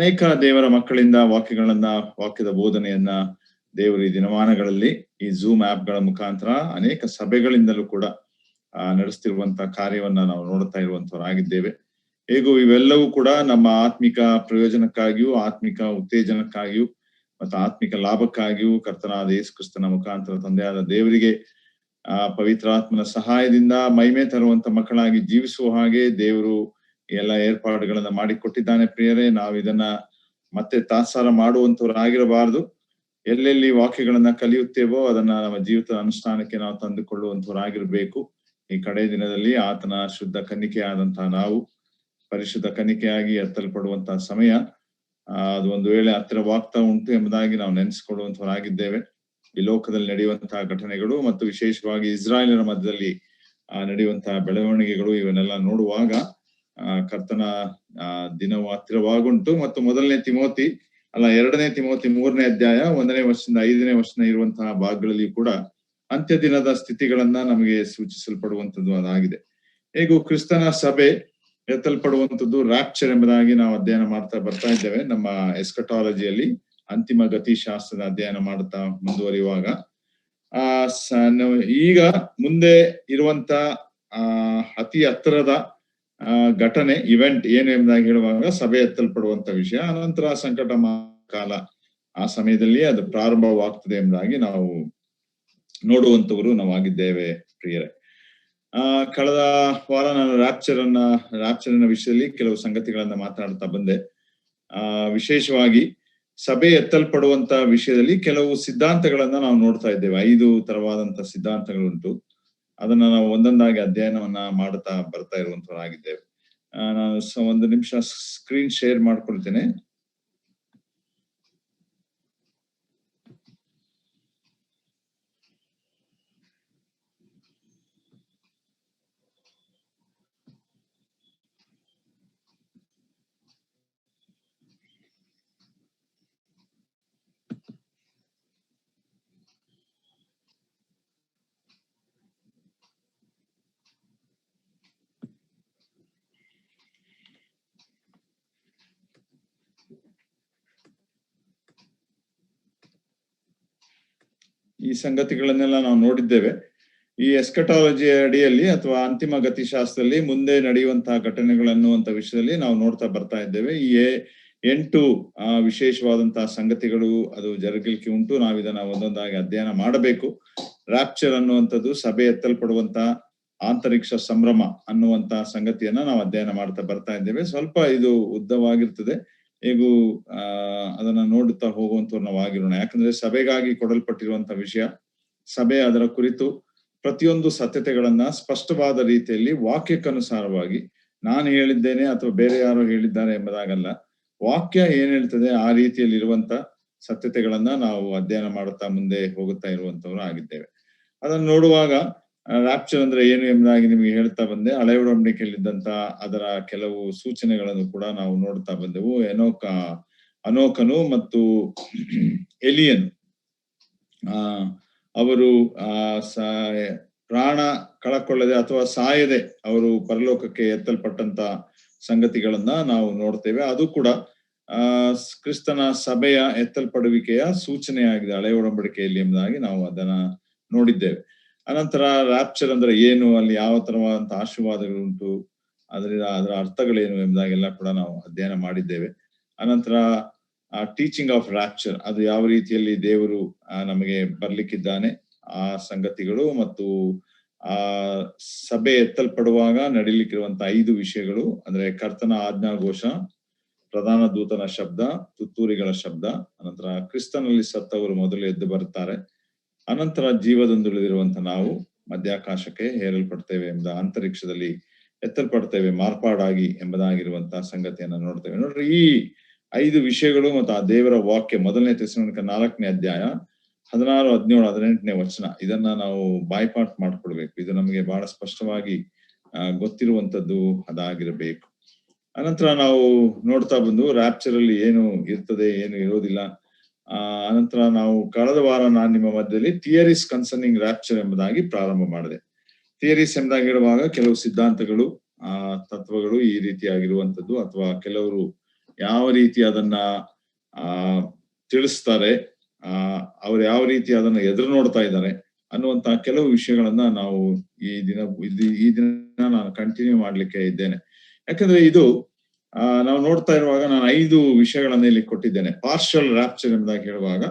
ಅನೇಕ ದೇವರ ಮಕ್ಕಳಿಂದ ವಾಕ್ಯದ ಬೋಧನೆಯನ್ನ ದೇವರು ಈ ದಿನಮಾನಗಳಲ್ಲಿ ಈ ಝೂಮ್ ಗಳ ಮುಖಾಂತರ ಅನೇಕ ಸಭೆಗಳಿಂದಲೂ ಕೂಡ ನಡೆಸ್ತಿರುವಂತಹ ಕಾರ್ಯವನ್ನ ನಾವು ನೋಡ್ತಾ ಇರುವಂತವರಾಗಿದ್ದೇವೆ. ಹೇಗೂ ಇವೆಲ್ಲವೂ ಕೂಡ ನಮ್ಮ ಆತ್ಮಿಕ ಪ್ರಯೋಜನಕ್ಕಾಗಿಯೂ, ಆತ್ಮಿಕ ಉತ್ತೇಜನಕ್ಕಾಗಿಯೂ ಮತ್ತು ಆತ್ಮಿಕ ಲಾಭಕ್ಕಾಗಿಯೂ ಕರ್ತನಾದ ಯೇಸು ಕ್ರಿಸ್ತನ ಮುಖಾಂತರ ತಂದೆಯಾದ ದೇವರಿಗೆ ಪವಿತ್ರಾತ್ಮನ ಸಹಾಯದಿಂದ ಮಹಿಮೆ ತರುವಂತ ಮಕ್ಕಳಾಗಿ ಜೀವಿಸುವ ಹಾಗೆ ದೇವರು ಎಲ್ಲ ಏರ್ಪಾಡುಗಳನ್ನ ಮಾಡಿಕೊಟ್ಟಿದ್ದಾನೆ. ಪ್ರಿಯರೇ, ನಾವು ಇದನ್ನ ಮತ್ತೆ ತಾತ್ಸಾರ ಮಾಡುವಂತವರಾಗಿರಬಾರದು. ಎಲ್ಲೆಲ್ಲಿ ವಾಕ್ಯಗಳನ್ನ ಕಲಿಯುತ್ತೇವೋ ಅದನ್ನ ನಮ್ಮ ಜೀವಿತದ ಅನುಷ್ಠಾನಕ್ಕೆ ನಾವು ತಂದುಕೊಳ್ಳುವಂತವರಾಗಿರ್ಬೇಕು. ಈ ಕಡೆ ದಿನದಲ್ಲಿ ಆತನ ಶುದ್ಧ ಕನ್ನಿಕೆಯಾದಂತಹ ನಾವು ಪರಿಶುದ್ಧ ಕನ್ನಿಕೆಯಾಗಿ ಎತ್ತಲ್ಪಡುವಂತಹ ಸಮಯ ಅದು ಒಂದು ವೇಳೆ ಹತ್ತಿರವಾಗ್ತಾ ಉಂಟು ಎಂಬುದಾಗಿ ನಾವು ನೆನೆಸಿಕೊಳ್ಳುವಂತವರಾಗಿದ್ದೇವೆ. ಈ ಲೋಕದಲ್ಲಿ ನಡೆಯುವಂತಹ ಘಟನೆಗಳು ಮತ್ತು ವಿಶೇಷವಾಗಿ ಇಸ್ರಾಯೇಲರ ಮಧ್ಯದಲ್ಲಿ ನಡೆಯುವಂತಹ ಬೆಳವಣಿಗೆಗಳು ಇವನ್ನೆಲ್ಲ ನೋಡುವಾಗ ಕರ್ತನ ದಿನವು ಹತ್ತಿರವಾಗುಂಟು. ಮತ್ತು 2ನೇ ತಿಮೋತಿ 3ನೇ ಅಧ್ಯಾಯ 1ನೇ ವರ್ಷದಿಂದ 5ನೇ ವರ್ಷ ಇರುವಂತಹ ಭಾಗಗಳಲ್ಲಿ ಕೂಡ ಅಂತ್ಯ ದಿನದ ಸ್ಥಿತಿಗಳನ್ನ ನಮಗೆ ಸೂಚಿಸಲ್ಪಡುವಂಥದ್ದು ಅದಾಗಿದೆ. ಹೇಗೂ ಕ್ರಿಸ್ತನ ಸಭೆ ಎತ್ತಲ್ಪಡುವಂಥದ್ದು ರ್ಯಾಪ್ಚರ್ ಎಂಬುದಾಗಿ ನಾವು ಅಧ್ಯಯನ ಮಾಡ್ತಾ ಬರ್ತಾ ಇದ್ದೇವೆ. ನಮ್ಮ ಎಸ್ಕಟಾಲಜಿಯಲ್ಲಿ ಅಂತಿಮ ಗತಿ ಶಾಸ್ತ್ರದ ಅಧ್ಯಯನ ಮಾಡುತ್ತಾ ಮುಂದುವರಿಯುವಾಗ ಈಗ ಮುಂದೆ ಇರುವಂತ ಅತಿ ಹತ್ತಿರದ ಘಟನೆ ಇವೆಂಟ್ ಏನು ಎಂಬುದಾಗಿ ಹೇಳುವಾಗ ಸಭೆ ಎತ್ತಲ್ಪಡುವಂತ ವಿಷಯ, ಅನಂತರ ಸಂಕಟ ಕಾಲ ಆ ಸಮಯದಲ್ಲಿ ಅದು ಪ್ರಾರಂಭವಾಗ್ತದೆ ಎಂಬುದಾಗಿ ನಾವು ನೋಡುವಂತವರು ನಾವಾಗಿದ್ದೇವೆ. ಪ್ರಿಯರೇ, ಕಳೆದ ವಾರ ನಾನು ರ್ಯಾಪ್ಚರ್ನ ವಿಷಯದಲ್ಲಿ ಕೆಲವು ಸಂಗತಿಗಳನ್ನ ಮಾತನಾಡ್ತಾ ಬಂದೆ. ವಿಶೇಷವಾಗಿ ಸಭೆ ಎತ್ತಲ್ಪಡುವಂತ ವಿಷಯದಲ್ಲಿ ಕೆಲವು ಸಿದ್ಧಾಂತಗಳನ್ನ ನಾವು ನೋಡ್ತಾ ಇದ್ದೇವೆ. 5 ತರವಾದಂತ ಸಿದ್ಧಾಂತಗಳುಂಟು. ಅದನ್ನ ನಾವು ಒಂದೊಂದಾಗಿ ಅಧ್ಯಯನವನ್ನ ಮಾಡ್ತಾ ಬರ್ತಾ ಇರುವಂತವರಾಗಿದ್ದೇವೆ. ನಾನು ಒಂದು ನಿಮಿಷ ಸ್ಕ್ರೀನ್ ಶೇರ್ ಮಾಡ್ಕೊಳ್ತೇನೆ. ಈ ಸಂಗತಿಗಳನ್ನೆಲ್ಲ ನಾವು ನೋಡಿದ್ದೇವೆ. ಈ ಎಸ್ಕಟಾಲಜಿ ಅಡಿಯಲ್ಲಿ ಅಥವಾ ಅಂತಿಮ ಗತಿಶಾಸ್ತ್ರದಲ್ಲಿ ಮುಂದೆ ನಡೆಯುವಂತಹ ಘಟನೆಗಳನ್ನು ಅಂತ ವಿಷಯದಲ್ಲಿ ನಾವು ನೋಡ್ತಾ ಬರ್ತಾ ಇದ್ದೇವೆ. ಈ 8 ವಿಶೇಷವಾದಂತಹ ಸಂಗತಿಗಳು ಅದು ಜರುಗಲಿಕ್ಕೆ ಉಂಟು. ನಾವು ಇದನ್ನ ಒಂದೊಂದಾಗಿ ಅಧ್ಯಯನ ಮಾಡಬೇಕು. ರ್ಯಾಪ್ಚರ್ ಅನ್ನುವಂಥದ್ದು ಸಭೆ ಎತ್ತಲ್ಪಡುವಂತ ಆಂತರಿಕ್ಷ ಸಂಭ್ರಮ ಅನ್ನುವಂತ ಸಂಗತಿಯನ್ನ ನಾವು ಅಧ್ಯಯನ ಮಾಡ್ತಾ ಬರ್ತಾ ಇದ್ದೇವೆ. ಸ್ವಲ್ಪ ಇದು ಉದ್ದವಾಗಿರ್ತದೆ. ಹೇಗೂ ಅದನ್ನ ನೋಡುತ್ತಾ ಹೋಗುವಂತವ್ರು ನಾವು ಆಗಿರೋಣ. ಯಾಕಂದ್ರೆ ಸಭೆಗಾಗಿ ಕೊಡಲ್ಪಟ್ಟಿರುವಂತ ವಿಷಯ, ಸಭೆ ಅದರ ಕುರಿತು ಪ್ರತಿಯೊಂದು ಸತ್ಯತೆಗಳನ್ನ ಸ್ಪಷ್ಟವಾದ ರೀತಿಯಲ್ಲಿ ವಾಕ್ಯಕ್ಕನುಸಾರವಾಗಿ ನಾನು ಹೇಳಿದ್ದೇನೆ ಅಥವಾ ಬೇರೆ ಯಾರು ಹೇಳಿದ್ದಾರೆ ಎಂಬುದಾಗಲ್ಲ, ವಾಕ್ಯ ಏನ್ ಹೇಳ್ತದೆ ಆ ರೀತಿಯಲ್ಲಿ ಇರುವಂತ ಸತ್ಯತೆಗಳನ್ನ ನಾವು ಅಧ್ಯಯನ ಮಾಡುತ್ತಾ ಮುಂದೆ ಹೋಗುತ್ತಾ ಇರುವಂತವ್ರು ಆಗಿದ್ದೇವೆ. ಅದನ್ನು ನೋಡುವಾಗ ರ್ಯಾಪ್ಚರ್ ಅಂದ್ರೆ ಏನು ಎಂಬುದಾಗಿ ನಿಮಗೆ ಹೇಳ್ತಾ ಬಂದೆ. ಹಳೆಯ ಒಡಂಬಡಿಕೆಯಲ್ಲಿದ್ದಂತ ಅದರ ಕೆಲವು ಸೂಚನೆಗಳನ್ನು ಕೂಡ ನಾವು ನೋಡ್ತಾ ಬಂದೆವು. ಅನೋಕನು ಮತ್ತು ಎಲಿಯನ್ ಅವರು ಪ್ರಾಣ ಕಳಕೊಳ್ಳದೆ ಅಥವಾ ಸಾಯದೆ ಅವರು ಪರಲೋಕಕ್ಕೆ ಎತ್ತಲ್ಪಟ್ಟಂತ ಸಂಗತಿಗಳನ್ನ ನಾವು ನೋಡ್ತೇವೆ. ಅದು ಕೂಡ ಕ್ರಿಸ್ತನ ಸಭೆಯ ಎತ್ತಲ್ಪಡುವಿಕೆಯ ಸೂಚನೆಯಾಗಿದೆ ಹಳೆಯ ಒಡಂಬಡಿಕೆಯಲ್ಲಿ ಎಂಬುದಾಗಿ ನಾವು ಅದನ್ನ ನೋಡಿದ್ದೇವೆ. ಅನಂತರ ರ್ಯಾಪ್ಚರ್ ಅಂದ್ರೆ ಏನು, ಅಲ್ಲಿ ಯಾವ ತರವಾದಂತ ಆಶೀರ್ವಾದಗಳುಂಟು, ಅದರ ಅರ್ಥಗಳೇನು ಎಂಬುದಾಗೆಲ್ಲ ಕೂಡ ನಾವು ಅಧ್ಯಯನ ಮಾಡಿದ್ದೇವೆ. ಅನಂತರ ಟೀಚಿಂಗ್ ಆಫ್ ರ್ಯಾಪ್ಚರ್, ಅದು ಯಾವ ರೀತಿಯಲ್ಲಿ ದೇವರು ನಮಗೆ ಬರ್ಲಿಕ್ಕಿದ್ದಾನೆ ಆ ಸಂಗತಿಗಳು, ಮತ್ತು ಆ ಸಭೆ ಎತ್ತಲ್ಪಡುವಾಗ ನಡೀಲಿಕ್ಕಿರುವಂತ 5 ವಿಷಯಗಳು ಅಂದ್ರೆ ಕರ್ತನ ಆಜ್ಞಾಘೋಷ, ಪ್ರಧಾನ ದೂತನ ಶಬ್ದ, ತುತ್ತೂರಿಗಳ ಶಬ್ದ, ಅನಂತರ ಕ್ರಿಸ್ತನಲ್ಲಿ ಸತ್ತವರು ಮೊದಲು ಎದ್ದು ಬರುತ್ತಾರೆ, ಅನಂತರ ಜೀವದೊಂದುಳಿದಿರುವಂತ ನಾವು ಮಧ್ಯಾಕಾಶಕ್ಕೆ ಹೇರಲ್ಪಡ್ತೇವೆ ಎಂಬ ಅಂತರಿಕ್ಷದಲ್ಲಿ ಎತ್ತಲ್ಪಡ್ತೇವೆ ಮಾರ್ಪಾಡಾಗಿ ಎಂಬುದಾಗಿರುವಂತಹ ಸಂಗತಿಯನ್ನ ನೋಡ್ತೇವೆ. ನೋಡ್ರಿ, ಈ 5 ವಿಷಯಗಳು ಮತ್ತು ಆ ದೇವರ ವಾಕ್ಯ 1ನೇ ಥೆಸಲೋನಿಕ 4ನೇ ಅಧ್ಯಾಯ 16, 17, 18ನೇ ವಚನ, ಇದನ್ನ ನಾವು ಬಾಯ್ಪಾಟ್ ಮಾಡ್ಕೊಳ್ಬೇಕು. ಇದು ನಮಗೆ ಬಹಳ ಸ್ಪಷ್ಟವಾಗಿ ಗೊತ್ತಿರುವಂತದ್ದು ಅದಾಗಿರಬೇಕು. ಅನಂತರ ನಾವು ನೋಡ್ತಾ ಬಂದು ರ್ಯಾಪ್ಚರ್ ಅಲ್ಲಿ ಏನು ಇರ್ತದೆ, ಏನು ಇರೋದಿಲ್ಲ. ಅನಂತರ ನಾವು ಕಳೆದ ವಾರ ನಾನು ನಿಮ್ಮ ಮಧ್ಯದಲ್ಲಿ ಥಿಯರೀಸ್ ಕನ್ಸರ್ನಿಂಗ್ ರ್ಯಾಪ್ಚರ್ ಎಂಬುದಾಗಿ ಪ್ರಾರಂಭ ಮಾಡಿದೆ. ಥಿಯರೀಸ್ ಎಂಬುದಾಗಿ ಹೇಳುವಾಗ ಕೆಲವು ಸಿದ್ಧಾಂತಗಳು, ತತ್ವಗಳು ಈ ರೀತಿಯಾಗಿರುವಂತದ್ದು, ಅಥವಾ ಕೆಲವರು ಯಾವ ರೀತಿ ಅದನ್ನ ತಿಳಿಸ್ತಾರೆ, ಅವ್ರು ಯಾವ ರೀತಿ ಅದನ್ನ ಎದುರು ನೋಡ್ತಾ ಇದ್ದಾರೆ ಅನ್ನುವಂತಹ ಕೆಲವು ವಿಷಯಗಳನ್ನ ನಾವು ಈ ದಿನ ನಾನು ಕಂಟಿನ್ಯೂ ಮಾಡ್ಲಿಕ್ಕೆ ಇದ್ದೇನೆ. ಯಾಕಂದ್ರೆ ಇದು ನಾವು ನೋಡ್ತಾ ಇರುವಾಗ ನಾನು 5 ವಿಷಯಗಳನ್ನ ಇಲ್ಲಿ ಕೊಟ್ಟಿದ್ದೇನೆ. ಪಾರ್ಷಿಯಲ್ ರ್ಯಾಪ್ಚರ್ ಎಂಬುದಾಗಿ ಹೇಳುವಾಗ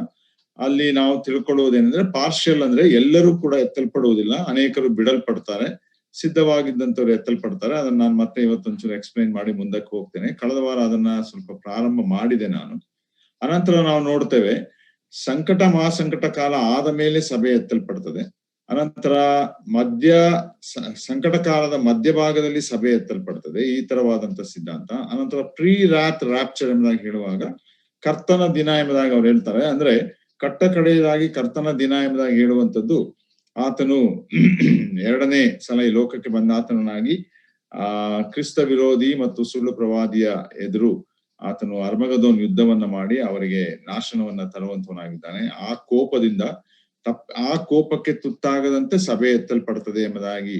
ಅಲ್ಲಿ ನಾವು ತಿಳ್ಕೊಳ್ಳುವುದೇನೆಂದ್ರೆ, ಪಾರ್ಷಿಯಲ್ ಅಂದ್ರೆ ಎಲ್ಲರೂ ಕೂಡ ಎತ್ತಲ್ಪಡುವುದಿಲ್ಲ, ಅನೇಕರು ಬಿಡಲ್ಪಡ್ತಾರೆ, ಸಿದ್ಧವಾಗಿದ್ದಂಥವ್ರು ಎತ್ತಲ್ಪಡ್ತಾರೆ. ಅದನ್ನ ನಾನು ಮತ್ತೆ ಇವತ್ತೊಂಚೂರು ಎಕ್ಸ್ಪ್ಲೈನ್ ಮಾಡಿ ಮುಂದಕ್ಕೆ ಹೋಗ್ತೇನೆ. ಕಳೆದ ವಾರ ಅದನ್ನ ಸ್ವಲ್ಪ ಪ್ರಾರಂಭ ಮಾಡಿದೆ ನಾನು. ಅನಂತರ ನಾವು ನೋಡ್ತೇವೆ, ಮಹಾಸಂಕಟ ಕಾಲ ಆದ ಮೇಲೆ ಸಭೆ ಎತ್ತಲ್ಪಡ್ತದೆ. ಅನಂತರ ಸಂಕಟ ಕಾಲದ ಮಧ್ಯಭಾಗದಲ್ಲಿ ಸಭೆ ಎತ್ತಲ್ಪಡ್ತದೆ, ಈ ತರವಾದಂತ ಸಿದ್ಧಾಂತ. ಅನಂತರ ಪ್ರೀ ರ್ಯಾಪ್ಚರ್ ಎಂಬುದಾಗಿ ಹೇಳುವಾಗ ಕರ್ತನ ದಿನ ಎಂಬುದಾಗಿ ಅವ್ರು ಹೇಳ್ತಾರೆ. ಅಂದ್ರೆ ಕಟ್ಟ ಕಡೆಯದಾಗಿ ಕರ್ತನ ದಿನ ಎಂಬುದಾಗಿ ಹೇಳುವಂಥದ್ದು, ಆತನು 2ನೇ ಸಲ ಈ ಲೋಕಕ್ಕೆ ಬಂದ ಆತನಾಗಿ ಕ್ರಿಸ್ತ ವಿರೋಧಿ ಮತ್ತು ಸುಳ್ಳು ಪ್ರವಾದಿಯ ಎದುರು ಆತನು ಅರ್ಮಗದೋನ್ ಯುದ್ಧವನ್ನ ಮಾಡಿ ಅವರಿಗೆ ನಾಶನವನ್ನ ತರುವಂತವನಾಗಿದ್ದಾನೆ. ಆ ಕೋಪಕ್ಕೆ ತುತ್ತಾಗದಂತೆ ಸಭೆ ಎತ್ತಲ್ಪಡ್ತದೆ ಎಂಬುದಾಗಿ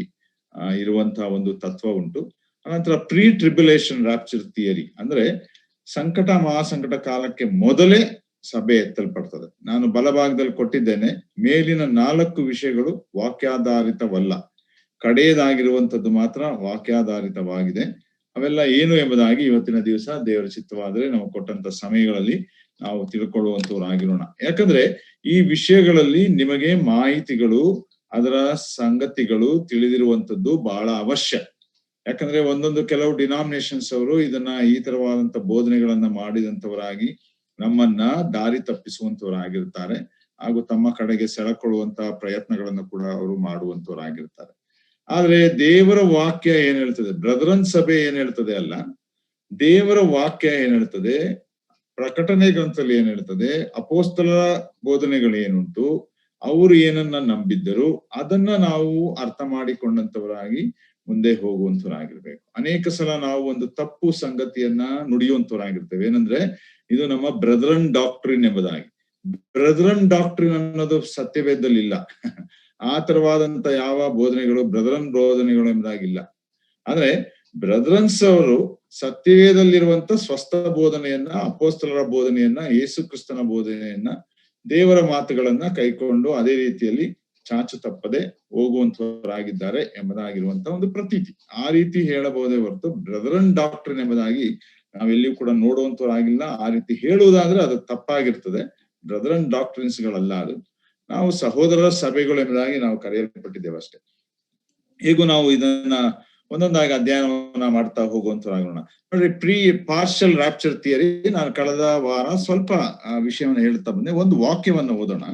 ಇರುವಂತಹ ಒಂದು ತತ್ವ ಉಂಟು. ಅನಂತರ ಪ್ರೀ ಟ್ರಿಬ್ಯುಲೇಷನ್ ರ್ಯಾಪ್ಚರ್ ಥಿಯರಿ ಅಂದ್ರೆ ಮಹಾಸಂಕಟ ಕಾಲಕ್ಕೆ ಮೊದಲೇ ಸಭೆ ಎತ್ತಲ್ಪಡ್ತದೆ. ನಾನು ಬಲಭಾಗದಲ್ಲಿ ಕೊಟ್ಟಿದ್ದೇನೆ, ಮೇಲಿನ 4 ವಿಷಯಗಳು ವಾಕ್ಯಾಧಾರಿತವಲ್ಲ, ಕಡೆಯದಾಗಿರುವಂತದ್ದು ಮಾತ್ರ ವಾಕ್ಯಾಧಾರಿತವಾಗಿದೆ. ಅವೆಲ್ಲ ಏನು ಎಂಬುದಾಗಿ ಇವತ್ತಿನ ದಿವಸ ದೇವರ ಚಿತ್ತವಾದರೆ ನಾವು ಕೊಟ್ಟಂತ ಸಮಯಗಳಲ್ಲಿ ನಾವು ತಿಳ್ಕೊಳ್ಳುವಂತವರಾಗಿರೋಣ. ಯಾಕಂದ್ರೆ ಈ ವಿಷಯಗಳಲ್ಲಿ ನಿಮಗೆ ಮಾಹಿತಿಗಳು, ಅದರ ಸಂಗತಿಗಳು ತಿಳಿದಿರುವಂತದ್ದು ಬಹಳ ಅವಶ್ಯ. ಯಾಕಂದ್ರೆ ಕೆಲವು ಡಿನಾಮಿನೇಷನ್ಸ್ ಅವರು ಇದನ್ನ ಈ ತರವಾದಂತ ಬೋಧನೆಗಳನ್ನ ಮಾಡಿದಂತವರಾಗಿ ನಮ್ಮನ್ನ ದಾರಿ ತಪ್ಪಿಸುವಂತವರಾಗಿರ್ತಾರೆ, ಹಾಗೂ ತಮ್ಮ ಕಡೆಗೆ ಸೆಳೆಕೊಳ್ಳುವಂತಹ ಪ್ರಯತ್ನಗಳನ್ನು ಕೂಡ ಅವರು ಮಾಡುವಂತವರಾಗಿರ್ತಾರೆ. ಆದ್ರೆ ದೇವರ ವಾಕ್ಯ ಏನ್ ಹೇಳ್ತದೆ, ಬ್ರದರನ್ ಸಭೆ ಏನ್ ಹೇಳ್ತದೆ ಅಲ್ಲ, ದೇವರ ವಾಕ್ಯ ಏನ್ ಹೇಳ್ತದೆ, ಪ್ರಕಟಣೆ ಗ್ರಂಥದಲ್ಲಿ ಏನ್ ಹೇಳ್ತದೆ, ಅಪೋಸ್ತಲರ ಬೋಧನೆಗಳು ಏನುಂಟು, ಅವರು ಏನನ್ನ ನಂಬಿದ್ದರು ಅದನ್ನ ನಾವು ಅರ್ಥ ಮಾಡಿಕೊಂಡಂತವರಾಗಿ ಮುಂದೆ ಹೋಗುವಂತವರಾಗಿರ್ಬೇಕು. ಅನೇಕ ಸಲ ನಾವು ಒಂದು ತಪ್ಪು ಸಂಗತಿಯನ್ನ ನುಡಿಯುವಂತವರಾಗಿರ್ತೇವೆ. ಏನಂದ್ರೆ ಇದು ನಮ್ಮ ಬ್ರದರನ್ ಡಾಕ್ಟ್ರಿನ್ ಎಂಬುದಾಗಿ. ಬ್ರದರನ್ ಡಾಕ್ಟ್ರಿನ್ ಅನ್ನೋದು ಸತ್ಯವೇದದಲ್ಲಿ ಇಲ್ಲ. ಆ ತರವಾದಂತ ಯಾವ ಬೋಧನೆಗಳು ಬ್ರದರನ್ ಬೋಧನೆಗಳು ಎಂಬುದಾಗಿಲ್ಲ. ಆದ್ರೆ ಬ್ರದರನ್ಸ್ ಅವರು ಸತ್ಯವೇದಲ್ಲಿರುವಂತ ಸ್ವಸ್ಥ ಬೋಧನೆಯನ್ನ, ಅಪೋಸ್ತಲರ ಬೋಧನೆಯನ್ನ, ಯೇಸು ಕ್ರಿಸ್ತನ ಬೋಧನೆಯನ್ನ, ದೇವರ ಮಾತುಗಳನ್ನ ಕೈಕೊಂಡು ಅದೇ ರೀತಿಯಲ್ಲಿ ಚಾಚು ತಪ್ಪದೆ ಹೋಗುವಂತವರಾಗಿದ್ದಾರೆ ಎಂಬುದಾಗಿರುವಂತ ಒಂದು ಪ್ರತೀತಿ. ಆ ರೀತಿ ಹೇಳಬಹುದೇ ಹೊರತು ಬ್ರದರನ್ ಡಾಕ್ಟ್ರಿನ್ ಎಂಬುದಾಗಿ ನಾವೆಲ್ಲಿಯೂ ಕೂಡ ನೋಡುವಂತವರಾಗಿಲ್ಲ. ಆ ರೀತಿ ಹೇಳುವುದಾದ್ರೆ ಅದು ತಪ್ಪಾಗಿರ್ತದೆ. ಬ್ರದರನ್ ಡಾಕ್ಟ್ರಿನ್ಸ್ ಗಳಲ್ಲ ಅದು. ನಾವು ಸಹೋದರರ ಸಭೆಗಳು ಎಂಬುದಾಗಿ ನಾವು ಕರೆಯಲ್ಪಟ್ಟಿದ್ದೇವೆ ಅಷ್ಟೇ. ಹೇಗೂ ನಾವು ಇದನ್ನ ಒಂದೊಂದಾಗಿ ಅಧ್ಯಯನವನ್ನ ಮಾಡ್ತಾ ಹೋಗುವಂತವರಾಗೋಣ. ನೋಡ್ರಿ, ಪಾರ್ಷಿಯಲ್ ರ್ಯಾಪ್ಚರ್ ಥಿಯರಿ ನಾನು ಕಳೆದ ವಾರ ಸ್ವಲ್ಪ ವಿಷಯವನ್ನ ಹೇಳ್ತಾ ಬಂದೆ. ಒಂದು ವಾಕ್ಯವನ್ನ ಓದೋಣ.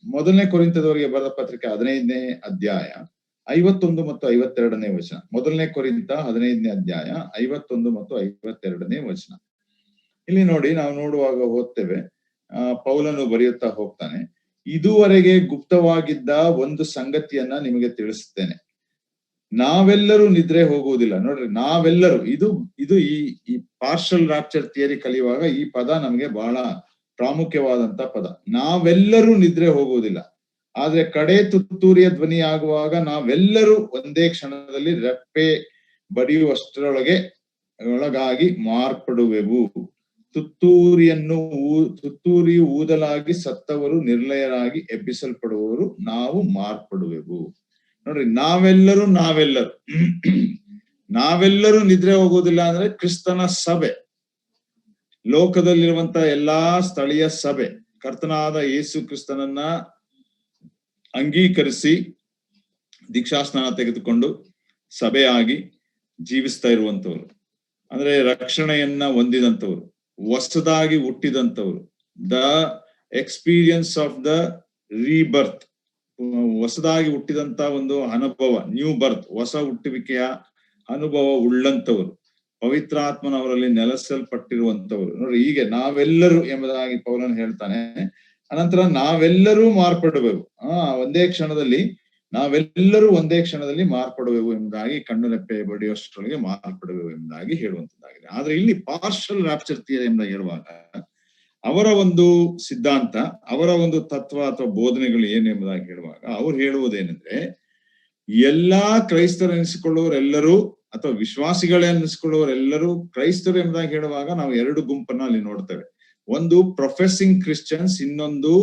1ನೇ ಕೊರಿಂಥದವರಿಗೆ ಬರೆದ ಪತ್ರಿಕೆ 15ನೇ ಅಧ್ಯಾಯ 51 ಮತ್ತು 52ನೇ ವಚನ. 1ನೇ ಕೊರಿಂಥ 15ನೇ ಅಧ್ಯಾಯ 51 ಮತ್ತು 52ನೇ ವಚನ. ಇಲ್ಲಿ ನೋಡಿ, ನಾವು ನೋಡುವಾಗ ಓದ್ತೇವೆ, ಪೌಲನು ಬರೆಯುತ್ತಾ ಹೋಗ್ತಾನೆ, ಇದುವರೆಗೆ ಗುಪ್ತವಾಗಿದ್ದ ಒಂದು ಸಂಗತಿಯನ್ನ ನಿಮಗೆ ತಿಳಿಸುತ್ತೇನೆ, ನಾವೆಲ್ಲರೂ ನಿದ್ರೆ ಹೋಗುವುದಿಲ್ಲ. ನೋಡ್ರಿ, ನಾವೆಲ್ಲರೂ, ಇದು ಈ ಪಾರ್ಷಿಯಲ್ ರ್ಯಾಪ್ಚರ್ ಥಿಯರಿ ಕಲಿಯುವಾಗ ಈ ಪದ ನಮ್ಗೆ ಬಹಳ ಪ್ರಾಮುಖ್ಯವಾದಂತ ಪದ. ನಾವೆಲ್ಲರೂ ನಿದ್ರೆ ಹೋಗುವುದಿಲ್ಲ, ಆದ್ರೆ ಕಡೆ ತುತ್ತೂರಿಯ ಧ್ವನಿ ಆಗುವಾಗ ನಾವೆಲ್ಲರೂ ಒಂದೇ ಕ್ಷಣದಲ್ಲಿ ರೆಪ್ಪೆ ಒಳಗಾಗಿ ಮಾರ್ಪಡುವೆವು. ತುತ್ತೂರಿಯು ಊದಲಾಗಿ ಸತ್ತವರು ನಿರ್ಲಯರಾಗಿ ಎಬ್ಬಿಸಲ್ಪಡುವವರು ನಾವು ಮಾರ್ಪಡುವೆವು. ನೋಡ್ರಿ, ನಾವೆಲ್ಲರೂ ನಿದ್ರೆ ಹೋಗುವುದಿಲ್ಲ ಅಂದ್ರೆ ಕ್ರಿಸ್ತನ ಸಭೆ, ಲೋಕದಲ್ಲಿರುವಂತ ಎಲ್ಲಾ ಸ್ಥಳೀಯ ಸಭೆ, ಕರ್ತನಾದ ಯೇಸು ಕ್ರಿಸ್ತನನ್ನ ಅಂಗೀಕರಿಸಿ ದೀಕ್ಷಾಸ್ನಾನ ತೆಗೆದುಕೊಂಡು ಸಭೆಯಾಗಿ ಜೀವಿಸ್ತಾ ಇರುವಂತವ್ರು, ಅಂದ್ರೆ ರಕ್ಷಣೆಯನ್ನ ಹೊಂದಿದಂಥವ್ರು, ಹೊಸದಾಗಿ ಹುಟ್ಟಿದಂಥವ್ರು, the experience of the rebirth, ಹೊಸದಾಗಿ ಹುಟ್ಟಿದಂತ ಒಂದು ಅನುಭವ, ನ್ಯೂ ಬರ್ತ್, ಹೊಸ ಹುಟ್ಟುವಿಕೆಯ ಅನುಭವ ಉಳ್ಳಂತವರು, ಪವಿತ್ರಾತ್ಮನವರಲ್ಲಿ ನೆಲೆಸಲ್ಪಟ್ಟಿರುವಂತವರು. ನೋಡಿ, ಹೀಗೆ ನಾವೆಲ್ಲರೂ ಎಂಬುದಾಗಿ ಪೌಲನು ಹೇಳ್ತಾನೆ. ಅನಂತರ ನಾವೆಲ್ಲರೂ ಮಾರ್ಪಡುವೆವು, ನಾವೆಲ್ಲರೂ ಒಂದೇ ಕ್ಷಣದಲ್ಲಿ ಮಾರ್ಪಡುವೆವು ಎಂಬುದಾಗಿ, ಕಣ್ಣು ರೆಪ್ಪೆ ಬಡಿಯುವಷ್ಟರೊಳಗೆ ಮಾರ್ಪಡುವೆವು ಎಂಬುದಾಗಿ ಹೇಳುವಂತದ್ದಾಗಿದೆ. ಆದ್ರೆ ಇಲ್ಲಿ ಪಾರ್ಷಿಯಲ್ ರ್ಯಾಪ್ಚರ್ ಥಿಯರಿ ಎಂಬುದಾಗಿ ಹೇಳುವಾಗ ಅವರ ಒಂದು ಸಿದ್ಧಾಂತ, ಅವರ ಒಂದು ತತ್ವ ಅಥವಾ ಬೋಧನೆಗಳು ಏನು ಎಂಬುದಾಗಿ ಹೇಳುವಾಗ ಅವ್ರು ಹೇಳುವುದೇನೆಂದ್ರೆ, ಎಲ್ಲಾ ಕ್ರೈಸ್ತರೆನಿಸಿಕೊಳ್ಳುವವರೆಲ್ಲರೂ ಅಥವಾ ವಿಶ್ವಾಸಿಗಳೇ ಅನ್ನಿಸ್ಕೊಳ್ಳುವವರೆಲ್ಲರೂ ಕ್ರೈಸ್ತರು ಎಂಬುದಾಗಿ ಹೇಳುವಾಗ ನಾವು ಎರಡು ಗುಂಪನ್ನ ಅಲ್ಲಿ ನೋಡ್ತೇವೆ. ಒಂದು ಪ್ರೊಫೆಸಿಂಗ್ ಕ್ರಿಶ್ಚಿಯನ್ಸ್, ಇನ್ನೊಂದು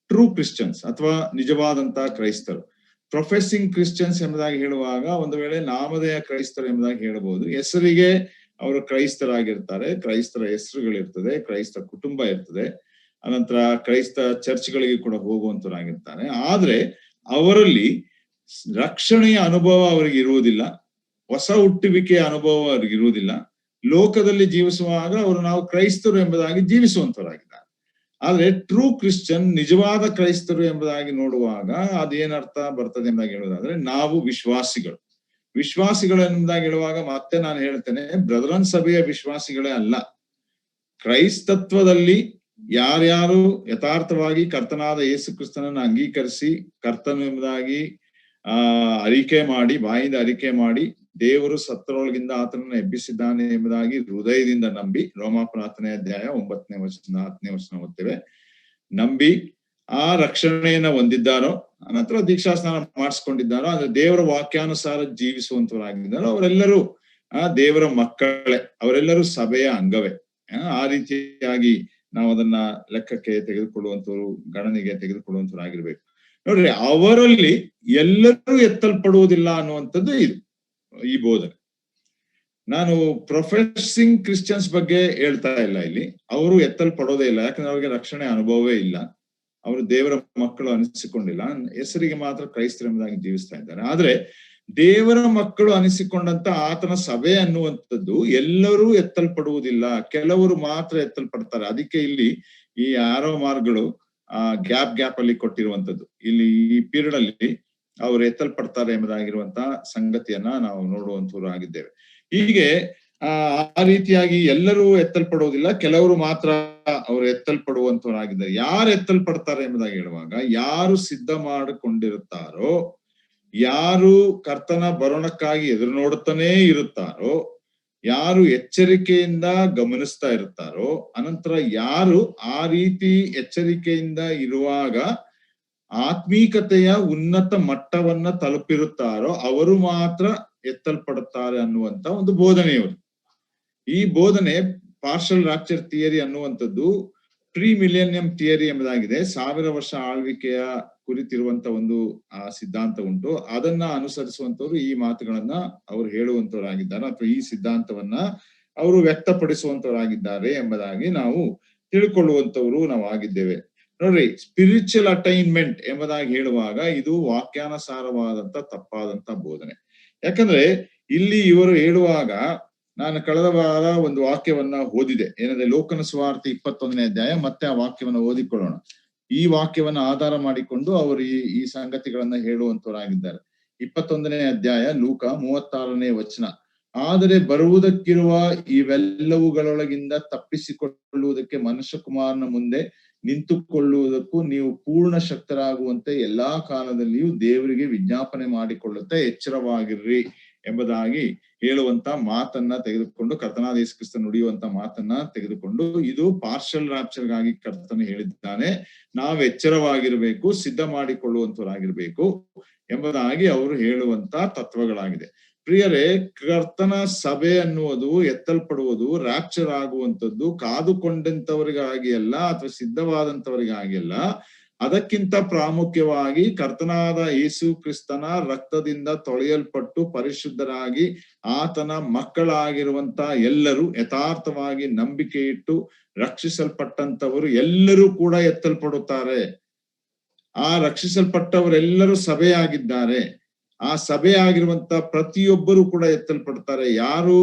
ಟ್ರೂ ಕ್ರಿಶ್ಚಿಯನ್ಸ್ ಅಥವಾ ನಿಜವಾದಂತ ಕ್ರೈಸ್ತರು. ಪ್ರೊಫೆಸಿಂಗ್ ಕ್ರಿಶ್ಚಿಯನ್ಸ್ ಎಂಬುದಾಗಿ ಹೇಳುವಾಗ ಒಂದು ವೇಳೆ ನಾಮಧೇಯ ಕ್ರೈಸ್ತರು ಎಂಬುದಾಗಿ ಹೇಳಬಹುದು. ಹೆಸರಿಗೆ ಅವರು ಕ್ರೈಸ್ತರಾಗಿರ್ತಾರೆ, ಕ್ರೈಸ್ತರ ಹೆಸರುಗಳಿರ್ತದೆ, ಕ್ರೈಸ್ತ ಕುಟುಂಬ ಇರ್ತದೆ, ಅನಂತರ ಕ್ರೈಸ್ತ ಚರ್ಚ್ಗಳಿಗೆ ಕೂಡ ಹೋಗುವಂತರಾಗಿರ್ತಾರೆ. ಆದ್ರೆ ಅವರಲ್ಲಿ ರಕ್ಷಣೆಯ ಅನುಭವ ಅವರಿಗೆ ಇರುವುದಿಲ್ಲ, ಹೊಸ ಹುಟ್ಟುವಿಕೆಯ ಅನುಭವ ಅವ್ರಿಗೆ ಇರುವುದಿಲ್ಲ. ಲೋಕದಲ್ಲಿ ಜೀವಿಸುವಾಗ ಅವರು ನಾವು ಕ್ರೈಸ್ತರು ಎಂಬುದಾಗಿ ಜೀವಿಸುವಂತರಾಗಿದ್ದಾರೆ. ಆದ್ರೆ ಟ್ರೂ ಕ್ರಿಶ್ಚಿಯನ್, ನಿಜವಾದ ಕ್ರೈಸ್ತರು ಎಂಬುದಾಗಿ ನೋಡುವಾಗ ಅದೇನರ್ಥ ಬರ್ತದೆ ಎಂಬುದಾಗಿ ಹೇಳುವುದಾದ್ರೆ, ನಾವು ವಿಶ್ವಾಸಿಗಳು ಎಂಬುದಾಗಿ ಹೇಳುವಾಗ ಮತ್ತೆ ನಾನು ಹೇಳ್ತೇನೆ, ಬ್ರದರನ್ ಸಭೆಯ ವಿಶ್ವಾಸಿಗಳೇ ಅಲ್ಲ. ಕ್ರೈಸ್ತತ್ವದಲ್ಲಿ ಯಾರ್ಯಾರು ಯಥಾರ್ಥವಾಗಿ ಕರ್ತನಾದ ಯೇಸು ಕ್ರಿಸ್ತನನ್ನ ಅಂಗೀಕರಿಸಿ ಕರ್ತನು ಎಂಬುದಾಗಿ ಅರಿಕೆ ಮಾಡಿ, ಬಾಯಿಂದ ಅರಿಕೆ ಮಾಡಿ, ದೇವರು ಸತ್ತರೊಳಗಿಂದ ಆತನನ್ನು ಎಬ್ಬಿಸಿದ್ದಾನೆ ಎಂಬುದಾಗಿ ಹೃದಯದಿಂದ ನಂಬಿ, ರೋಮಾಪುರ 10ನೇ ಅಧ್ಯಾಯ 9ನೇ ವಚನ 10ನೇ ವಚನ ಓದ್ತೇವೆ, ನಂಬಿ ಆ ರಕ್ಷಣೆಯನ್ನ ಹೊಂದಿದ್ದಾರೋ, ಅನಂತರ ದೀಕ್ಷಾಸ್ನಾನ ಮಾಡಿಸ್ಕೊಂಡಿದ್ದಾರೋ, ಅಂದ್ರೆ ದೇವರ ವಾಕ್ಯಾನುಸಾರ ಜೀವಿಸುವಂತವರಾಗಿದ್ದಾರೋ ಅವರೆಲ್ಲರೂ ದೇವರ ಮಕ್ಕಳೇ, ಅವರೆಲ್ಲರೂ ಸಭೆಯ ಅಂಗವೇ. ಆ ರೀತಿಯಾಗಿ ನಾವು ಅದನ್ನ ಲೆಕ್ಕಕ್ಕೆ ತೆಗೆದುಕೊಳ್ಳುವಂತವ್ರು, ಗಣನೆಗೆ ತೆಗೆದುಕೊಳ್ಳುವಂತವರಾಗಿರ್ಬೇಕು. ನೋಡ್ರಿ, ಅವರಲ್ಲಿ ಎಲ್ಲರೂ ಎತ್ತಲ್ಪಡುವುದಿಲ್ಲ ಅನ್ನುವಂಥದ್ದು ಇದು ಈ ಬೋಧನೆ. ನಾನು ಪ್ರೊಫೆಸಿಂಗ್ ಕ್ರಿಶ್ಚಿಯನ್ಸ್ ಬಗ್ಗೆ ಹೇಳ್ತಾ ಇಲ್ಲ ಇಲ್ಲಿ. ಅವರು ಎತ್ತಲ್ಪಡೋದೇ ಇಲ್ಲ, ಯಾಕಂದ್ರೆ ಅವ್ರಿಗೆ ರಕ್ಷಣೆ ಅನುಭವವೇ ಇಲ್ಲ, ಅವರು ದೇವರ ಮಕ್ಕಳು ಅನಿಸಿಕೊಂಡಿಲ್ಲ, ಹೆಸರಿಗೆ ಮಾತ್ರ ಕ್ರೈಸ್ತರು ಎಂಬುದಾಗಿ ಜೀವಿಸ್ತಾ ಇದ್ದಾರೆ. ಆದ್ರೆ ದೇವರ ಮಕ್ಕಳು ಅನಿಸಿಕೊಂಡಂತ ಆತನ ಸಭೆ ಅನ್ನುವಂಥದ್ದು ಎಲ್ಲರೂ ಎತ್ತಲ್ಪಡುವುದಿಲ್ಲ, ಕೆಲವರು ಮಾತ್ರ ಎತ್ತಲ್ಪಡ್ತಾರೆ. ಅದಕ್ಕೆ ಇಲ್ಲಿ ಈ ಆರೋ ಮಾರ್ಗಗಳು ಗ್ಯಾಪ್ ಅಲ್ಲಿ ಕೊಟ್ಟಿರುವಂತದ್ದು. ಇಲ್ಲಿ ಈ ಪೀರಿಯಡ್ ಅಲ್ಲಿ ಅವರು ಎತ್ತಲ್ಪಡ್ತಾರೆ ಎಂಬುದಾಗಿರುವಂತಹ ಸಂಗತಿಯನ್ನ ನಾವು ನೋಡುವಂತವ್ರು ಆಗಿದ್ದೇವೆ. ಹೀಗೆ ಆ ರೀತಿಯಾಗಿ ಎಲ್ಲರೂ ಎತ್ತಲ್ಪಡುವುದಿಲ್ಲ, ಕೆಲವರು ಮಾತ್ರ ಅವರು ಎತ್ತಲ್ಪಡುವಂತವರಾಗಿದ್ದಾರೆ. ಯಾರು ಎತ್ತಲ್ಪಡ್ತಾರೆ ಎಂಬುದಾಗಿ ಹೇಳುವಾಗ, ಯಾರು ಸಿದ್ಧ ಮಾಡಿಕೊಂಡಿರುತ್ತಾರೋ, ಯಾರು ಕರ್ತನ ಬರೋಣಕ್ಕಾಗಿ ಎದುರು ನೋಡುತ್ತಾನೇ ಇರುತ್ತಾರೋ, ಯಾರು ಎಚ್ಚರಿಕೆಯಿಂದ ಗಮನಿಸ್ತಾ ಇರುತ್ತಾರೋ, ಅನಂತರ ಯಾರು ಆ ರೀತಿ ಎಚ್ಚರಿಕೆಯಿಂದ ಇರುವಾಗ ಆತ್ಮೀಕತೆಯ ಉನ್ನತ ಮಟ್ಟವನ್ನ ತಲುಪಿರುತ್ತಾರೋ ಅವರು ಮಾತ್ರ ಎತ್ತಲ್ಪಡುತ್ತಾರೆ ಅನ್ನುವಂತ ಒಂದು ಬೋಧನೆಯವರು. ಈ ಬೋಧನೆ ಪಾರ್ಷಲ್ ರಾಪ್ಚರ್ ಥಿಯರಿ ಅನ್ನುವಂಥದ್ದು ಪ್ರೀ ಮಿಲೇನಿಯಂ ಥಿಯರಿ ಎಂಬುದಾಗಿದೆ. 1000 ವರ್ಷ ಆಳ್ವಿಕೆಯ ಕುರಿತಿರುವಂತ ಒಂದು ಸಿದ್ಧಾಂತ ಉಂಟು. ಅದನ್ನ ಅನುಸರಿಸುವಂತವ್ರು ಈ ಮಾತುಗಳನ್ನ ಅವರು ಹೇಳುವಂತವರಾಗಿದ್ದಾರೆ, ಅಥವಾ ಈ ಸಿದ್ಧಾಂತವನ್ನ ಅವರು ವ್ಯಕ್ತಪಡಿಸುವಂತವರಾಗಿದ್ದಾರೆ ಎಂಬುದಾಗಿ ನಾವು ತಿಳ್ಕೊಳ್ಳುವಂತವ್ರು ನಾವು ಆಗಿದ್ದೇವೆ. ನೋಡ್ರಿ, ಸ್ಪಿರಿಚುವಲ್ ಅಟೈನ್ಮೆಂಟ್ ಎಂಬುದಾಗಿ ಹೇಳುವಾಗ ಇದು ವಾಕ್ಯಾನುಸಾರವಾದಂತ ತಪ್ಪಾದಂತ ಬೋಧನೆ. ಯಾಕಂದ್ರೆ ಇಲ್ಲಿ ಇವರು ಹೇಳುವಾಗ, ನಾನು ಕಳೆದ ವಾರ ಒಂದು ವಾಕ್ಯವನ್ನ ಓದಿದೆ, ಏನಂದ್ರೆ ಲೋಕನ ಸುವಾರ್ತೆ 21ನೇ ಅಧ್ಯಾಯ, ಮತ್ತೆ ಆ ವಾಕ್ಯವನ್ನ ಓದಿಕೊಳ್ಳೋಣ. ಈ ವಾಕ್ಯವನ್ನ ಆಧಾರ ಮಾಡಿಕೊಂಡು ಅವರು ಈ ಸಂಗತಿಗಳನ್ನ ಹೇಳುವಂತವರಾಗಿದ್ದಾರೆ. 21ನೇ ಅಧ್ಯಾಯ ಲೂಕ 36ನೇ ವಚನ, ಆದರೆ ಬರುವುದಕ್ಕಿರುವ ಇವೆಲ್ಲವುಗಳೊಳಗಿಂದ ತಪ್ಪಿಸಿಕೊಳ್ಳುವುದಕ್ಕೆ ಮನುಷ್ಯಕುಮಾರನ ಮುಂದೆ ನಿಂತುಕೊಳ್ಳುವುದಕ್ಕೂ ನೀವು ಪೂರ್ಣ ಶಕ್ತರಾಗುವಂತೆ ಎಲ್ಲಾ ಕಾಲದಲ್ಲಿಯೂ ದೇವರಿಗೆ ವಿಜ್ಞಾಪನೆ ಮಾಡಿಕೊಳ್ಳುತ್ತಾ ಎಚ್ಚರವಾಗಿರ್ರಿ ಎಂಬುದಾಗಿ ಹೇಳುವಂತ ಮಾತನ್ನ ತೆಗೆದುಕೊಂಡು, ಕರ್ತನಾದ ಯೇಸು ಕ್ರಿಸ್ತ ನುಡಿಯುವಂತ ಮಾತನ್ನ ತೆಗೆದುಕೊಂಡು, ಇದು ಪಾರ್ಷಲ್ ರಾಪ್ಚರ್ಗಾಗಿ ಕರ್ತನು ಹೇಳಿದ್ದಾನೆ, ನಾವು ಎಚ್ಚರವಾಗಿರ್ಬೇಕು, ಸಿದ್ಧ ಮಾಡಿಕೊಳ್ಳುವಂತವರಾಗಿರ್ಬೇಕು ಎಂಬುದಾಗಿ ಅವರು ಹೇಳುವಂತ ತತ್ವಗಳಾಗಿದೆ. ಪ್ರಿಯರೇ, ಕರ್ತನ ಸಭೆ ಅನ್ನುವುದು ಎತ್ತಲ್ಪಡುವುದು, ರಾಪ್ಚರ್ ಆಗುವಂಥದ್ದು ಕಾದುಕೊಂಡಂತವರಿಗಾಗಿ ಅಲ್ಲ, ಅಥವಾ ಸಿದ್ಧವಾದಂತವರಿಗಾಗಿ ಅಲ್ಲ. ಅದಕ್ಕಿಂತ ಪ್ರಾಮುಖ್ಯವಾಗಿ ಕರ್ತನಾದ ಯೇಸು ಕ್ರಿಸ್ತನ ರಕ್ತದಿಂದ ತೊಳೆಯಲ್ಪಟ್ಟು ಪರಿಶುದ್ಧರಾಗಿ ಆತನ ಮಕ್ಕಳಾಗಿರುವಂತ ಎಲ್ಲರೂ, ಯಥಾರ್ಥವಾಗಿ ನಂಬಿಕೆ ಇಟ್ಟು ರಕ್ಷಿಸಲ್ಪಟ್ಟಂತವರು ಎಲ್ಲರೂ ಕೂಡ ಎತ್ತಲ್ಪಡುತ್ತಾರೆ. ಆ ರಕ್ಷಿಸಲ್ಪಟ್ಟವರೆಲ್ಲರೂ ಸಭೆಯಾಗಿದ್ದಾರೆ. ಆ ಸಭೆ ಆಗಿರುವಂತ ಪ್ರತಿಯೊಬ್ಬರು ಕೂಡ ಎತ್ತಲ್ಪಡ್ತಾರೆ. ಯಾರು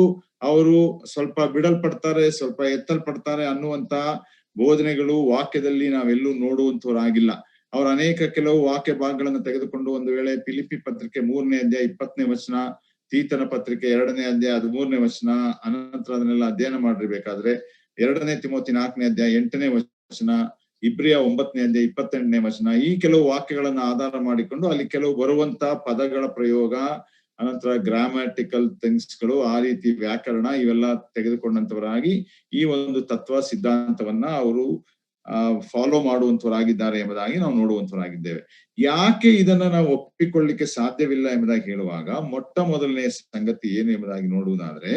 ಅವರು ಸ್ವಲ್ಪ ಬಿಡಲ್ಪಡ್ತಾರೆ, ಸ್ವಲ್ಪ ಎತ್ತಲ್ಪಡ್ತಾರೆ ಅನ್ನುವಂತ ಬೋಧನೆಗಳು ವಾಕ್ಯದಲ್ಲಿ ನಾವೆಲ್ಲೂ ನೋಡುವಂತವರಾಗಿಲ್ಲ. ಅವರು ಕೆಲವು ವಾಕ್ಯ ಭಾಗಗಳನ್ನು ತೆಗೆದುಕೊಂಡು, ಒಂದು ವೇಳೆ ಫಿಲಿಪ್ಪಿ ಪತ್ರಿಕೆ 3ನೇ ಅಧ್ಯಾಯ 20ನೇ ವಚನ, ತೀತನ ಪತ್ರಿಕೆ 2ನೇ ಅಧ್ಯಾಯ 13ನೇ ವಚನ, ಅನಂತರ ಅದನ್ನೆಲ್ಲ ಅಧ್ಯಯನ ಮಾಡಿರ್ಬೇಕಾದ್ರೆ 2ನೇ ತಿಮೋತಿ 4ನೇ ಅಧ್ಯಾಯ 8ನೇ ವಚನ, ಇಬ್ರಿಯ 9ನೇ ಅಧ್ಯಾಯ 28ನೇ ವಚನ, ಈ ಕೆಲವು ವಾಕ್ಯಗಳನ್ನ ಆಧಾರ ಮಾಡಿಕೊಂಡು ಅಲ್ಲಿ ಕೆಲವು ಬರುವಂತ ಪದಗಳ ಪ್ರಯೋಗ, ಅನಂತರ ಗ್ರಾಮ್ಯಾಟಿಕಲ್ ಥಿಂಗ್ಸ್ಗಳು, ಆ ರೀತಿ ವ್ಯಾಕರಣ, ಇವೆಲ್ಲ ತೆಗೆದುಕೊಂಡಂತವರಾಗಿ ಈ ಒಂದು ತತ್ವ ಸಿದ್ಧಾಂತವನ್ನ ಅವರು ಫಾಲೋ ಮಾಡುವಂತವರಾಗಿದ್ದಾರೆ ಎಂಬುದಾಗಿ ನಾವು ನೋಡುವಂತವರಾಗಿದ್ದೇವೆ. ಯಾಕೆ ಇದನ್ನ ನಾವು ಒಪ್ಪಿಕೊಳ್ಳಿಕ್ಕೆ ಸಾಧ್ಯವಿಲ್ಲ ಎಂಬುದಾಗಿ ಹೇಳುವಾಗ ಮೊಟ್ಟ ಮೊದಲನೆಯ ಸಂಗತಿ ಏನು ಎಂಬುದಾಗಿ ನೋಡುವುದಾದ್ರೆ,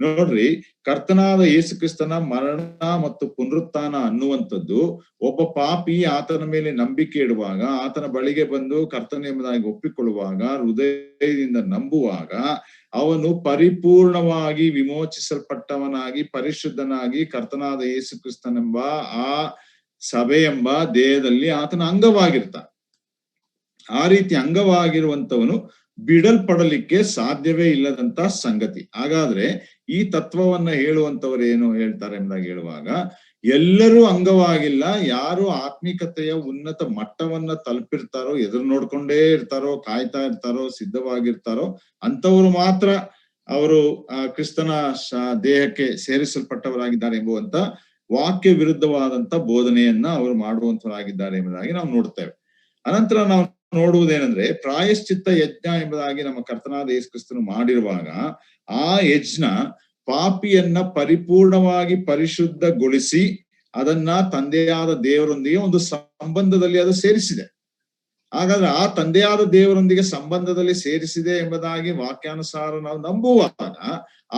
ನೋಡ್ರಿ, ಕರ್ತನಾದ ಯೇಸು ಕ್ರಿಸ್ತನ ಮರಣ ಮತ್ತು ಪುನರುತ್ಥಾನ ಅನ್ನುವಂಥದ್ದು ಒಬ್ಬ ಪಾಪಿ ಆತನ ಮೇಲೆ ನಂಬಿಕೆ ಇಡುವಾಗ, ಆತನ ಬಳಿಗೆ ಬಂದು ಕರ್ತನ ಎಂಬುದಾಗಿ ಒಪ್ಪಿಕೊಳ್ಳುವಾಗ, ಹೃದಯದಿಂದ ನಂಬುವಾಗ ಅವನು ಪರಿಪೂರ್ಣವಾಗಿ ವಿಮೋಚಿಸಲ್ಪಟ್ಟವನಾಗಿ ಪರಿಶುದ್ಧನಾಗಿ ಕರ್ತನಾದ ಯೇಸು ಕ್ರಿಸ್ತನೆಂಬ ಆ ಸಭೆ ಎಂಬ ದೇಹದಲ್ಲಿ ಆತನ ಅಂಗವಾಗಿರ್ತಾನೆ. ಆ ರೀತಿ ಅಂಗವಾಗಿರುವಂತವನು ಬಿಡಲ್ಪಡಲಿಕ್ಕೆ ಸಾಧ್ಯವೇ ಇಲ್ಲದಂತ ಸಂಗತಿ. ಹಾಗಾದ್ರೆ ಈ ತತ್ವವನ್ನ ಹೇಳುವಂತವರು ಏನು ಹೇಳ್ತಾರೆ ಎಂಬುದಾಗಿ ಹೇಳುವಾಗ, ಎಲ್ಲರೂ ಅಂಗವಾಗಿಲ್ಲ. ಯಾರು ಆತ್ಮಿಕತೆಯ ಉನ್ನತ ಮಟ್ಟವನ್ನ ತಲುಪಿರ್ತಾರೋ, ಎದುರು ನೋಡ್ಕೊಂಡೇ ಇರ್ತಾರೋ, ಕಾಯ್ತಾ ಇರ್ತಾರೋ, ಸಿದ್ಧವಾಗಿರ್ತಾರೋ ಅಂತವರು ಮಾತ್ರ ಅವರು ಕ್ರಿಸ್ತನ ದೇಹಕ್ಕೆ ಸೇರಿಸಲ್ಪಟ್ಟವರಾಗಿದ್ದಾರೆ ಎಂಬುವಂತ ವಾಕ್ಯ ವಿರುದ್ಧವಾದಂತ ಬೋಧನೆಯನ್ನ ಅವರು ಮಾಡುವಂತವರಾಗಿದ್ದಾರೆ ಎಂಬುದಾಗಿ ನಾವು ನೋಡ್ತೇವೆ. ಅನಂತರ ನಾವು ನೋಡುವುದೇನೆಂದ್ರೆ, ಪ್ರಾಯಶ್ಚಿತ್ತ ಯಜ್ಞ ಎಂಬುದಾಗಿ ನಮ್ಮ ಕರ್ತನಾದ ಯೇಸು ಕ್ರಿಸ್ತನು ಮಾಡಿರುವಾಗ ಆ ಯಜ್ಞ ಪಾಪಿಯನ್ನ ಪರಿಪೂರ್ಣವಾಗಿ ಪರಿಶುದ್ಧಗೊಳಿಸಿ ಅದನ್ನ ತಂದೆಯಾದ ದೇವರೊಂದಿಗೆ ಒಂದು ಸಂಬಂಧದಲ್ಲಿ ಅದು ಸೇರಿಸಿದೆ. ಹಾಗಾದ್ರೆ ಆ ತಂದೆಯಾದ ದೇವರೊಂದಿಗೆ ಸಂಬಂಧದಲ್ಲಿ ಸೇರಿಸಿದೆ ಎಂಬುದಾಗಿ ವಾಕ್ಯಾನುಸಾರ ನಾವು ನಂಬುವಾಗ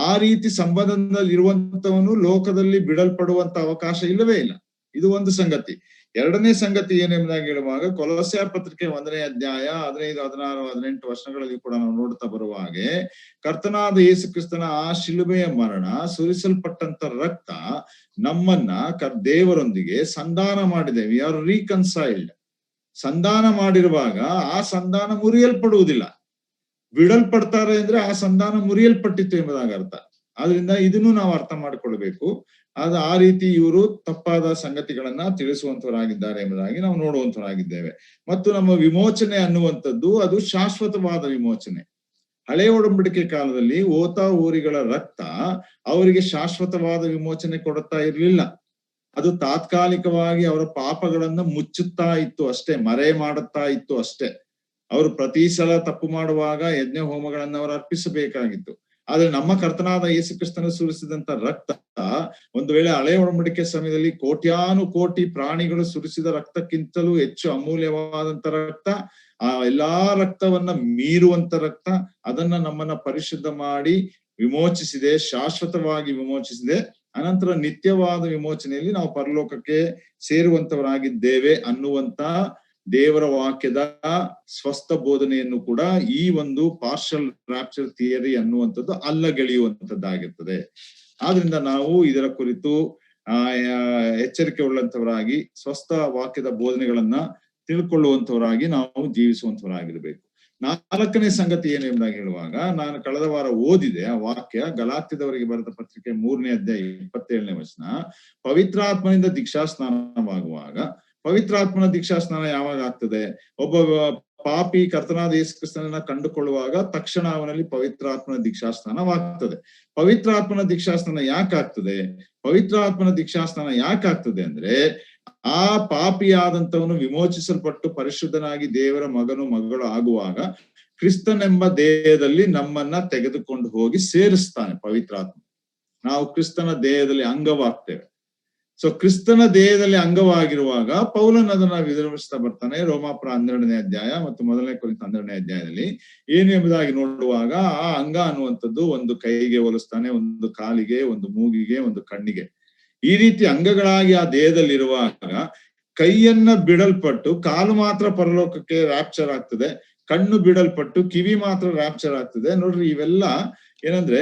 ಆ ರೀತಿ ಸಂಬಂಧದಲ್ಲಿ ಇರುವಂತವನು ಲೋಕದಲ್ಲಿ ಬಿಡಲ್ಪಡುವಂತ ಅವಕಾಶ ಇಲ್ಲವೇ ಇಲ್ಲ. ಇದು ಒಂದು ಸಂಗತಿ. ಎರಡನೇ ಸಂಗತಿ ಏನೆಂಬುದಾಗಿ ಹೇಳುವಾಗ, ಕೊಲೊಸ್ಸೆ ಪತ್ರಿಕೆ 1ನೇ ಅಧ್ಯಾಯ 15, 16, 18 ವರ್ಷಗಳಲ್ಲಿ ಕೂಡ ನಾವು ನೋಡ್ತಾ ಬರುವ ಹಾಗೆ, ಕರ್ತನಾದ ಯೇಸು ಕ್ರಿಸ್ತನ ಆ ಶಿಲುಬೆಯ ಮರಣ, ಸುರಿಸಲ್ಪಟ್ಟಂತ ರಕ್ತ ನಮ್ಮನ್ನ ದೇವರೊಂದಿಗೆ ಸಂಧಾನ ಮಾಡಿದೆ. We are reconciled. ಸಂಧಾನ ಮಾಡಿರುವಾಗ ಆ ಸಂಧಾನ ಮುರಿಯಲ್ಪಡುವುದಿಲ್ಲ. ಬಿಡಲ್ಪಡ್ತಾರೆ ಅಂದ್ರೆ ಆ ಸಂಧಾನ ಮುರಿಯಲ್ಪಟ್ಟಿತ್ತು ಎಂಬುದಾಗಿ ಅರ್ಥ. ಆದ್ರಿಂದ ಇದನ್ನು ನಾವು ಅರ್ಥ ಮಾಡಿಕೊಳ್ಬೇಕು. ಅದು ಆ ರೀತಿ ಇವರು ತಪ್ಪಾದ ಸಂಗತಿಗಳನ್ನ ತಿಳಿಸುವಂತವರಾಗಿದ್ದಾರೆ ಎಂಬುದಾಗಿ ನಾವು ನೋಡುವಂತವರಾಗಿದ್ದೇವೆ. ಮತ್ತು ನಮ್ಮ ವಿಮೋಚನೆ ಅನ್ನುವಂಥದ್ದು ಅದು ಶಾಶ್ವತವಾದ ವಿಮೋಚನೆ. ಹಳೆಯ ಒಡಂಬಡಿಕೆ ಕಾಲದಲ್ಲಿ ಓರಿಗಳ ರಕ್ತ ಅವರಿಗೆ ಶಾಶ್ವತವಾದ ವಿಮೋಚನೆ ಕೊಡುತ್ತಾ ಇರಲಿಲ್ಲ. ಅದು ತಾತ್ಕಾಲಿಕವಾಗಿ ಅವರ ಪಾಪಗಳನ್ನ ಮುಚ್ಚುತ್ತಾ ಇತ್ತು ಅಷ್ಟೇ, ಮರೆ ಮಾಡುತ್ತಾ ಇತ್ತು ಅಷ್ಟೇ. ಅವರು ಪ್ರತಿ ಸಲ ತಪ್ಪು ಮಾಡುವಾಗ ಯಜ್ಞ ಹೋಮಗಳನ್ನ ಅವರು ಅರ್ಪಿಸಬೇಕಾಗಿತ್ತು. ಆದ್ರೆ ನಮ್ಮ ಕರ್ತನಾದ ಯೇಸು ಕ್ರಿಸ್ತನ ಸುರಿಸಿದಂತ ರಕ್ತ, ಒಂದು ವೇಳೆ ಹಳೆಯ ಒಡಂಬಡಿಕೆ ಸಮಯದಲ್ಲಿ ಕೋಟಿ ಪ್ರಾಣಿಗಳು ಸುರಿಸಿದ ರಕ್ತಕ್ಕಿಂತಲೂ ಹೆಚ್ಚು ಅಮೂಲ್ಯವಾದಂತ ರಕ್ತ, ಆ ಎಲ್ಲಾ ರಕ್ತವನ್ನ ಮೀರುವಂತ ರಕ್ತ, ಅದನ್ನ ನಮ್ಮನ್ನ ಪರಿಶುದ್ಧ ಮಾಡಿ ವಿಮೋಚಿಸಿದೆ, ಶಾಶ್ವತವಾಗಿ ವಿಮೋಚಿಸಿದೆ. ಅನಂತರ ನಿತ್ಯವಾದ ವಿಮೋಚನೆಯಲ್ಲಿ ನಾವು ಪರಲೋಕಕ್ಕೆ ಸೇರುವಂತವರಾಗಿದ್ದೇವೆ ಅನ್ನುವಂತ ದೇವರ ವಾಕ್ಯದ ಸ್ವಸ್ಥ ಬೋಧನೆಯನ್ನು ಕೂಡ ಈ ಒಂದು ಪಾರ್ಷಲ್ ರ್ಯಾಪ್ಚರ್ ಥಿಯರಿ ಅನ್ನುವಂಥದ್ದು ಅಲ್ಲಗೆಳೆಯುವಂತದ್ದಾಗಿರ್ತದೆ. ಆದ್ರಿಂದ ನಾವು ಇದರ ಕುರಿತು ಎಚ್ಚರಿಕೆ ಉಳ್ಳಂತವರಾಗಿ ಸ್ವಸ್ಥ ವಾಕ್ಯದ ಬೋಧನೆಗಳನ್ನ ತಿಳ್ಕೊಳ್ಳುವಂತವರಾಗಿ ನಾವು ಜೀವಿಸುವಂತವರಾಗಿರ್ಬೇಕು. ನಾಲ್ಕನೇ ಸಂಗತಿ ಏನು ಎಂಬುದಾಗಿ ಹೇಳುವಾಗ, ನಾನು ಕಳೆದ ವಾರ ಓದಿದೆ ಆ ವಾಕ್ಯ, ಗಲಾತ್ಯದವರಿಗೆ ಬರೆದ ಪತ್ರಿಕೆ 3ನೇ ಅಧ್ಯಾಯ 27ನೇ ವಚನ. ಪವಿತ್ರಾತ್ಮನಿಂದ ದೀಕ್ಷಾಸ್ನಾನವಾಗುವಾಗ, ಪವಿತ್ರಾತ್ಮನ ದೀಕ್ಷಾಸ್ನಾನ ಯಾವಾಗ ಆಗ್ತದೆ? ಒಬ್ಬ ಪಾಪಿ ಕರ್ತನಾದ ಯೇಸು ಕ್ರಿಸ್ತನನ್ನ ಕಂಡುಕೊಳ್ಳುವಾಗ ತಕ್ಷಣ ಅವನಲ್ಲಿ ಪವಿತ್ರಾತ್ಮನ ದೀಕ್ಷಾಸ್ನಾನವಾಗ್ತದೆ. ಪವಿತ್ರಾತ್ಮನ ದೀಕ್ಷಾಸ್ನಾನ ಯಾಕಾಗ್ತದೆ? ಪವಿತ್ರಾತ್ಮನ ದೀಕ್ಷಾಸ್ನಾನ ಯಾಕಾಗ್ತದೆ ಅಂದ್ರೆ, ಆ ಪಾಪಿಯಾದಂತವನು ವಿಮೋಚಿಸಲ್ಪಟ್ಟು ಪರಿಶುದ್ಧನಾಗಿ ದೇವರ ಮಗನು ಮಗಳು ಆಗುವಾಗ ಕ್ರಿಸ್ತನೆಂಬ ದೇಹದಲ್ಲಿ ನಮ್ಮನ್ನ ತೆಗೆದುಕೊಂಡು ಹೋಗಿ ಸೇರಿಸ್ತಾನೆ ಪವಿತ್ರಾತ್ಮ. ನಾವು ಕ್ರಿಸ್ತನ ದೇಹದಲ್ಲಿ ಅಂಗವಾಗ್ತೇವೆ. ಸೊ ಕ್ರಿಸ್ತನ ದೇಹದಲ್ಲಿ ಅಂಗವಾಗಿರುವಾಗ ಪೌಲನ್ ಅದನ್ನ ವಿವರಿಸ್ತಾ ಬರ್ತಾನೆ. ರೋಮಾಪುರ 12ನೇ ಅಧ್ಯಾಯ ಮತ್ತು 1ನೇ ಕೊರಿಂಥ 12ನೇ ಅಧ್ಯಾಯದಲ್ಲಿ ಏನು ಎಂಬುದಾಗಿ ನೋಡುವಾಗ, ಆ ಅಂಗ ಅನ್ನುವಂಥದ್ದು ಒಂದು ಕೈಗೆ ಹೋಲಿಸ್ತಾನೆ, ಒಂದು ಕಾಲಿಗೆ, ಒಂದು ಮೂಗಿಗೆ, ಒಂದು ಕಣ್ಣಿಗೆ. ಈ ರೀತಿ ಅಂಗಗಳಾಗಿ ಆ ದೇಹದಲ್ಲಿರುವಾಗ ಕೈಯನ್ನ ಬಿಡಲ್ಪಟ್ಟು ಕಾಲು ಮಾತ್ರ ಪರಲೋಕಕ್ಕೆ ರ್ಯಾಪ್ಚರ್ ಆಗ್ತದೆ, ಕಣ್ಣು ಬಿಡಲ್ಪಟ್ಟು ಕಿವಿ ಮಾತ್ರ ರ್ಯಾಪ್ಚರ್ ಆಗ್ತದೆ. ನೋಡ್ರಿ, ಇವೆಲ್ಲ ಏನಂದ್ರೆ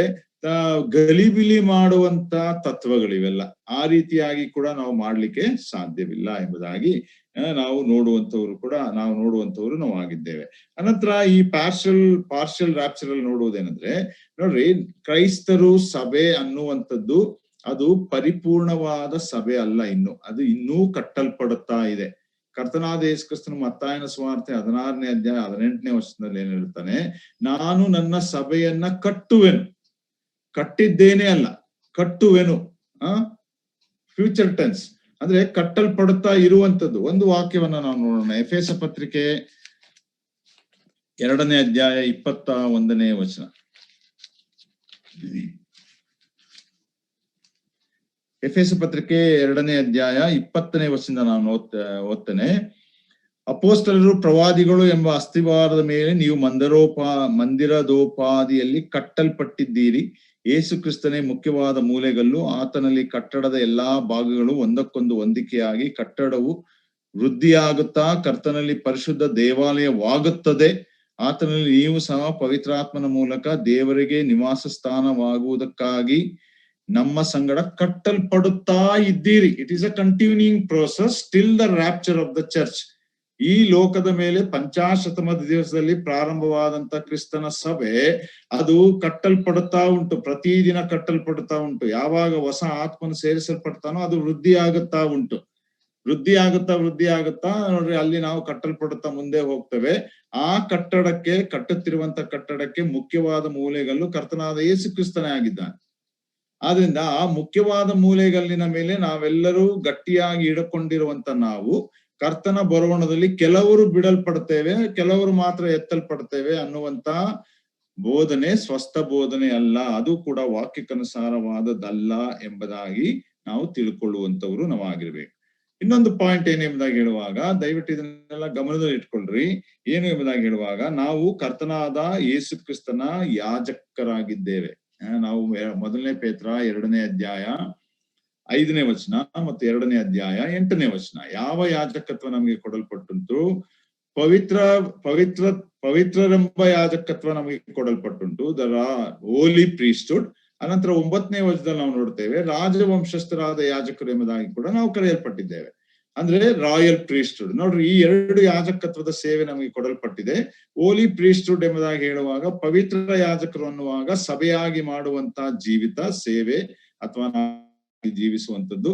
ಗಲಿಬಿಲಿ ಮಾಡುವಂತ ತತ್ವಗಳಿವೆಲ್ಲ. ಆ ರೀತಿಯಾಗಿ ಕೂಡ ನಾವು ಮಾಡ್ಲಿಕ್ಕೆ ಸಾಧ್ಯವಿಲ್ಲ ಎಂಬುದಾಗಿ ನಾವು ನೋಡುವಂತವರು ನಾವು ಆಗಿದ್ದೇವೆ. ಅನಂತರ ಈ ಪಾರ್ಷಲ್ ರ್ಯಾಪ್ಚರ್ ಅಲ್ಲಿ ನೋಡುವುದೇನಂದ್ರೆ, ನೋಡ್ರಿ, ಕ್ರೈಸ್ತರು ಸಭೆ ಅನ್ನುವಂಥದ್ದು ಅದು ಪರಿಪೂರ್ಣವಾದ ಸಭೆ ಅಲ್ಲ. ಅದು ಇನ್ನೂ ಕಟ್ಟಲ್ಪಡುತ್ತಾ ಇದೆ. ಕರ್ತನಾದ ಯೇಸು ಕ್ರಿಸ್ತನು ಮತ್ತಾಯನ ಸುವಾರ್ತೆ 16ನೇ ಅಧ್ಯಾಯ 18ನೇ ವಚನದಲ್ಲಿ ಏನ್ ಹೇಳ್ತಾನೆ? ನಾನು ನನ್ನ ಸಭೆಯನ್ನ ಕಟ್ಟಿದ್ದೇನೆ ಅಲ್ಲ, ಕಟ್ಟುವೆನು. ಫ್ಯೂಚರ್ ಟೆನ್ಸ್ ಅಂದ್ರೆ ಕಟ್ಟಲ್ಪಡುತ್ತಾ ಇರುವಂತದ್ದು. ಒಂದು ವಾಕ್ಯವನ್ನ ನಾವು ನೋಡೋಣ. ಎಫೆಸ ಪತ್ರಿಕೆ 2ನೇ ಅಧ್ಯಾಯ 21ನೇ ವಚನ. ಎಫೆಸ ಪತ್ರಿಕೆ 2ನೇ ಅಧ್ಯಾಯ 20ನೇ ವಚನ ನಾನು ಓದ್ತೇನೆ. ಅಪೋಸ್ತಲರು ಪ್ರವಾದಿಗಳು ಎಂಬ ಅಸ್ತಿವಾರದ ಮೇಲೆ ನೀವು ಮಂದಿರದೋಪಾದಿಯಲ್ಲಿ ಕಟ್ಟಲ್ಪಟ್ಟಿದ್ದೀರಿ. ಯೇಸು ಕ್ರಿಸ್ತನೇ ಮುಖ್ಯವಾದ ಮೂಲೆಗಲ್ಲು. ಆತನಲ್ಲಿ ಕಟ್ಟಡದ ಎಲ್ಲಾ ಭಾಗಗಳು ಒಂದಕ್ಕೊಂದು ಹೊಂದಿಕೆಯಾಗಿ ಕಟ್ಟಡವು ವೃದ್ಧಿಯಾಗುತ್ತಾ ಕರ್ತನಲ್ಲಿ ಪರಿಶುದ್ಧ ದೇವಾಲಯವಾಗುತ್ತದೆ. ಆತನಲ್ಲಿ ನೀವು ಸಹ ಪವಿತ್ರಾತ್ಮನ ಮೂಲಕ ದೇವರಿಗೆ ನಿವಾಸ ಸ್ಥಾನವಾಗುವುದಕ್ಕಾಗಿ ನಮ್ಮ ಸಂಗಡ ಕಟ್ಟಲ್ಪಡುತ್ತಾ ಇದ್ದೀರಿ. It is a continuing process till the rapture of the church. ಈ ಲೋಕದ ಮೇಲೆ ಪಂಚಾಶತಮದ ದಿವಸದಲ್ಲಿ ಪ್ರಾರಂಭವಾದಂತ ಕ್ರಿಸ್ತನ ಸಭೆ ಅದು ಕಟ್ಟಲ್ಪಡುತ್ತಾ ಉಂಟು, ಪ್ರತಿದಿನ ಕಟ್ಟಲ್ಪಡುತ್ತಾ ಉಂಟು. ಯಾವಾಗ ಹೊಸ ಆತ್ಮನು ಸೇರಿಸಲ್ಪಡ್ತಾನೋ ಅದು ವೃದ್ಧಿ ಆಗುತ್ತಾ ಉಂಟು. ವೃದ್ಧಿ ಆಗುತ್ತಾ ನೋಡ್ರಿ, ಅಲ್ಲಿ ನಾವು ಕಟ್ಟಲ್ಪಡುತ್ತಾ ಮುಂದೆ ಹೋಗ್ತೇವೆ. ಆ ಕಟ್ಟುತ್ತಿರುವಂತ ಕಟ್ಟಡಕ್ಕೆ ಮುಖ್ಯವಾದ ಮೂಲೆಗಲ್ಲು ಕರ್ತನಾದ ಯೇಸು ಕ್ರಿಸ್ತನೇ ಆಗಿದ್ದಾನೆ. ಆದ್ರಿಂದ ಆ ಮುಖ್ಯವಾದ ಮೂಲೆಗಲ್ಲಿನ ಮೇಲೆ ನಾವೆಲ್ಲರೂ ಗಟ್ಟಿಯಾಗಿ ಹಿಡ್ಕೊಂಡಿರುವಂತ ನಾವು ಕರ್ತನ ಬರೋಣದಲ್ಲಿ ಕೆಲವರು ಬಿಡಲ್ಪಡ್ತೇವೆ, ಕೆಲವರು ಮಾತ್ರ ಎತ್ತಲ್ಪಡ್ತೇವೆ ಅನ್ನುವಂತ ಬೋಧನೆ ಸ್ವಸ್ಥ ಬೋಧನೆ ಅಲ್ಲ, ಅದು ಕೂಡ ವಾಕ್ಯಕ್ಕನುಸಾರವಾದದ್ದಲ್ಲ ಎಂಬುದಾಗಿ ನಾವು ತಿಳ್ಕೊಳ್ಳುವಂತವ್ರು ನಾವಾಗಿರ್ಬೇಕು. ಇನ್ನೊಂದು ಪಾಯಿಂಟ್ ಏನು ಎಂಬುದಾಗಿ ಹೇಳುವಾಗ, ದಯವಿಟ್ಟು ಇದನ್ನೆಲ್ಲ ಗಮನದಲ್ಲಿ ಇಟ್ಕೊಳ್ರಿ. ಏನು ಎಂಬುದಾಗಿ ಹೇಳುವಾಗ, ನಾವು ಕರ್ತನಾದ ಯೇಸು ಕ್ರಿಸ್ತನ ಯಾಜಕರಾಗಿದ್ದೇವೆ. ನಾವು ಮೊದಲನೇ ಪೇತ್ರ 2ನೇ ಅಧ್ಯಾಯ 5ನೇ ವಚನ ಮತ್ತು 2ನೇ ಅಧ್ಯಾಯ 8ನೇ ವಚನ. ಯಾವ ಯಾಜಕತ್ವ ನಮಗೆ ಕೊಡಲ್ಪಟ್ಟುಂಟು? ಪವಿತ್ರರೆಂಬ ಯಾಜಕತ್ವ ನಮಗೆ ಕೊಡಲ್ಪಟ್ಟುಂಟು, ದ ಹೋಲಿ ಪ್ರೀಸ್ಟ್ಹುಡ್. ಅನಂತರ 9ನೇ ವಚನದಲ್ಲಿ ನಾವು ನೋಡ್ತೇವೆ, ರಾಜವಂಶಸ್ಥರಾದ ಯಾಜಕರು ಎಂಬುದಾಗಿ ಕೂಡ ನಾವು ಕರೆಯಲ್ಪಟ್ಟಿದ್ದೇವೆ, ಅಂದ್ರೆ ರಾಯಲ್ ಪ್ರೀಸ್ಟ್ಹುಡ್. ನೋಡ್ರಿ, ಈ 2 ಯಾಜಕತ್ವದ ಸೇವೆ ನಮಗೆ ಕೊಡಲ್ಪಟ್ಟಿದೆ. ಹೋಲಿ ಪ್ರೀಸ್ಟ್ಹುಡ್ ಎಂಬುದಾಗಿ ಹೇಳುವಾಗ, ಪವಿತ್ರ ಯಾಜಕರು ಅನ್ನುವಾಗ ಸಭೆಯಾಗಿ ಮಾಡುವಂತ ಜೀವಿತ ಸೇವೆ ಅಥವಾ ಜೀವಿಸುವಂತದ್ದು.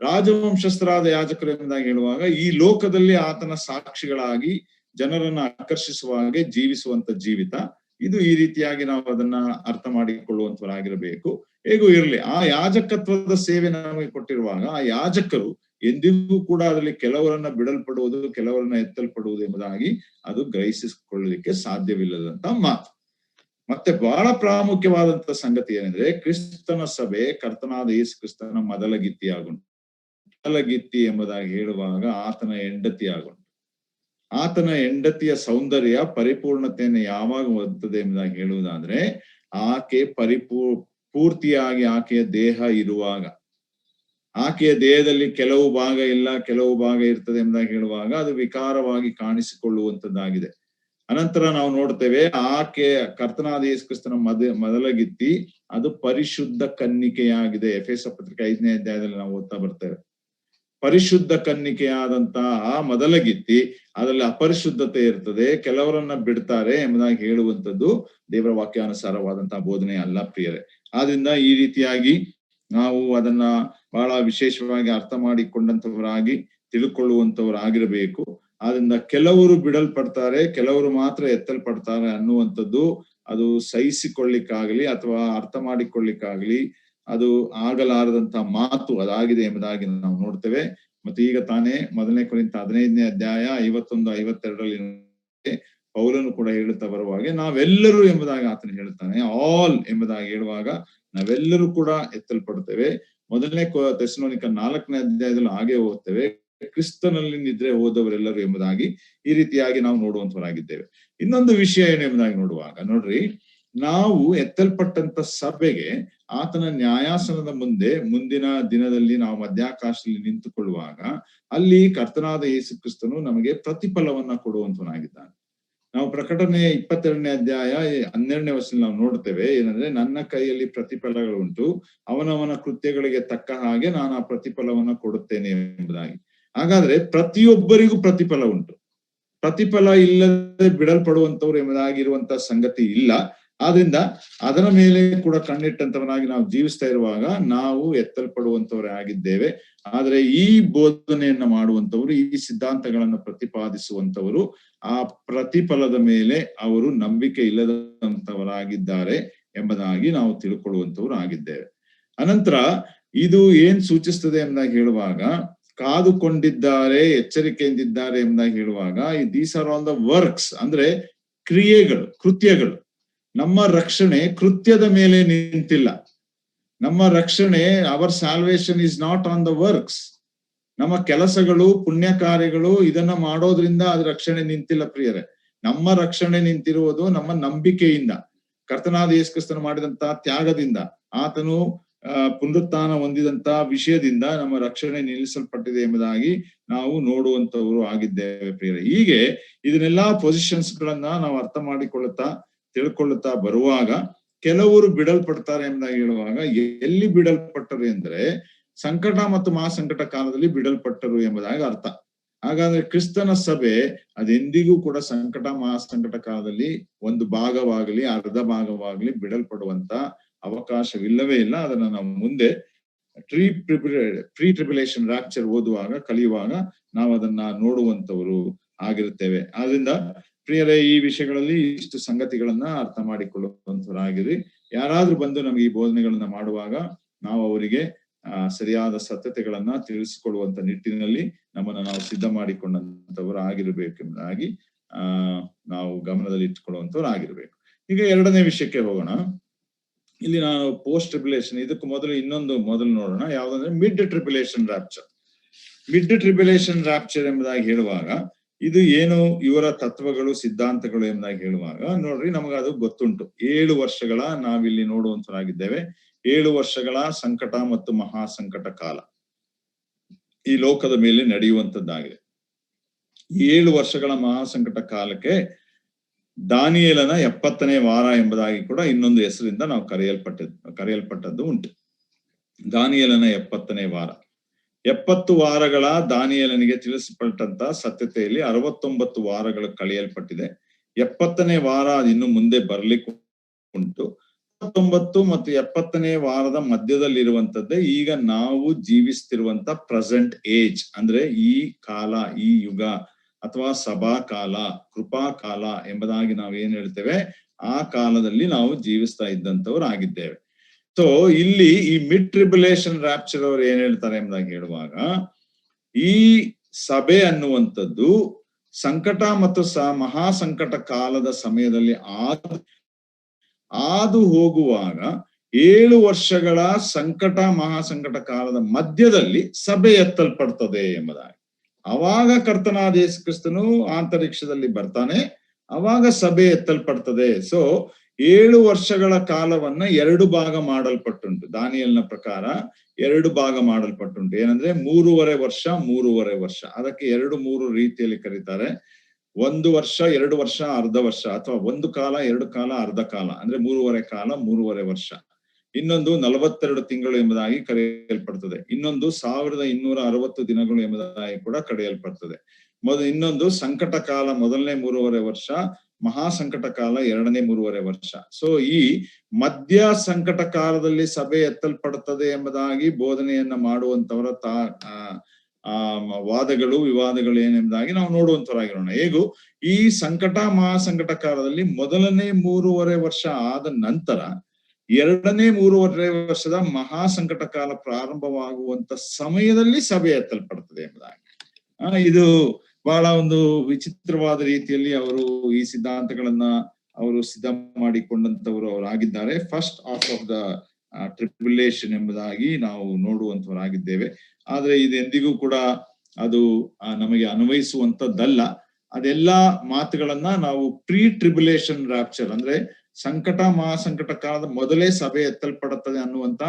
ರಾಜವಂಶಸ್ಥರಾದ ಯಾಜಕರು ಎಂಬುದಾಗಿ ಹೇಳುವಾಗ ಈ ಲೋಕದಲ್ಲಿ ಆತನ ಸಾಕ್ಷಿಗಳಾಗಿ ಜನರನ್ನ ಆಕರ್ಷಿಸುವ ಹಾಗೆ ಜೀವಿಸುವಂತ ಜೀವಿತ. ಇದು ಈ ರೀತಿಯಾಗಿ ನಾವು ಅದನ್ನ ಅರ್ಥ ಮಾಡಿಕೊಳ್ಳುವಂತವರಾಗಿರಬೇಕು. ಹೇಗೂ ಇರಲಿ, ಆ ಯಾಜಕತ್ವದ ಸೇವೆ ನಮಗೆ ಕೊಟ್ಟಿರುವಾಗ ಆ ಯಾಜಕರು ಎಂದಿಗೂ ಕೂಡ ಅದರಲ್ಲಿ ಕೆಲವರನ್ನ ಬಿಡಲ್ಪಡುವುದು, ಕೆಲವರನ್ನ ಎತ್ತಲ್ಪಡುವುದು ಎಂಬುದಾಗಿ ಅದು ಗ್ರಹಿಸಿಕೊಳ್ಳಲಿಕ್ಕೆ ಸಾಧ್ಯವಿಲ್ಲದಂತ ಮಾತು. ಮತ್ತೆ ಬಹಳ ಪ್ರಾಮುಖ್ಯವಾದಂತ ಸಂಗತಿ ಏನಂದ್ರೆ, ಕ್ರಿಸ್ತನ ಸಭೆ ಕರ್ತನಾದ ಯೇಸು ಕ್ರಿಸ್ತನ ಮೊದಲಗಿತ್ತಿಯಾಗುಂಟು. ಮೊದಲಗಿತ್ತಿ ಎಂಬುದಾಗಿ ಹೇಳುವಾಗ ಆತನ ಹೆಂಡತಿಯಾಗುಂಟು. ಆತನ ಹೆಂಡತಿಯ ಸೌಂದರ್ಯ ಪರಿಪೂರ್ಣತೆಯನ್ನು ಯಾವಾಗ ಹೊಂದುತ್ತದೆ ಎಂಬುದಾಗಿ ಹೇಳುವುದಾದ್ರೆ, ಆಕೆ ಪೂರ್ತಿಯಾಗಿ ಆಕೆಯ ದೇಹ ಇರುವಾಗ, ಆಕೆಯ ದೇಹದಲ್ಲಿ ಕೆಲವು ಭಾಗ ಇಲ್ಲ, ಕೆಲವು ಭಾಗ ಇರ್ತದೆ ಎಂಬುದಾಗಿ ಹೇಳುವಾಗ ಅದು ವಿಕಾರವಾಗಿ ಕಾಣಿಸಿಕೊಳ್ಳುವಂತದ್ದಾಗಿದೆ. ಅನಂತರ ನಾವು ನೋಡ್ತೇವೆ, ಆಕೆ ಕರ್ತನಾದ ಯೇಸು ಕ್ರಿಸ್ತನ ಮೊದಲಗಿತ್ತಿ ಅದು ಪರಿಶುದ್ಧ ಕನ್ನಿಕೆಯಾಗಿದೆ. ಎಫೆಸ ಪತ್ರಿಕೆ 5ನೇ ಅಧ್ಯಾಯದಲ್ಲಿ ನಾವು ಓದ್ತಾ ಬರ್ತೇವೆ. ಪರಿಶುದ್ಧ ಕನ್ನಿಕೆಯಾದಂತಹ ಆ ಮೊದಲಗಿತ್ತಿ ಅದರಲ್ಲಿ ಅಪರಿಶುದ್ಧತೆ ಇರ್ತದೆ, ಕೆಲವರನ್ನ ಬಿಡ್ತಾರೆ ಎಂಬುದಾಗಿ ಹೇಳುವಂಥದ್ದು ದೇವರ ವಾಕ್ಯಾನುಸಾರವಾದಂತಹ ಬೋಧನೆ ಅಲ್ಲ ಪ್ರಿಯರೇ. ಆದ್ರಿಂದ ಈ ರೀತಿಯಾಗಿ ನಾವು ಅದನ್ನ ಬಹಳ ವಿಶೇಷವಾಗಿ ಅರ್ಥ ಮಾಡಿಕೊಂಡಂತವರಾಗಿ ತಿಳ್ಕೊಳ್ಳುವಂತವರಾಗಿರಬೇಕು. ಆದ್ರಿಂದ ಕೆಲವರು ಬಿಡಲ್ಪಡ್ತಾರೆ, ಕೆಲವರು ಮಾತ್ರ ಎತ್ತಲ್ಪಡ್ತಾರೆ ಅನ್ನುವಂಥದ್ದು ಅದು ಸಹಿಸಿಕೊಳ್ಳಿಕ್ಕಾಗಲಿ ಅಥವಾ ಅರ್ಥ ಮಾಡಿಕೊಳ್ಳಿಕ್ಕಾಗಲಿ ಅದು ಆಗಲಾರದಂತ ಮಾತು ಅದಾಗಿದೆ ಎಂಬುದಾಗಿ ನಾವು ನೋಡ್ತೇವೆ. ಮತ್ತೆ ಈಗ ತಾನೇ 1 ಕೊರಿಂಥ 15ನೇ ಅಧ್ಯಾಯ 51-52ರಲ್ಲಿ ಪೌಲನು ಕೂಡ ಹೇಳುತ್ತಾ ಬರುವಾಗ ನಾವೆಲ್ಲರೂ ಎಂಬುದಾಗಿ ಆತನು ಹೇಳ್ತಾನೆ. ಆಲ್ ಎಂಬುದಾಗಿ ಹೇಳುವಾಗ ನಾವೆಲ್ಲರೂ ಕೂಡ ಎತ್ತಲ್ಪಡ್ತೇವೆ. 1ನೇ ಥೆಸಲೋನಿಕ 4ನೇ ಅಧ್ಯಾಯದಲ್ಲಿ ಹಾಗೆ ಓದ್ತೇವೆ, ಕ್ರಿಸ್ತನಲ್ಲಿ ನಿದ್ರೆ ಹೋದವರೆಲ್ಲರೂ ಎಂಬುದಾಗಿ ಈ ರೀತಿಯಾಗಿ ನಾವು ನೋಡುವಂತವರಾಗಿದ್ದೇವೆ. ಇನ್ನೊಂದು ವಿಷಯ ಏನು ಎಂಬುದಾಗಿ ನೋಡುವಾಗ ನೋಡ್ರಿ, ನಾವು ಎತ್ತಲ್ಪಟ್ಟಂತ ಸಭೆಗೆ ಆತನ ನ್ಯಾಯಾಸನದ ಮುಂದೆ ಮುಂದಿನ ದಿನದಲ್ಲಿ ನಾವು ಮಧ್ಯಾಕಾಶದಲ್ಲಿ ನಿಂತುಕೊಳ್ಳುವಾಗ ಅಲ್ಲಿ ಕರ್ತನಾದ ಯೇಸು ಕ್ರಿಸ್ತನು ನಮಗೆ ಪ್ರತಿಫಲವನ್ನ ಕೊಡುವಂತವನಾಗಿದ್ದಾನೆ. ನಾವು ಪ್ರಕಟಣೆ 22ನೇ ಅಧ್ಯಾಯ 12ನೇ ವಚನದಲ್ಲಿ ನಾವು ನೋಡ್ತೇವೆ ಏನಂದ್ರೆ, ನನ್ನ ಕೈಯಲ್ಲಿ ಪ್ರತಿಫಲಗಳುಂಟು, ಅವನವನ ಕೃತ್ಯಗಳಿಗೆ ತಕ್ಕ ಹಾಗೆ ನಾನು ಆ ಪ್ರತಿಫಲವನ್ನ ಕೊಡುತ್ತೇನೆ ಎಂಬುದಾಗಿ. ಹಾಗಾದ್ರೆ ಪ್ರತಿಯೊಬ್ಬರಿಗೂ ಪ್ರತಿಫಲ ಉಂಟು. ಪ್ರತಿಫಲ ಇಲ್ಲದೆ ಬಿಡಲ್ಪಡುವಂತವ್ರು ಎಂಬುದಾಗಿರುವಂತ ಸಂಗತಿ ಇಲ್ಲ. ಆದ್ರಿಂದ ಅದರ ಮೇಲೆ ಕೂಡ ಕಣ್ಣಿಟ್ಟಂತವನಾಗಿ ನಾವು ಜೀವಿಸ್ತಾ ಇರುವಾಗ ನಾವು ಎತ್ತಲ್ಪಡುವಂತವರೇ ಆಗಿದ್ದೇವೆ. ಆದ್ರೆ ಈ ಬೋಧನೆಯನ್ನ ಮಾಡುವಂತವರು, ಈ ಸಿದ್ಧಾಂತಗಳನ್ನು ಪ್ರತಿಪಾದಿಸುವಂತವರು ಆ ಪ್ರತಿಫಲದ ಮೇಲೆ ಅವರು ನಂಬಿಕೆ ಇಲ್ಲದಂತವರಾಗಿದ್ದಾರೆ ಎಂಬುದಾಗಿ ನಾವು ತಿಳ್ಕೊಳ್ಳುವಂತವ್ರು ಆಗಿದ್ದೇವೆ. ಅನಂತರ ಇದು ಏನ್ ಸೂಚಿಸ್ತದೆ ಎಂಬುದಾಗಿ ಹೇಳುವಾಗ, ಕಾದುಕೊಂಡಿದ್ದಾರೆ, ಎಚ್ಚರಿಕೆಯಿಂದಿದ್ದಾರೆ ಎಂಬುದಾಗಿ ಹೇಳುವಾಗ these are all the works, ಅಂದ್ರೆ ಕ್ರಿಯೆಗಳು, ಕೃತ್ಯಗಳು. ನಮ್ಮ ರಕ್ಷಣೆ ಕೃತ್ಯದ ಮೇಲೆ ನಿಂತಿಲ್ಲ. ನಮ್ಮ ರಕ್ಷಣೆ, our salvation is not on the works. ನಮ್ಮ ಕೆಲಸಗಳು, ಪುಣ್ಯ ಕಾರ್ಯಗಳು ಇದನ್ನ ಮಾಡೋದ್ರಿಂದ ಅದ್ರ ರಕ್ಷಣೆ ನಿಂತಿಲ್ಲ ಪ್ರಿಯರೇ. ನಮ್ಮ ರಕ್ಷಣೆ ನಿಂತಿರುವುದು ನಮ್ಮ ನಂಬಿಕೆಯಿಂದ, ಕರ್ತನಾದ ಯೇಸು ಕ್ರಿಸ್ತನು ಮಾಡಿದಂತ ತ್ಯಾಗದಿಂದ, ಆತನು ಪುನರುತ್ಥಾನ ಹೊಂದಿದಂತ ವಿಷಯದಿಂದ ನಮ್ಮ ರಕ್ಷಣೆ ನಿಲ್ಲಿಸಲ್ಪಟ್ಟಿದೆ ಎಂಬುದಾಗಿ ನಾವು ನೋಡುವಂತವರು ಆಗಿದ್ದೇವೆ ಪ್ರಿಯರೇ. ಹೀಗೆ ಇದನ್ನೆಲ್ಲಾ ಪೊಸಿಷನ್ಸ್ ಗಳನ್ನ ನಾವು ಅರ್ಥ ಮಾಡಿಕೊಳ್ಳುತ್ತಾ ತಿಳ್ಕೊಳ್ಳುತ್ತಾ ಬರುವಾಗ ಕೆಲವರು ಬಿಡಲ್ಪಡ್ತಾರೆ ಎಂಬುದಾಗಿ ಹೇಳುವಾಗ, ಎಲ್ಲಿ ಬಿಡಲ್ಪಟ್ಟರು ಎಂದ್ರೆ ಸಂಕಟ ಮತ್ತು ಮಹಾಸಂಕಟ ಕಾಲದಲ್ಲಿ ಬಿಡಲ್ಪಟ್ಟರು ಎಂಬುದಾಗಿ ಅರ್ಥ. ಹಾಗಾದ್ರೆ ಕ್ರಿಸ್ತನ ಸಭೆ ಅದೆಂದಿಗೂ ಕೂಡ ಸಂಕಟ ಮಹಾಸಂಕಟ ಕಾಲದಲ್ಲಿ ಒಂದು ಭಾಗವಾಗಲಿ ಅರ್ಧ ಭಾಗವಾಗಲಿ ಬಿಡಲ್ಪಡುವಂತ ಅವಕಾಶವಿಲ್ಲವೇ ಇಲ್ಲ. ಅದನ್ನ ನಾವು ಮುಂದೆ ಪ್ರೀ ಟ್ರಿಬ್ಯುಲೇಷನ್ ರಾಪ್ಚರ್ ಓದುವಾಗ ಕಲಿಯುವಾಗ ನಾವು ಅದನ್ನ ನೋಡುವಂತವರು ಆಗಿರುತ್ತೇವೆ. ಆದ್ರಿಂದ ಪ್ರಿಯರೇ, ಈ ವಿಷಯಗಳಲ್ಲಿ ಇಷ್ಟು ಸಂಗತಿಗಳನ್ನ ಅರ್ಥ ಮಾಡಿಕೊಳ್ಳುವಂತವರಾಗಿರಿ. ಯಾರಾದ್ರೂ ಬಂದು ನಮ್ಗೆ ಈ ಬೋಧನೆಗಳನ್ನ ಮಾಡುವಾಗ ನಾವು ಅವರಿಗೆ ಸರಿಯಾದ ಸತ್ಯತೆಗಳನ್ನ ತಿಳಿಸಿಕೊಡುವಂತ ನಿಟ್ಟಿನಲ್ಲಿ ನಮ್ಮನ್ನ ನಾವು ಸಿದ್ಧ ಮಾಡಿಕೊಂಡಂತವರು ಆಗಿರ್ಬೇಕೆಂಬುದಾಗಿ ನಾವು ಗಮನದಲ್ಲಿ ಇಟ್ಟುಕೊಳ್ಳುವಂತವ್ರು ಆಗಿರ್ಬೇಕು. ಈಗ ಎರಡನೇ ವಿಷಯಕ್ಕೆ ಹೋಗೋಣ. ಇಲ್ಲಿ ನಾನು ಪೋಸ್ಟ್ ಟ್ರಿಬ್ಯುಲೇಷನ್, ಇದಕ್ಕೂ ಮೊದಲು ನೋಡೋಣ. ಯಾವ್ದಂದ್ರೆ mid tribulation rapture. Mid tribulation rapture ಎಂಬುದಾಗಿ ಹೇಳುವಾಗ ಇದು ಏನು ಇವರ ತತ್ವಗಳು ಸಿದ್ಧಾಂತಗಳು ಎಂಬುದಾಗಿ ಹೇಳುವಾಗ ನೋಡ್ರಿ, ನಮಗದು ಗೊತ್ತುಂಟು. 7 ವರ್ಷಗಳ ನಾವಿಲ್ಲಿ ನೋಡುವಂತರಾಗಿದ್ದೇವೆ. 7 ವರ್ಷಗಳ ಸಂಕಟ ಮತ್ತು ಮಹಾಸಂಕಟ ಕಾಲ ಈ ಲೋಕದ ಮೇಲೆ ನಡೆಯುವಂತದ್ದಾಗಿದೆ. 7 ವರ್ಷಗಳ ಮಹಾಸಂಕಟ ಕಾಲಕ್ಕೆ ದಾನಿಯೇಲನ 70ನೇ ವಾರ ಎಂಬುದಾಗಿ ಕೂಡ ಇನ್ನೊಂದು ಹೆಸರಿಂದ ನಾವು ಕರೆಯಲ್ಪಟ್ಟದ್ದು ಉಂಟು. ದಾನಿಯೇಲನ 70ನೇ ವಾರ. 70 ವಾರಗಳ ದಾನಿಯೇಲನಿಗೆ ತಿಳಿಸಲ್ಪಟ್ಟಂತ ಸತ್ಯತೆಯಲ್ಲಿ 69 ವಾರಗಳು ಕಳೆಯಲ್ಪಟ್ಟಿದೆ. 70ನೇ ವಾರ ಇನ್ನು ಮುಂದೆ ಬರ್ಲಿಕ್ಕೆ ಉಂಟು. 69 ಮತ್ತು 70ನೇ ವಾರದ ಮಧ್ಯದಲ್ಲಿರುವಂತದ್ದೇ ಈಗ ನಾವು ಜೀವಿಸ್ತಿರುವಂತ ಪ್ರೆಸೆಂಟ್ ಏಜ್. ಅಂದ್ರೆ ಈ ಕಾಲ, ಈ ಯುಗ ಅಥವಾ ಸಭಾ ಕಾಲ, ಕೃಪಾ ಕಾಲ ಎಂಬುದಾಗಿ ನಾವು ಏನ್ ಹೇಳ್ತೇವೆ, ಆ ಕಾಲದಲ್ಲಿ ನಾವು ಜೀವಿಸ್ತಾ ಇದ್ದಂತವ್ರು ಆಗಿದ್ದೇವೆ. ಸೊ ಇಲ್ಲಿ ಈ ಮಿಡ್ ಟ್ರಿಬ್ಯುಲೇಷನ್ ರಾಪ್ಚರ್ ಅವರು ಏನ್ ಹೇಳ್ತಾರೆ ಎಂಬುದಾಗಿ ಹೇಳುವಾಗ, ಈ ಸಭೆ ಅನ್ನುವಂಥದ್ದು ಸಂಕಟ ಮತ್ತು ಮಹಾಸಂಕಟ ಕಾಲದ ಸಮಯದಲ್ಲಿ ಹಾದು ಹೋಗುವಾಗ 7 ವರ್ಷಗಳ ಸಂಕಟ ಮಹಾಸಂಕಟ ಕಾಲದ ಮಧ್ಯದಲ್ಲಿ ಸಭೆ ಎತ್ತಲ್ಪಡ್ತದೆ ಎಂಬುದಾಗಿ. ಅವಾಗ ಕರ್ತನಾದ ಯೇಸು ಕ್ರಿಸ್ತನು ಅಂತರಿಕ್ಷದಲ್ಲಿ ಬರ್ತಾನೆ, ಅವಾಗ ಸಭೆ ಎತ್ತಲ್ಪಡ್ತದೆ. ಸೊ 7 ವರ್ಷಗಳ ಕಾಲವನ್ನ 2 ಭಾಗ ಮಾಡಲ್ಪಟ್ಟುಂಟು. ದಾನಿಯೇಲನ ಪ್ರಕಾರ 2 ಭಾಗ ಮಾಡಲ್ಪಟ್ಟುಂಟು. ಏನಂದ್ರೆ 3.5 ವರ್ಷ, 3.5 ವರ್ಷ. ಅದಕ್ಕೆ 2-3 ರೀತಿಯಲ್ಲಿ ಕರೀತಾರೆ. 1 ವರ್ಷ, 2 ವರ್ಷ, ಅರ್ಧ ವರ್ಷ, ಅಥವಾ 1 ಕಾಲ, 2 ಕಾಲ, ಅರ್ಧ ಕಾಲ. ಅಂದ್ರೆ 3.5 ಕಾಲ, 3.5 ವರ್ಷ. ಇನ್ನೊಂದು 42 ತಿಂಗಳು ಎಂಬುದಾಗಿ ಕರೆಯಲ್ಪಡ್ತದೆ. ಇನ್ನೊಂದು 1260 ದಿನಗಳು ಎಂಬುದಾಗಿ ಕೂಡ ಕರೆಯಲ್ಪಡ್ತದೆ. ಇನ್ನೊಂದು ಸಂಕಟ ಕಾಲ ಮೊದಲನೇ 3.5 ವರ್ಷ, ಮಹಾಸಂಕಟ ಕಾಲ ಎರಡನೇ 3.5 ವರ್ಷ. ಸೊ ಈ ಮಧ್ಯ ಸಂಕಟ ಕಾಲದಲ್ಲಿ ಸಭೆ ಎತ್ತಲ್ಪಡುತ್ತದೆ ಎಂಬುದಾಗಿ ಬೋಧನೆಯನ್ನ ಮಾಡುವಂತವರ ವಾದಗಳು ವಿವಾದಗಳು ಏನೆಂಬುದಾಗಿ ನಾವು ನೋಡುವಂತವರಾಗಿರೋಣ. ಹೇಗೂ ಈ ಸಂಕಟ ಮಹಾಸಂಕಟ ಕಾಲದಲ್ಲಿ ಮೊದಲನೇ 3.5 ವರ್ಷ ಆದ ನಂತರ ಎರಡನೇ 3.5 ವರ್ಷದ ಮಹಾಸಂಕಟ ಕಾಲ ಪ್ರಾರಂಭವಾಗುವಂತ ಸಮಯದಲ್ಲಿ ಸಭೆ ಎತ್ತಲ್ಪಡ್ತದೆ ಎಂಬುದಾಗಿ. ಇದು ಬಹಳ ಒಂದು ವಿಚಿತ್ರವಾದ ರೀತಿಯಲ್ಲಿ ಅವರು ಈ ಸಿದ್ಧಾಂತಗಳನ್ನ ಅವರು ಸಿದ್ಧ ಮಾಡಿಕೊಂಡಂತವರು ಅವರಾಗಿದ್ದಾರೆ. First half of the tribulation ಎಂಬುದಾಗಿ ನಾವು ನೋಡುವಂತವರಾಗಿದ್ದೇವೆ. ಆದ್ರೆ ಇದು ಎಂದಿಗೂ ಕೂಡ ಅದು ನಮಗೆ ಅನ್ವಯಿಸುವಂತದ್ದಲ್ಲ. ಅದೆಲ್ಲಾ ಮಾತುಗಳನ್ನ ನಾವು ಪ್ರೀ ಟ್ರಿಬ್ಯುಲೇಷನ್ ರಾಪ್ಚರ್, ಅಂದ್ರೆ ಸಂಕಟ ಮಹಾಸಂಕಟ ಕಾಲದ ಮೊದಲೇ ಸಭೆ ಎತ್ತಲ್ಪಡುತ್ತದೆ ಅನ್ನುವಂತ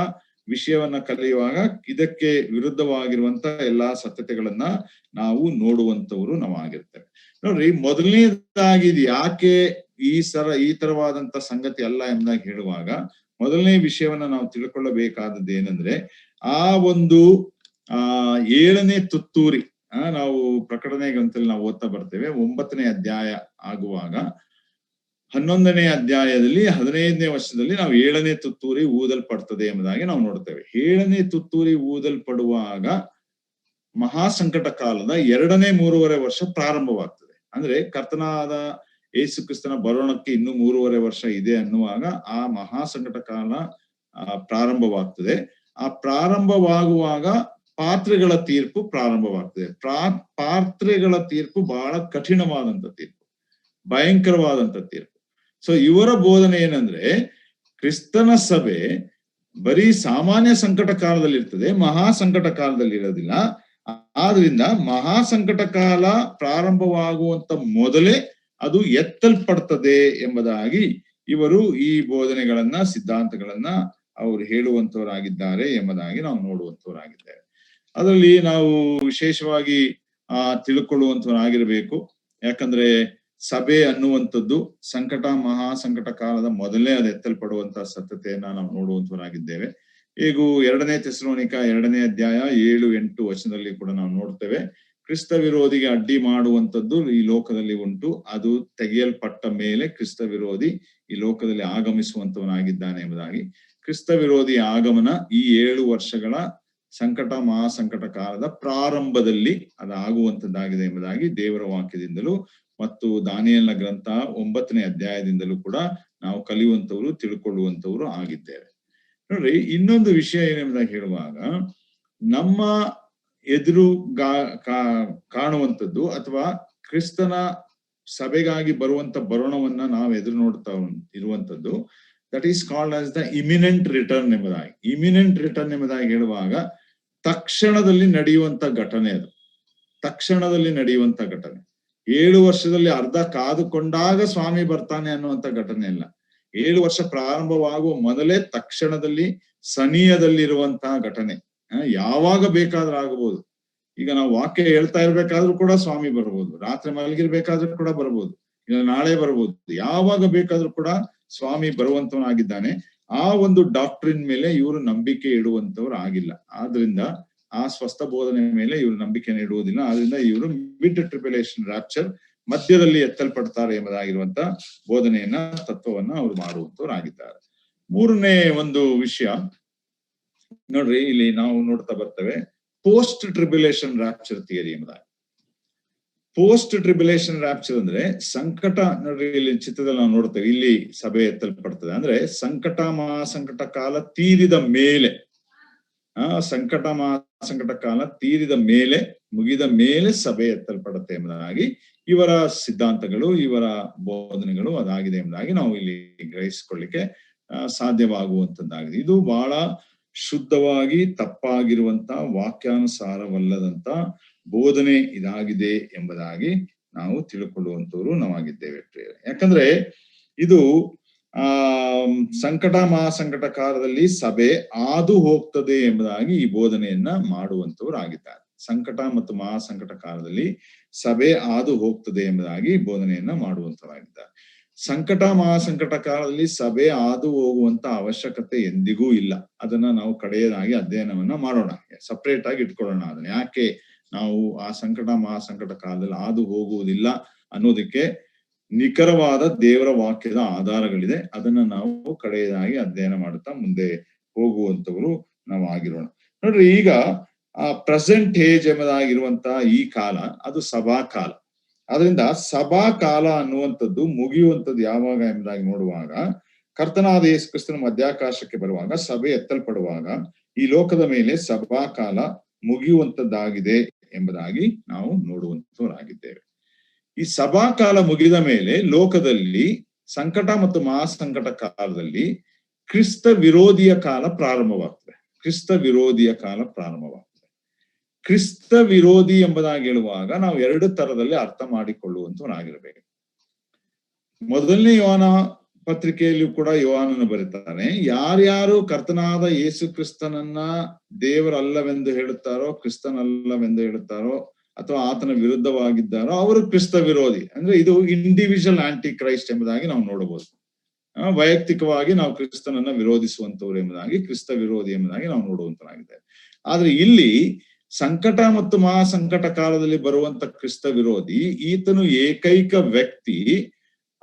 ವಿಷಯವನ್ನ ಕಲಿಯುವಾಗ ಇದಕ್ಕೆ ವಿರುದ್ಧವಾಗಿರುವಂತ ಎಲ್ಲಾ ಸತ್ಯತೆಗಳನ್ನ ನಾವು ನೋಡುವಂತವರು ನಾವಾಗಿರ್ತೇವೆ. ನೋಡ್ರಿ, ಮೊದಲನೇದಾಗಿ ಇದು ಯಾಕೆ ಈ ತರವಾದಂತ ಸಂಗತಿ ಅಲ್ಲ ಎಂಬುದಾಗಿ ಹೇಳುವಾಗ ಮೊದಲನೇ ವಿಷಯವನ್ನ ನಾವು ತಿಳ್ಕೊಳ್ಳಬೇಕಾದದ್ದು ಏನಂದ್ರೆ, ಆ ಒಂದು 7ನೇ ತುತ್ತೂರಿ ನಾವು ಪ್ರಕಟಣೆ ಗ್ರಂಥದಲ್ಲಿ ನಾವು ಓದ್ತಾ ಬರ್ತೇವೆ. 9ನೇ ಅಧ್ಯಾಯ ಆಗುವಾಗ 11ನೇ ಅಧ್ಯಾಯದಲ್ಲಿ 15ನೇ ವರ್ಷದಲ್ಲಿ ನಾವು 7ನೇ ತುತ್ತೂರಿ ಊದಲ್ಪಡ್ತದೆ ಎಂಬುದಾಗಿ ನಾವು ನೋಡ್ತೇವೆ. 7ನೇ ತುತ್ತೂರಿ ಊದಲ್ಪಡುವಾಗ ಮಹಾಸಂಕಟ ಕಾಲದ 2ನೇ 3.5 ವರ್ಷ ಪ್ರಾರಂಭವಾಗ್ತದೆ. ಅಂದ್ರೆ ಕರ್ತನಾದ ಯೇಸು ಕ್ರಿಸ್ತನ ಬರೋಣಕ್ಕೆ ಇನ್ನು 3.5 ವರ್ಷ ಇದೆ ಅನ್ನುವಾಗ ಆ ಮಹಾಸಂಕಟ ಕಾಲ ಪ್ರಾರಂಭವಾಗ್ತದೆ. ಆ ಪ್ರಾರಂಭವಾಗುವಾಗ ಪಾತ್ರೆಗಳ ತೀರ್ಪು ಪ್ರಾರಂಭವಾಗ್ತದೆ. ಪಾತ್ರೆಗಳ ತೀರ್ಪು ಬಹಳ ಕಠಿಣವಾದಂತ ತೀರ್ಪು, ಭಯಂಕರವಾದಂತ ತೀರ್ಪು. ಸೊ ಇವರ ಬೋಧನೆ ಏನಂದ್ರೆ, ಕ್ರಿಸ್ತನ ಸಭೆ ಬರೀ ಸಾಮಾನ್ಯ ಸಂಕಟ ಕಾಲದಲ್ಲಿ ಇರ್ತದೆ, ಮಹಾಸಂಕಟ ಕಾಲದಲ್ಲಿ ಇರೋದಿಲ್ಲ. ಆದ್ರಿಂದ ಮಹಾಸಂಕಟ ಕಾಲ ಪ್ರಾರಂಭವಾಗುವಂತ ಮೊದಲೇ ಅದು ಎತ್ತಲ್ಪಡ್ತದೆ ಎಂಬುದಾಗಿ ಇವರು ಈ ಬೋಧನೆಗಳನ್ನ, ಸಿದ್ಧಾಂತಗಳನ್ನ ಅವರು ಹೇಳುವಂತವರಾಗಿದ್ದಾರೆ ಎಂಬುದಾಗಿ ನಾವು ನೋಡುವಂತವರಾಗಿದ್ದೇವೆ. ಅದರಲ್ಲಿ ನಾವು ವಿಶೇಷವಾಗಿ ತಿಳ್ಕೊಳ್ಳುವಂತವರಾಗಿರ್ಬೇಕು. ಯಾಕಂದ್ರೆ ಸಭೆ ಅನ್ನುವಂಥದ್ದು ಮಹಾಸಂಕಟ ಕಾಲದ ಮೊದಲೇ ಅದು ಎತ್ತಲ್ಪಡುವಂತ ಸತ್ಯತೆಯನ್ನ ನಾವು ನೋಡುವಂತವರಾಗಿದ್ದೇವೆ. ಈಗ 2ನೇ ಥೆಸಲೋನಿಕ 2ನೇ ಅಧ್ಯಾಯ 7-8 ವಚನದಲ್ಲಿ ಕೂಡ ನಾವು ನೋಡ್ತೇವೆ, ಕ್ರಿಸ್ತ ವಿರೋಧಿಗೆ ಅಡ್ಡಿ ಮಾಡುವಂಥದ್ದು ಈ ಲೋಕದಲ್ಲಿ ಉಂಟು, ಅದು ತೆಗೆಯಲ್ಪಟ್ಟ ಮೇಲೆ ಕ್ರಿಸ್ತ ವಿರೋಧಿ ಈ ಲೋಕದಲ್ಲಿ ಆಗಮಿಸುವಂತವನಾಗಿದ್ದಾನೆ ಎಂಬುದಾಗಿ. ಕ್ರಿಸ್ತ ವಿರೋಧಿ ಆಗಮನ ಈ 7 ವರ್ಷಗಳ ಮಹಾಸಂಕಟ ಕಾಲದ ಪ್ರಾರಂಭದಲ್ಲಿ ಅದಾಗುವಂತದ್ದಾಗಿದೆ ಎಂಬುದಾಗಿ ದೇವರ ವಾಕ್ಯದಿಂದಲೂ ಮತ್ತು ದಾನಿಯೇಲನ ಗ್ರಂಥ 9ನೇ ಅಧ್ಯಾಯದಿಂದಲೂ ಕೂಡ ನಾವು ಕಲಿಯುವಂತವರು, ತಿಳ್ಕೊಳ್ಳುವಂತವರು ಆಗಿದ್ದೇವೆ. ನೋಡ್ರಿ, ಇನ್ನೊಂದು ವಿಷಯ ಏನೆಂಬುದಾಗಿ ಹೇಳುವಾಗ, ನಮ್ಮ ಎದುರು ಕಾಣುವಂಥದ್ದು ಅಥವಾ ಕ್ರಿಸ್ತನ ಸಭೆಗಾಗಿ ಬರುವಂತ ಬರೋಣವನ್ನ ನಾವು ಎದುರು ನೋಡ್ತಾ ಇರುವಂತದ್ದು, that is called as the imminent return ಎಂಬುದಾಗಿ. ಇಮಿನೆಂಟ್ ರಿಟರ್ನ್ ಎಂಬುದಾಗಿ ಹೇಳುವಾಗ ತಕ್ಷಣದಲ್ಲಿ ನಡೆಯುವಂತ ಘಟನೆ, ಅದು ತಕ್ಷಣದಲ್ಲಿ ನಡೆಯುವಂತ ಘಟನೆ. 7 ವರ್ಷದಲ್ಲಿ ಅರ್ಧ ಕಾದುಕೊಂಡಾಗ ಸ್ವಾಮಿ ಬರ್ತಾನೆ ಅನ್ನುವಂತ ಘಟನೆ ಅಲ್ಲ. 7 ವರ್ಷ ಪ್ರಾರಂಭವಾಗುವ ಮೊದಲೇ ತಕ್ಷಣದಲ್ಲಿ ಸನಿಯದಲ್ಲಿರುವಂತಹ ಘಟನೆ. ಯಾವಾಗ ಬೇಕಾದ್ರೂ ಆಗಬಹುದು. ಈಗ ನಾವು ವಾಕ್ಯ ಹೇಳ್ತಾ ಇರ್ಬೇಕಾದ್ರೂ ಕೂಡ ಸ್ವಾಮಿ ಬರ್ಬೋದು, ರಾತ್ರಿ ಮಲಗಿರ್ಬೇಕಾದ್ರೂ ಕೂಡ ಬರ್ಬೋದು, ಇಲ್ಲ ನಾಳೆ ಬರ್ಬೋದು, ಯಾವಾಗ ಬೇಕಾದ್ರೂ ಕೂಡ ಸ್ವಾಮಿ ಬರುವಂತವನಾಗಿದ್ದಾನೆ. ಆ ಒಂದು ಡಾಕ್ಟ್ರಿನ್ ಮೇಲೆ ಇವರು ನಂಬಿಕೆ ಇಡುವಂತವ್ರು ಆಗಿಲ್ಲ. ಆದ್ರಿಂದ ಆ ಸ್ವಸ್ಥ ಬೋಧನೆ ಮೇಲೆ ಇವರು ನಂಬಿಕೆಯನ್ನು ಇಡುವುದಿಲ್ಲ. ಆದ್ರಿಂದ ಇವರು ಮಿಡ್ ಟ್ರಿಬ್ಯುಲೇಷನ್ ರಾಪ್ಚರ್, ಮಧ್ಯದಲ್ಲಿ ಎತ್ತಲ್ಪಡ್ತಾರೆ ಎಂಬುದಾಗಿರುವಂತ ಬೋಧನೆಯನ್ನ, ತತ್ವವನ್ನ ಅವರು ಮಾಡುವಂತವ್ರು ಆಗಿದ್ದಾರೆ. 3ನೇ ಒಂದು ವಿಷಯ ನೋಡ್ರಿ, ಇಲ್ಲಿ ನಾವು ನೋಡ್ತಾ ಬರ್ತೇವೆ ಪೋಸ್ಟ್ ಟ್ರಿಬ್ಯುಲೇಷನ್ ರಾಪ್ಚರ್ ಥಿಯರಿ ಎಂಬುದಾಗಿ. ಪೋಸ್ಟ್ ಟ್ರಿಬ್ಯುಲೇಷನ್ ರಾಪ್ಚರ್ ಅಂದ್ರೆ ಸಂಕಟ, ನೋಡ್ರಿ ಇಲ್ಲಿ ಚಿತ್ರದಲ್ಲಿ ನಾವು ನೋಡ್ತೇವೆ, ಇಲ್ಲಿ ಸಭೆ ಎತ್ತಲ್ಪಡ್ತದೆ ಅಂದ್ರೆ ಮಹಾಸಂಕಟ ಕಾಲ ತೀರಿದ ಮೇಲೆ, ಮಹಾಸಂಕಟ ಕಾಲ ತೀರಿದ ಮೇಲೆ, ಮುಗಿದ ಮೇಲೆ ಸಭೆ ಎತ್ತಲ್ಪಡುತ್ತೆ ಎಂಬುದಾಗಿ ಇವರ ಸಿದ್ಧಾಂತಗಳು, ಇವರ ಬೋಧನೆಗಳು ಅದಾಗಿದೆ ಎಂಬುದಾಗಿ ನಾವು ಇಲ್ಲಿ ಗ್ರಹಿಸಿಕೊಳ್ಳಿಕ್ಕೆ ಸಾಧ್ಯವಾಗುವಂತದ್ದಾಗಿದೆ. ಇದು ಬಹಳ ಶುದ್ಧವಾಗಿ ತಪ್ಪಾಗಿರುವಂತ, ವಾಕ್ಯಾನುಸಾರವಲ್ಲದಂತ ಬೋಧನೆ ಇದಾಗಿದೆ ಎಂಬುದಾಗಿ ನಾವು ತಿಳ್ಕೊಳ್ಳುವಂತವ್ರು ನಾವಾಗಿದ್ದೇವೆ ಪ್ರಿಯರೇ. ಯಾಕಂದ್ರೆ ಇದು ಮಹಾಸಂಕಟ ಕಾಲದಲ್ಲಿ ಸಭೆ ಹಾದು ಹೋಗ್ತದೆ ಎಂಬುದಾಗಿ ಈ ಬೋಧನೆಯನ್ನ ಮಾಡುವಂತವ್ರು ಆಗಿದ್ದಾರೆ. ಮತ್ತು ಮಹಾಸಂಕಟ ಕಾಲದಲ್ಲಿ ಸಭೆ ಹಾದು ಹೋಗ್ತದೆ ಎಂಬುದಾಗಿ ಬೋಧನೆಯನ್ನ ಮಾಡುವಂತವರಾಗಿದ್ದಾರೆ. ಮಹಾಸಂಕಟ ಕಾಲದಲ್ಲಿ ಸಭೆ ಹಾದು ಹೋಗುವಂತ ಅವಶ್ಯಕತೆ ಎಂದಿಗೂ ಇಲ್ಲ. ಅದನ್ನ ನಾವು ಕಡೆಯದಾಗಿ ಅಧ್ಯಯನವನ್ನ ಮಾಡೋಣ, ಸಪರೇಟ್ ಆಗಿ ಇಟ್ಕೊಳ್ಳೋಣ. ಅದನ್ನ ಯಾಕೆ ನಾವು ಆ ಮಹಾಸಂಕಟ ಕಾಲದಲ್ಲಿ ಹಾದು ಹೋಗುವುದಿಲ್ಲ ಅನ್ನೋದಕ್ಕೆ ನಿಖರವಾದ ದೇವರ ವಾಕ್ಯದ ಆಧಾರಗಳಿದೆ. ಅದನ್ನ ನಾವು ಕಡೆಯದಾಗಿ ಅಧ್ಯಯನ ಮಾಡುತ್ತಾ ಮುಂದೆ ಹೋಗುವಂತವರು ನಾವು ಆಗಿರೋಣ. ನೋಡ್ರಿ, ಈಗ ಪ್ರೆಸೆಂಟ್ ಏಜ್ ಎಂಬುದಾಗಿರುವಂತಹ ಈ ಕಾಲ ಅದು ಸಭಾ ಕಾಲ. ಅದರಿಂದ ಸಭಾ ಕಾಲ ಅನ್ನುವಂಥದ್ದು ಮುಗಿಯುವಂಥದ್ದು ಯಾವಾಗ ಎಂಬುದಾಗಿ ನೋಡುವಾಗ, ಕರ್ತನಾದ ಯೇಸು ಕ್ರಿಸ್ತನ ಮಧ್ಯಾಕಾಶಕ್ಕೆ ಬರುವಾಗ, ಸಭೆ ಎತ್ತಲ್ಪಡುವಾಗ ಈ ಲೋಕದ ಮೇಲೆ ಸಭಾ ಕಾಲ ಮುಗಿಯುವಂತದ್ದಾಗಿದೆ ಎಂಬುದಾಗಿ ನಾವು ನೋಡುವಂತವರಾಗಿದ್ದೇವೆ. ಈ ಸಭಾ ಕಾಲ ಮುಗಿದ ಮೇಲೆ ಲೋಕದಲ್ಲಿ ಸಂಕಟ ಮತ್ತು ಮಹಾಸಂಕಟ ಕಾಲದಲ್ಲಿ ಕ್ರಿಸ್ತ ವಿರೋಧಿಯ ಕಾಲ ಪ್ರಾರಂಭವಾಗ್ತದೆ. ಕ್ರಿಸ್ತ ವಿರೋಧಿಯ ಕಾಲ ಪ್ರಾರಂಭವಾಗ್ತದೆ. ಕ್ರಿಸ್ತ ವಿರೋಧಿ ಎಂಬುದಾಗಿ ಹೇಳುವಾಗ ನಾವು 2 ತರದಲ್ಲಿ ಅರ್ಥ ಮಾಡಿಕೊಳ್ಳುವಂತವರಾಗಿರ್ಬೇಕು. 1ನೇ ಯೋಹಾನ ಪತ್ರಿಕೆಯಲ್ಲಿಯೂ ಕೂಡ ಯೋಹಾನನು ಬರೀತಾನೆ, ಯಾರ್ಯಾರು ಕರ್ತನಾದ ಯೇಸು ಕ್ರಿಸ್ತನನ್ನ ದೇವರಲ್ಲವೆಂದು ಹೇಳುತ್ತಾರೋ, ಕ್ರಿಸ್ತನಲ್ಲವೆಂದು ಹೇಳುತ್ತಾರೋ ಅಥವಾ ಆತನ ವಿರುದ್ಧವಾಗಿದ್ದಾರೋ ಅವರು ಕ್ರಿಸ್ತ ವಿರೋಧಿ. ಅಂದ್ರೆ ಇದು ಇಂಡಿವಿಜುವಲ್ ಆಂಟಿ ಕ್ರೈಸ್ಟ್ ಎಂಬುದಾಗಿ ನಾವು ನೋಡಬಹುದು. ವೈಯಕ್ತಿಕವಾಗಿ ನಾವು ಕ್ರಿಸ್ತನನ್ನ ವಿರೋಧಿಸುವಂತವ್ರು ಎಂಬುದಾಗಿ, ಕ್ರಿಸ್ತ ವಿರೋಧಿ ಎಂಬುದಾಗಿ ನಾವು ನೋಡುವಂತರಾಗಿದ್ದೇವೆ. ಆದ್ರೆ ಇಲ್ಲಿ ಸಂಕಟ ಮತ್ತು ಮಹಾಸಂಕಟ ಕಾಲದಲ್ಲಿ ಬರುವಂತ ಕ್ರಿಸ್ತ ವಿರೋಧಿ, ಈತನು ಏಕೈಕ ವ್ಯಕ್ತಿ.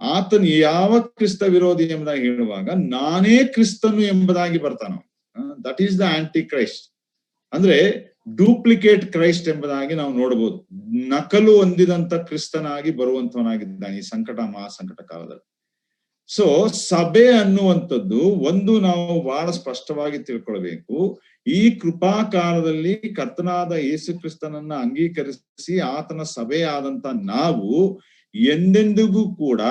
ಆತನು ಯಾವ ಕ್ರಿಸ್ತ ವಿರೋಧಿ ಎಂಬುದಾಗಿ ಹೇಳುವಾಗ ನಾನೇ ಕ್ರಿಸ್ತನು ಎಂಬುದಾಗಿ ಬರ್ತಾನ. That is the antichrist. ಅಂದ್ರೆ ಡೂಪ್ಲಿಕೇಟ್ ಕ್ರೈಸ್ಟ್ ಎಂಬುದಾಗಿ ನಾವು ನೋಡಬಹುದು. ನಕಲು ಹೊಂದಿದಂತ ಕ್ರಿಸ್ತನಾಗಿ ಬರುವಂತವನಾಗಿದ್ದಾನೆ ಈ ಮಹಾಸಂಕಟ ಕಾಲದಲ್ಲಿ. ಸೊ ಸಭೆ ಅನ್ನುವಂಥದ್ದು ಒಂದು ನಾವು ಬಹಳ ಸ್ಪಷ್ಟವಾಗಿ ತಿಳ್ಕೊಳ್ಬೇಕು. ಈ ಕೃಪಾ ಕಾಲದಲ್ಲಿ ಕರ್ತನಾದ ಯೇಸು ಕ್ರಿಸ್ತನನ್ನ ಅಂಗೀಕರಿಸಿ ಆತನ ಸಭೆ ಆದಂತ ನಾವು ಎಂದೆಂದಿಗೂ ಕೂಡ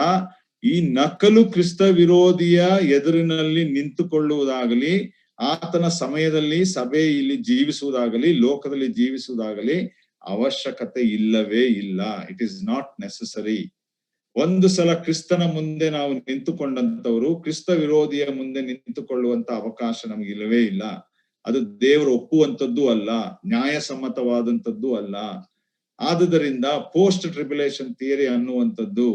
ಈ ನಕಲು ಕ್ರಿಸ್ತ ವಿರೋಧಿಯ ಎದುರಿನಲ್ಲಿ ನಿಂತುಕೊಳ್ಳುವುದಾಗಲಿ, ಆತನ ಸಮಯದಲ್ಲಿ ಸಭೆ ಇಲ್ಲಿ ಜೀವಿಸುವುದಾಗಲಿ ಲೋಕದಲ್ಲಿ ಜೀವಿಸುವುದಾಗಲಿ ಅವಶ್ಯಕತೆ ಇಲ್ಲವೇ ಇಲ್ಲ. It is not necessary. ಒಂದು ಸಲ ಕ್ರಿಸ್ತನ ಮುಂದೆ ನಾವು ನಿಂತುಕೊಂಡಂತವರು ಕ್ರಿಸ್ತ ವಿರೋಧಿಯ ಮುಂದೆ ನಿಂತುಕೊಳ್ಳುವಂತ ಅವಕಾಶ ನಮ್ಗೆ ಇಲ್ಲವೇ ಇಲ್ಲ. ಅದು ದೇವರು ಒಪ್ಪುವಂಥದ್ದು ಅಲ್ಲ, ನ್ಯಾಯಸಮ್ಮತವಾದಂಥದ್ದು ಅಲ್ಲ. ಆದುದರಿಂದ ಪೋಸ್ಟ್ ಟ್ರಿಬ್ಯುಲೇಷನ್ ಥಿಯರಿ ಅನ್ನುವಂಥದ್ದು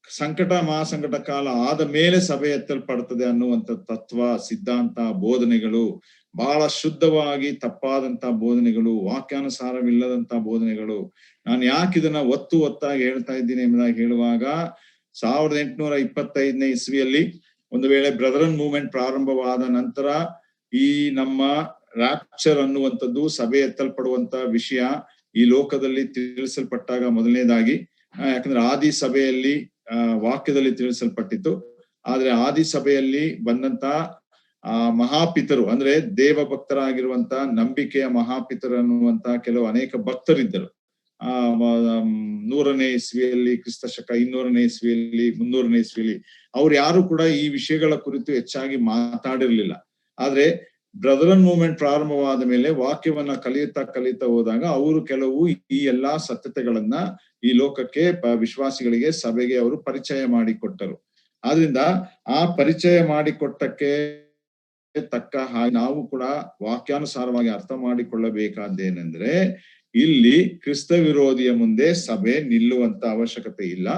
ಸಂಕಟ ಮಹಾಸಂಕಟ ಕಾಲ ಆದ ಮೇಲೆ ಸಭೆ ಎತ್ತಲ್ಪಡ್ತದೆ ಅನ್ನುವಂಥ ತತ್ವ, ಸಿದ್ಧಾಂತ, ಬೋಧನೆಗಳು ಬಹಳ ಶುದ್ಧವಾಗಿ ತಪ್ಪಾದಂತ ಬೋಧನೆಗಳು, ವಾಕ್ಯಾನುಸಾರವಿಲ್ಲದಂತ ಬೋಧನೆಗಳು. ನಾನು ಯಾಕೆ ಇದನ್ನ ಒತ್ತಾಗಿ ಹೇಳ್ತಾ ಇದ್ದೀನಿ ಎಂಬುದಾಗಿ ಹೇಳುವಾಗ 1825ನೇ ಇಸ್ವಿಯಲ್ಲಿ ಒಂದು ವೇಳೆ ಬ್ರದರನ್ ಮೂವ್ಮೆಂಟ್ ಪ್ರಾರಂಭವಾದ ನಂತರ ಈ ನಮ್ಮ ರ್ಯಾಪ್ಚರ್ ಅನ್ನುವಂಥದ್ದು ಸಭೆ ಎತ್ತಲ್ಪಡುವಂತ ವಿಷಯ ಈ ಲೋಕದಲ್ಲಿ ತಿಳಿಸಲ್ಪಟ್ಟಾಗ ಮೊದಲನೇದಾಗಿ, ಯಾಕಂದ್ರೆ ಆದಿ ಸಭೆಯಲ್ಲಿ ವಾಕ್ಯದಲ್ಲಿ ತಿಳಿಸಲ್ಪಟ್ಟಿತ್ತು. ಆದ್ರೆ ಆದಿ ಸಭೆಯಲ್ಲಿ ಬಂದಂತ ಮಹಾಪಿತರು ಅಂದ್ರೆ ದೇವ ಭಕ್ತರಾಗಿರುವಂತ ನಂಬಿಕೆಯ ಮಹಾಪಿತರು ಅನ್ನುವಂತ ಕೆಲವು ಅನೇಕ ಭಕ್ತರಿದ್ದರು. 100ನೇ ಇಸ್ವಿಯಲ್ಲಿ, ಕ್ರಿಸ್ತಶಕ 200ನೇ ಇಸ್ವಿಯಲ್ಲಿ, 300ನೇ ಇಸ್ವಿಯಲ್ಲಿ ಅವ್ರು ಯಾರು ಕೂಡ ಈ ವಿಷಯಗಳ ಕುರಿತು ಹೆಚ್ಚಾಗಿ ಮಾತಾಡಿರ್ಲಿಲ್ಲ. ಆದ್ರೆ ಬ್ರದರನ್ ಮೂವ್ಮೆಂಟ್ ಪ್ರಾರಂಭವಾದ ಮೇಲೆ ವಾಕ್ಯವನ್ನ ಕಲಿಯುತ್ತಾ ಹೋದಾಗ ಅವರು ಕೆಲವು ಈ ಎಲ್ಲಾ ಸತ್ಯತೆಗಳನ್ನ ಈ ಲೋಕಕ್ಕೆ ವಿಶ್ವಾಸಿಗಳಿಗೆ ಸಭೆಗೆ ಅವರು ಪರಿಚಯ ಮಾಡಿಕೊಟ್ಟರು. ಆದ್ರಿಂದ ಆ ಪರಿಚಯ ಮಾಡಿಕೊಟ್ಟಕ್ಕೆ ತಕ್ಕ ಹಾಗೆ ನಾವು ಕೂಡ ವಾಕ್ಯಾನುಸಾರವಾಗಿ ಅರ್ಥ ಮಾಡಿಕೊಳ್ಳಬೇಕಾದ್ದೇನೆಂದ್ರೆ ಇಲ್ಲಿ ಕ್ರಿಸ್ತ ವಿರೋಧಿಯ ಮುಂದೆ ಸಭೆ ನಿಲ್ಲುವಂತ ಅವಶ್ಯಕತೆ ಇಲ್ಲ.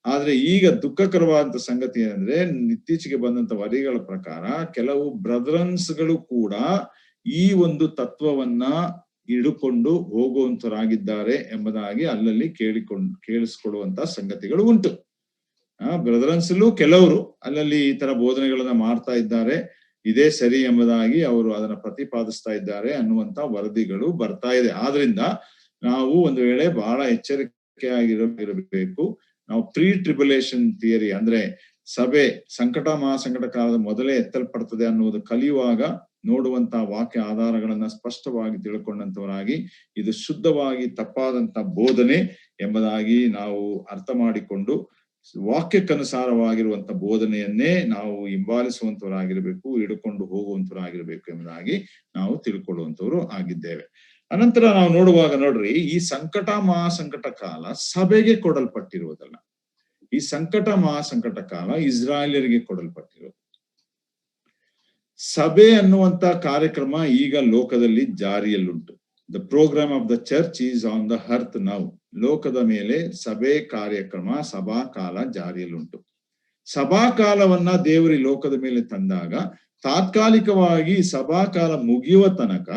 ಆದ್ರೆ ಈಗ ದುಃಖಕರವಾದಂತ ಸಂಗತಿ ಏನಂದ್ರೆ ಇತ್ತೀಚೆಗೆ ಬಂದಂತ ವರಿಗಳ ಪ್ರಕಾರ ಕೆಲವು ಬ್ರದರನ್ಸ್ಗಳು ಕೂಡ ಈ ಒಂದು ತತ್ವವನ್ನ ಹಿಡುಕೊಂಡು ಹೋಗುವಂತರಾಗಿದ್ದಾರೆ ಎಂಬುದಾಗಿ ಅಲ್ಲಲ್ಲಿ ಕೇಳಿಸ್ಕೊಳ್ಳುವಂತ ಸಂಗತಿಗಳು ಉಂಟು. ಬ್ರದರನ್ಸ್ಲೂ ಕೆಲವರು ಅಲ್ಲಲ್ಲಿ ಈ ತರ ಬೋಧನೆಗಳನ್ನ ಮಾಡ್ತಾ ಇದ್ದಾರೆ, ಇದೇ ಸರಿ ಎಂಬುದಾಗಿ ಅವರು ಅದನ್ನ ಪ್ರತಿಪಾದಿಸ್ತಾ ಇದ್ದಾರೆ ಅನ್ನುವಂತ ವರದಿಗಳು ಬರ್ತಾ ಇದೆ. ಆದ್ರಿಂದ ನಾವು ಒಂದು ವೇಳೆ ಬಹಳ ಎಚ್ಚರಿಕೆಯಾಗಿರಬೇಕು. ನಾವು ಪ್ರೀ ಟ್ರಿಬ್ಯುಲೇಷನ್ ಥಿಯರಿ ಅಂದ್ರೆ ಸಭೆ ಸಂಕಟ ಮಹಾಸಂಕಟ ಕಾಲದ ಮೊದಲೇ ಎತ್ತಲ್ಪಡ್ತದೆ ಅನ್ನುವುದು ಕಲಿಯುವಾಗ ನೋಡುವಂತ ವಾಕ್ಯ ಆಧಾರಗಳನ್ನ ಸ್ಪಷ್ಟವಾಗಿ ತಿಳ್ಕೊಂಡಂತವರಾಗಿ ಇದು ಶುದ್ಧವಾಗಿ ತಪ್ಪಾದಂತ ಬೋಧನೆ ಎಂಬುದಾಗಿ ನಾವು ಅರ್ಥ ಮಾಡಿಕೊಂಡು ವಾಕ್ಯಕ್ಕನುಸಾರವಾಗಿರುವಂತ ಬೋಧನೆಯನ್ನೇ ನಾವು ಹಿಂಬಾಲಿಸುವಂತವರಾಗಿರ್ಬೇಕು, ಹಿಡ್ಕೊಂಡು ಹೋಗುವಂತವರಾಗಿರ್ಬೇಕು ಎಂಬುದಾಗಿ ನಾವು ತಿಳ್ಕೊಳ್ಳುವಂತವ್ರು ಆಗಿದ್ದೇವೆ. ಅನಂತರ ನಾವು ನೋಡುವಾಗ ನೋಡ್ರಿ, ಈ ಸಂಕಟ ಮಹಾಸಂಕಟ ಕಾಲ ಸಭೆಗೆ ಕೊಡಲ್ಪಟ್ಟಿರುವುದಲ್ಲ. ಈ ಸಂಕಟ ಮಹಾಸಂಕಟ ಕಾಲ ಇಸ್ರಾಯೇಲರಿಗೆ ಕೊಡಲ್ಪಟ್ಟಿರೋದು. ಸಭೆ ಅನ್ನುವಂತ ಕಾರ್ಯಕ್ರಮ ಈಗ ಲೋಕದಲ್ಲಿ ಜಾರಿಯಲ್ಲುಂಟು. The programme of the church is on the earth now. ಲೋಕದ ಮೇಲೆ ಸಭೆ ಕಾರ್ಯಕ್ರಮ, ಸಭಾ ಕಾಲ ಜಾರಿಯಲ್ಲುಂಟು. ಸಭಾ ಕಾಲವನ್ನ ದೇವರಿ ಲೋಕದ ಮೇಲೆ ತಂದಾಗ ತಾತ್ಕಾಲಿಕವಾಗಿ ಸಭಾಕಾಲ ಮುಗಿಯುವ ತನಕ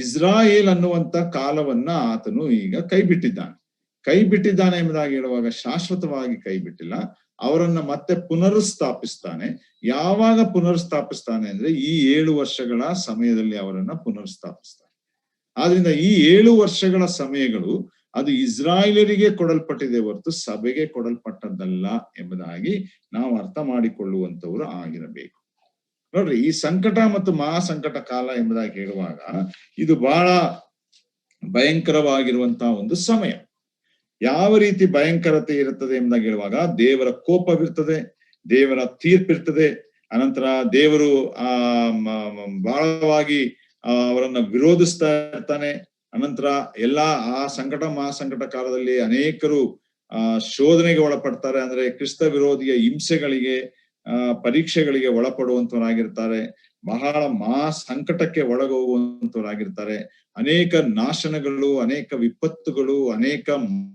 ಇಸ್ರಾಯೇಲ್ ಅನ್ನುವಂತ ಕಾಲವನ್ನ ಆತನು ಈಗ ಕೈಬಿಟ್ಟಿದ್ದಾನೆ ಎಂಬುದಾಗಿ ಹೇಳುವಾಗ ಶಾಶ್ವತವಾಗಿ ಕೈಬಿಟ್ಟಿಲ್ಲ, ಅವರನ್ನ ಮತ್ತೆ ಪುನರುಸ್ಥಾಪಿಸ್ತಾನೆ. ಯಾವಾಗ ಪುನರುಸ್ಥಾಪಿಸ್ತಾನೆ ಅಂದ್ರೆ ಈ 7 ವರ್ಷಗಳ ಸಮಯದಲ್ಲಿ ಅವರನ್ನ ಪುನರುಸ್ಥಾಪಿಸ್ತಾನೆ. ಆದ್ರಿಂದ ಈ 7 ವರ್ಷಗಳ ಸಮಯಗಳು ಅದು ಇಸ್ರಾಯೇಲರಿಗೆ ಕೊಡಲ್ಪಟ್ಟಿದೆ ಹೊರತು ಸಭೆಗೆ ಕೊಡಲ್ಪಟ್ಟದ್ದಲ್ಲ ಎಂಬುದಾಗಿ ನಾವು ಅರ್ಥ ಮಾಡಿಕೊಳ್ಳುವಂತವರು ಆಗಿರಬೇಕು. ನೋಡ್ರಿ, ಈ ಸಂಕಟ ಮತ್ತು ಮಹಾಸಂಕಟ ಕಾಲ ಎಂಬುದಾಗಿ ಹೇಳುವಾಗ ಇದು ಬಹಳ ಭಯಂಕರವಾಗಿರುವಂತಹ ಒಂದು ಸಮಯ. ಯಾವ ರೀತಿ ಭಯಂಕರತೆ ಇರುತ್ತದೆ ಎಂಬುದಾಗಿ ಹೇಳುವಾಗ ದೇವರ ಕೋಪವಿರ್ತದೆ, ದೇವರ ತೀರ್ಪಿರ್ತದೆ. ಅನಂತರ ದೇವರು ಬಹಳವಾಗಿ ಅವರನ್ನ ವಿರೋಧಿಸ್ತಾ ಇರ್ತಾನೆ. ಅನಂತರ ಎಲ್ಲಾ ಆ ಸಂಕಟ ಮಹಾಸಂಕಟ ಕಾಲದಲ್ಲಿ ಅನೇಕರು ಶೋಧನೆಗೆ ಒಳಪಡ್ತಾರೆ. ಅಂದ್ರೆ ಕ್ರಿಸ್ತ ವಿರೋಧಿಯ ಹಿಂಸೆಗಳಿಗೆ ಪರೀಕ್ಷೆಗಳಿಗೆ ಒಳಪಡುವಂತವರಾಗಿರ್ತಾರೆ. ಬಹಳ ಸಂಕಟಕ್ಕೆ ಒಳಗೋಗುವಂತವರಾಗಿರ್ತಾರೆ. ಅನೇಕ ನಾಶನಗಳು, ಅನೇಕ ವಿಪತ್ತುಗಳು, ಅನೇಕ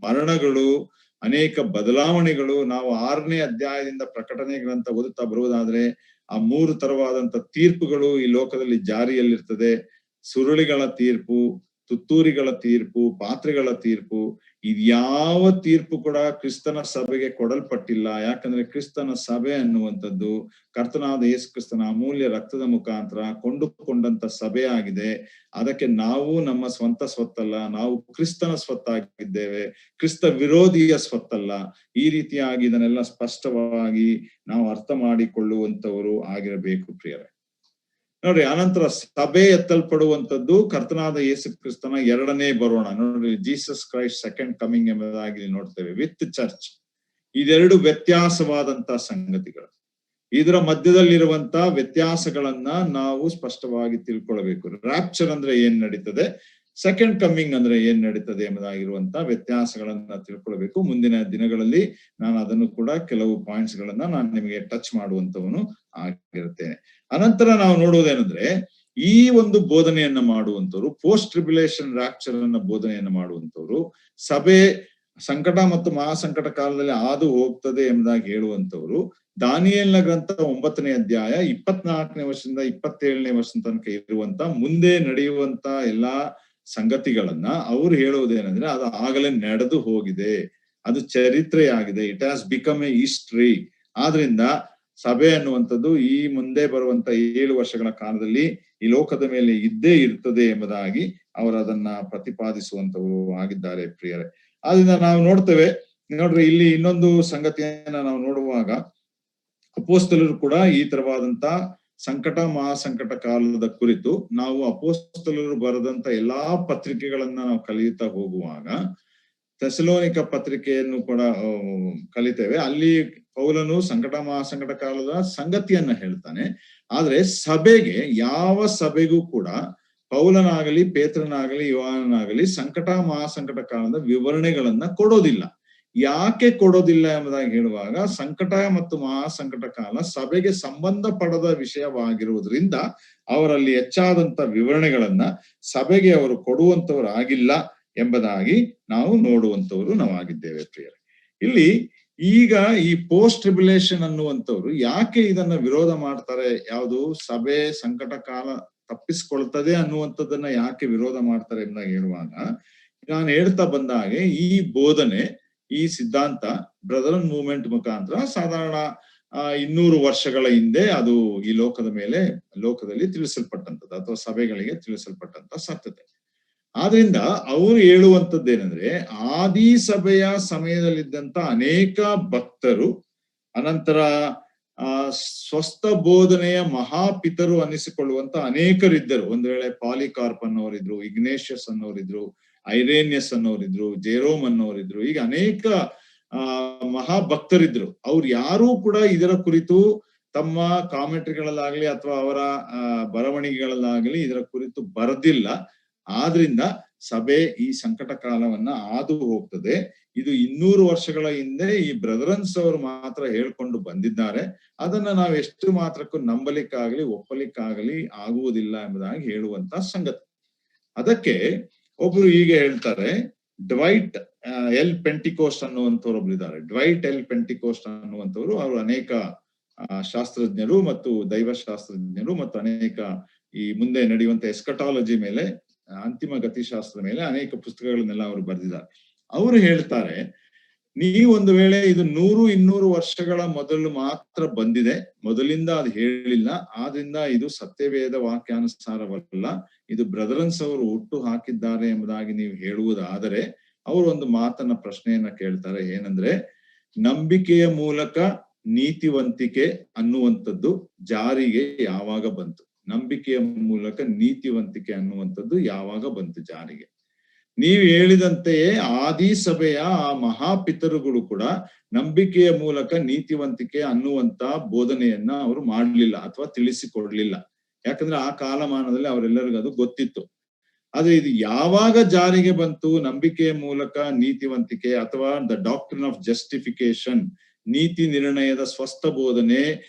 ಮರಣಗಳು, ಅನೇಕ ಬದಲಾವಣೆಗಳು. ನಾವು 6ನೇ ಅಧ್ಯಾಯದಿಂದ ಪ್ರಕಟಣೆ ಗ್ರಂಥ ಓದುತ್ತಾ ಬರುವುದಾದ್ರೆ ಆ 3 ತರವಾದಂತ ತೀರ್ಪುಗಳು ಈ ಲೋಕದಲ್ಲಿ ಜಾರಿಯಲ್ಲಿರ್ತದೆ. ಸುರುಳಿಗಳ ತೀರ್ಪು, ತುತ್ತೂರಿಗಳ ತೀರ್ಪು, ಪಾತ್ರೆಗಳ ತೀರ್ಪು. ಇದ್ಯಾವ ತೀರ್ಪು ಕೂಡ ಕ್ರಿಸ್ತನ ಸಭೆಗೆ ಕೊಡಲ್ಪಟ್ಟಿಲ್ಲ. ಯಾಕಂದ್ರೆ ಕ್ರಿಸ್ತನ ಸಭೆ ಅನ್ನುವಂಥದ್ದು ಕರ್ತನಾದ ಯೇಸು ಕ್ರಿಸ್ತನ ಅಮೂಲ್ಯ ರಕ್ತದ ಮುಖಾಂತರ ಕೊಂಡುಕೊಂಡಂತ ಸಭೆ ಆಗಿದೆ. ಅದಕ್ಕೆ ನಾವು ನಮ್ಮ ಸ್ವಂತ ಸ್ವತ್ತಲ್ಲ, ನಾವು ಕ್ರಿಸ್ತನ ಸ್ವತ್ತಾಗಿದ್ದೇವೆ, ಕ್ರಿಸ್ತ ವಿರೋಧಿಯ ಸ್ವತ್ತಲ್ಲ. ಈ ರೀತಿಯಾಗಿ ಇದನ್ನೆಲ್ಲ ಸ್ಪಷ್ಟವಾಗಿ ನಾವು ಅರ್ಥ ಮಾಡಿಕೊಳ್ಳುವಂತವರು ಆಗಿರಬೇಕು ಪ್ರಿಯರೇ. ನೋಡ್ರಿ, ಅನಂತರ ಸಭೆ ಎತ್ತಲ್ಪಡುವಂಥದ್ದು ಕರ್ತನಾದ ಯೇಸು ಕ್ರಿಸ್ತನ 2ನೇ ಬರೋಣ. ನೋಡ್ರಿ, ಜೀಸಸ್ ಕ್ರೈಸ್ಟ್ ಸೆಕೆಂಡ್ ಕಮಿಂಗ್ ಎಂಬುದಾಗಿ ನೋಡ್ತೇವೆ ವಿತ್ ಚರ್ಚ್. ಇದೆರಡು ವ್ಯತ್ಯಾಸವಾದಂತ ಸಂಗತಿಗಳು. ಇದರ ಮಧ್ಯದಲ್ಲಿರುವಂತ ವ್ಯತ್ಯಾಸಗಳನ್ನ ನಾವು ಸ್ಪಷ್ಟವಾಗಿ ತಿಳ್ಕೊಳ್ಬೇಕು. ರ್ಯಾಪ್ಚರ್ ಅಂದ್ರೆ ಏನ್ ನಡೀತದೆ, ಸೆಕೆಂಡ್ ಕಮ್ಮಿಂಗ್ ಅಂದ್ರೆ ಏನ್ ನಡೀತದೆ ಎಂಬುದಾಗಿರುವಂತ ವ್ಯತ್ಯಾಸಗಳನ್ನ ತಿಳ್ಕೊಳ್ಬೇಕು. ಮುಂದಿನ ದಿನಗಳಲ್ಲಿ ನಾನು ಅದನ್ನು ಕೂಡ ಕೆಲವು ಪಾಯಿಂಟ್ಸ್ ಗಳನ್ನ ನಾನು ನಿಮಗೆ ಟಚ್ ಮಾಡುವಂತವನು ಆಗಿರುತ್ತೇನೆ. ಅನಂತರ ನಾವು ನೋಡುವುದೇನೆಂದ್ರೆ, ಈ ಒಂದು ಬೋಧನೆಯನ್ನ ಮಾಡುವಂತವ್ರು, ಪೋಸ್ಟ್ ಟ್ರಿಬ್ಯುಲೇಷನ್ ರ್ಯಾಪ್ಚರ್ ಅನ್ನ ಬೋಧನೆಯನ್ನ ಮಾಡುವಂತವ್ರು, ಸಭೆ ಸಂಕಟ ಮತ್ತು ಮಹಾಸಂಕಟ ಕಾಲದಲ್ಲಿ ಹಾದು ಹೋಗ್ತದೆ ಎಂಬುದಾಗಿ ಹೇಳುವಂತವ್ರು, ದಾನಿಯೇಲನ ಗ್ರಂಥ 9ನೇ ಅಧ್ಯಾಯ 24ನೇ ವರ್ಷದಿಂದ 27ನೇ ವರ್ಷ ತನಕ ಇರುವಂತ ಮುಂದೆ ನಡೆಯುವಂತ ಎಲ್ಲಾ ಸಂಗತಿಗಳನ್ನ ಅವ್ರು ಹೇಳುವುದೇನೆಂದ್ರೆ, ಅದು ಆಗಲೇ ನಡೆದು ಹೋಗಿದೆ, ಅದು ಚರಿತ್ರೆಯಾಗಿದೆ, it has become a history. ಆದ್ರಿಂದ ಸಭೆ ಅನ್ನುವಂಥದ್ದು ಈ ಮುಂದೆ ಬರುವಂತ 7 ವರ್ಷಗಳ ಕಾಲದಲ್ಲಿ ಈ ಲೋಕದ ಮೇಲೆ ಇದ್ದೇ ಇರ್ತದೆ ಎಂಬುದಾಗಿ ಅವರು ಅದನ್ನ ಪ್ರತಿಪಾದಿಸುವಂತವರು ಆಗಿದ್ದಾರೆ ಪ್ರಿಯರೇ. ಆದ್ರಿಂದ ನಾವು ನೋಡ್ತೇವೆ, ನೋಡ್ರಿ ಇಲ್ಲಿ ಇನ್ನೊಂದು ಸಂಗತಿಯನ್ನ ನಾವು ನೋಡುವಾಗ, ಅಪೋಸ್ತಲರು ಕೂಡ ಈ ತರವಾದಂತ ಸಂಕಟ ಮಹಾಸಂಕಟ ಕಾಲದ ಕುರಿತು ನಾವು ಅಪೋಸ್ತಲರು ಬರೆದಂತ ಎಲ್ಲಾ ಪತ್ರಿಕೆಗಳನ್ನ ನಾವು ಕಲಿಯುತ್ತಾ ಹೋಗುವಾಗ ಥೆಸಲೋನಿಕ ಪತ್ರಿಕೆಯನ್ನು ಕೂಡ ಕಲಿತೇವೆ. ಅಲ್ಲಿ ಪೌಲನು ಸಂಕಟ ಮಹಾಸಂಕಟ ಕಾಲದ ಸಂಗತಿಯನ್ನ ಹೇಳ್ತಾನೆ. ಆದ್ರೆ ಸಭೆಗೆ, ಯಾವ ಸಭೆಗೂ ಕೂಡ ಪೌಲನಾಗಲಿ ಪೇತ್ರನಾಗಲಿ ಯೋಹಾನನಾಗಲಿ ಸಂಕಟ ಮಹಾಸಂಕಟ ಕಾಲದ ವಿವರಣೆಗಳನ್ನ ಕೊಡೋದಿಲ್ಲ. ಯಾಕೆ ಕೊಡೋದಿಲ್ಲ ಎಂಬುದಾಗಿ ಹೇಳುವಾಗ, ಸಂಕಟ ಮತ್ತು ಮಹಾಸಂಕಟ ಕಾಲ ಸಭೆಗೆ ಸಂಬಂಧಪಡದ ವಿಷಯವಾಗಿರುವುದರಿಂದ ಅವರಲ್ಲಿ ಹೆಚ್ಚಾದಂತ ವಿವರಣೆಗಳನ್ನ ಸಭೆಗೆ ಅವರು ಕೊಡುವಂತವ್ರು ಆಗಿಲ್ಲ ಎಂಬುದಾಗಿ ನಾವು ನೋಡುವಂತವ್ರು ನಾವಾಗಿದ್ದೇವೆ ಪ್ರಿಯರೇ. ಇಲ್ಲಿ ಈಗ ಈ ಪೋಸ್ಟ್ ಟ್ರಿಬ್ಯುಲೇಷನ್ ಅನ್ನುವಂಥವ್ರು ಯಾಕೆ ಇದನ್ನ ವಿರೋಧ ಮಾಡ್ತಾರೆ, ಯಾವುದು ಸಭೆ ಸಂಕಟ ಕಾಲ ತಪ್ಪಿಸ್ಕೊಳ್ತದೆ ಅನ್ನುವಂಥದ್ದನ್ನ ಯಾಕೆ ವಿರೋಧ ಮಾಡ್ತಾರೆ ಎಂಬುದಾಗಿ ಹೇಳುವಾಗ, ನಾನು ಹೇಳ್ತಾ ಬಂದ ಹಾಗೆ ಈ ಬೋಧನೆ, ಈ ಸಿದ್ಧಾಂತ ಬ್ರದರನ್ ಮೂವ್ಮೆಂಟ್ ಮುಖಾಂತರ ಸಾಧಾರಣ 200 ವರ್ಷಗಳ ಹಿಂದೆ ಅದು ಈ ಲೋಕದಲ್ಲಿ ತಿಳಿಸಲ್ಪಟ್ಟಂಥದ್ದು, ಅಥವಾ ಸಭೆಗಳಿಗೆ ತಿಳಿಸಲ್ಪಟ್ಟಂತ ಸತ್ಯತೆ. ಆದ್ರಿಂದ ಅವರು ಹೇಳುವಂಥದ್ದೇನೆಂದ್ರೆ, ಆದಿ ಸಭೆಯ ಸಮಯದಲ್ಲಿದ್ದಂತ ಅನೇಕ ಭಕ್ತರು, ಅನಂತರ ಸ್ವಸ್ಥ ಬೋಧನೆಯ ಮಹಾಪಿತರು ಅನ್ನಿಸಿಕೊಳ್ಳುವಂತ ಅನೇಕರಿದ್ದರು. ಒಂದು ವೇಳೆ ಪಾಲಿಕಾರ್ಪ್ ಅನ್ನೋರಿದ್ರು, ಇಗ್ನೇಷಿಯಸ್ ಅನ್ನೋರಿದ್ರು, ಐರೇನಿಯಸ್ ಅನ್ನೋರಿದ್ರು, ಜೆರೋಮ್ ಅನ್ನೋರಿದ್ರು, ಈಗ ಅನೇಕ ಮಹಾಭಕ್ತರಿದ್ರು. ಅವ್ರು ಯಾರೂ ಕೂಡ ಇದರ ಕುರಿತು ತಮ್ಮ ಕಾಮೆಂಟ್ರಿಗಳಲ್ಲಾಗ್ಲಿ ಅಥವಾ ಅವರ ಬರವಣಿಗೆಗಳಲ್ಲಾಗ್ಲಿ ಇದರ ಕುರಿತು ಬರೆದಿಲ್ಲ. ಆದ್ರಿಂದ ಸಭೆ ಈ ಸಂಕಟ ಕಾಲವನ್ನ ಹಾದು ಹೋಗ್ತದೆ. ಇದು 200 ವರ್ಷಗಳ ಹಿಂದೆ ಈ ಬ್ರದರನ್ಸ್ ಅವರು ಮಾತ್ರ ಹೇಳ್ಕೊಂಡು ಬಂದಿದ್ದಾರೆ. ಅದನ್ನ ನಾವು ಎಷ್ಟು ಮಾತ್ರಕ್ಕೂ ನಂಬಲಿಕ್ಕಾಗಲಿ ಒಪ್ಪಲಿಕ್ಕಾಗಲಿ ಆಗುವುದಿಲ್ಲ ಎಂಬುದಾಗಿ ಹೇಳುವಂತ ಸಂಗತಿ. ಅದಕ್ಕೆ ಒಬ್ರು ಹೀಗೆ ಹೇಳ್ತಾರೆ, ಡ್ವೈಟ್ ಎಲ್ ಪೆಂಟಿಕೋಸ್ಟ್ ಅನ್ನುವಂಥವ್ರು ಒಬ್ರು ಇದ್ದಾರೆ. ಡ್ವೈಟ್ ಎಲ್ ಪೆಂಟಿಕೋಸ್ಟ್ ಅನ್ನುವಂಥವ್ರು, ಅವರು ಅನೇಕ ಶಾಸ್ತ್ರಜ್ಞರು ಮತ್ತು ದೈವಶಾಸ್ತ್ರಜ್ಞರು ಮತ್ತು ಅನೇಕ ಈ ಮುಂದೆ ನಡೆಯುವಂತ ಎಸ್ಕಟಾಲಜಿ ಮೇಲೆ, ಅಂತಿಮ ಗತಿಶಾಸ್ತ್ರದ ಮೇಲೆ ಅನೇಕ ಪುಸ್ತಕಗಳನ್ನೆಲ್ಲ ಅವರು ಬರೆದಿದ್ದಾರೆ. ಅವರು ಹೇಳ್ತಾರೆ, ನೀವು ಒಂದು ವೇಳೆ ಇದು 100-200 ವರ್ಷಗಳ ಮೊದಲು ಮಾತ್ರ ಬಂದಿದೆ, ಮೊದಲಿಂದ ಅದು ಹೇಳಿಲ್ಲ, ಆದ್ರಿಂದ ಇದು ಸತ್ಯವೇದ ವಾಕ್ಯಾನುಸಾರವಲ್ಲ, ಇದು ಬ್ರದರನ್ಸ್ ಅವರು ಹುಟ್ಟು ಹಾಕಿದ್ದಾರೆ ಎಂಬುದಾಗಿ ನೀವು ಹೇಳುವುದಾದರೆ, ಅವರು ಒಂದು ಪ್ರಶ್ನೆಯನ್ನ ಕೇಳ್ತಾರೆ. ಏನಂದ್ರೆ, ನಂಬಿಕೆಯ ಮೂಲಕ ನೀತಿವಂತಿಕೆ ಅನ್ನುವಂಥದ್ದು ಜಾರಿಗೆ ಯಾವಾಗ ಬಂತು? ನಂಬಿಕೆಯ ಮೂಲಕ ನೀತಿವಂತಿಕೆ ಅನ್ನುವಂಥದ್ದು ಯಾವಾಗ ಬಂತು ಜಾರಿಗೆ? ನೀವು ಹೇಳಿದಂತೆಯೇ ಆದಿ ಸಭೆಯ ಆ ಮಹಾಪಿತರುಗಳು ಕೂಡ ನಂಬಿಕೆಯ ಮೂಲಕ ನೀತಿವಂತಿಕೆ ಅನ್ನುವಂತ ಬೋಧನೆಯನ್ನ ಅವರು ಮಾಡಲಿಲ್ಲ ಅಥವಾ ತಿಳಿಸಿಕೊಡ್ಲಿಲ್ಲ. ಯಾಕಂದ್ರೆ ಆ ಕಾಲಮಾನದಲ್ಲಿ ಅವರೆಲ್ಲರಿಗೂ ಅದು ಗೊತ್ತಿತ್ತು. ಆದ್ರೆ ಇದು ಯಾವಾಗ ಜಾರಿಗೆ ಬಂತು? ನಂಬಿಕೆಯ ಮೂಲಕ ನೀತಿವಂತಿಕೆ ಅಥವಾ ದ ಡಾಕ್ಟ್ರಿನ್ ಆಫ್ ಜಸ್ಟಿಫಿಕೇಶನ್, ನೀತಿ ನಿರ್ಣಯದ ಸ್ವಸ್ಥ ಬೋಧನೆ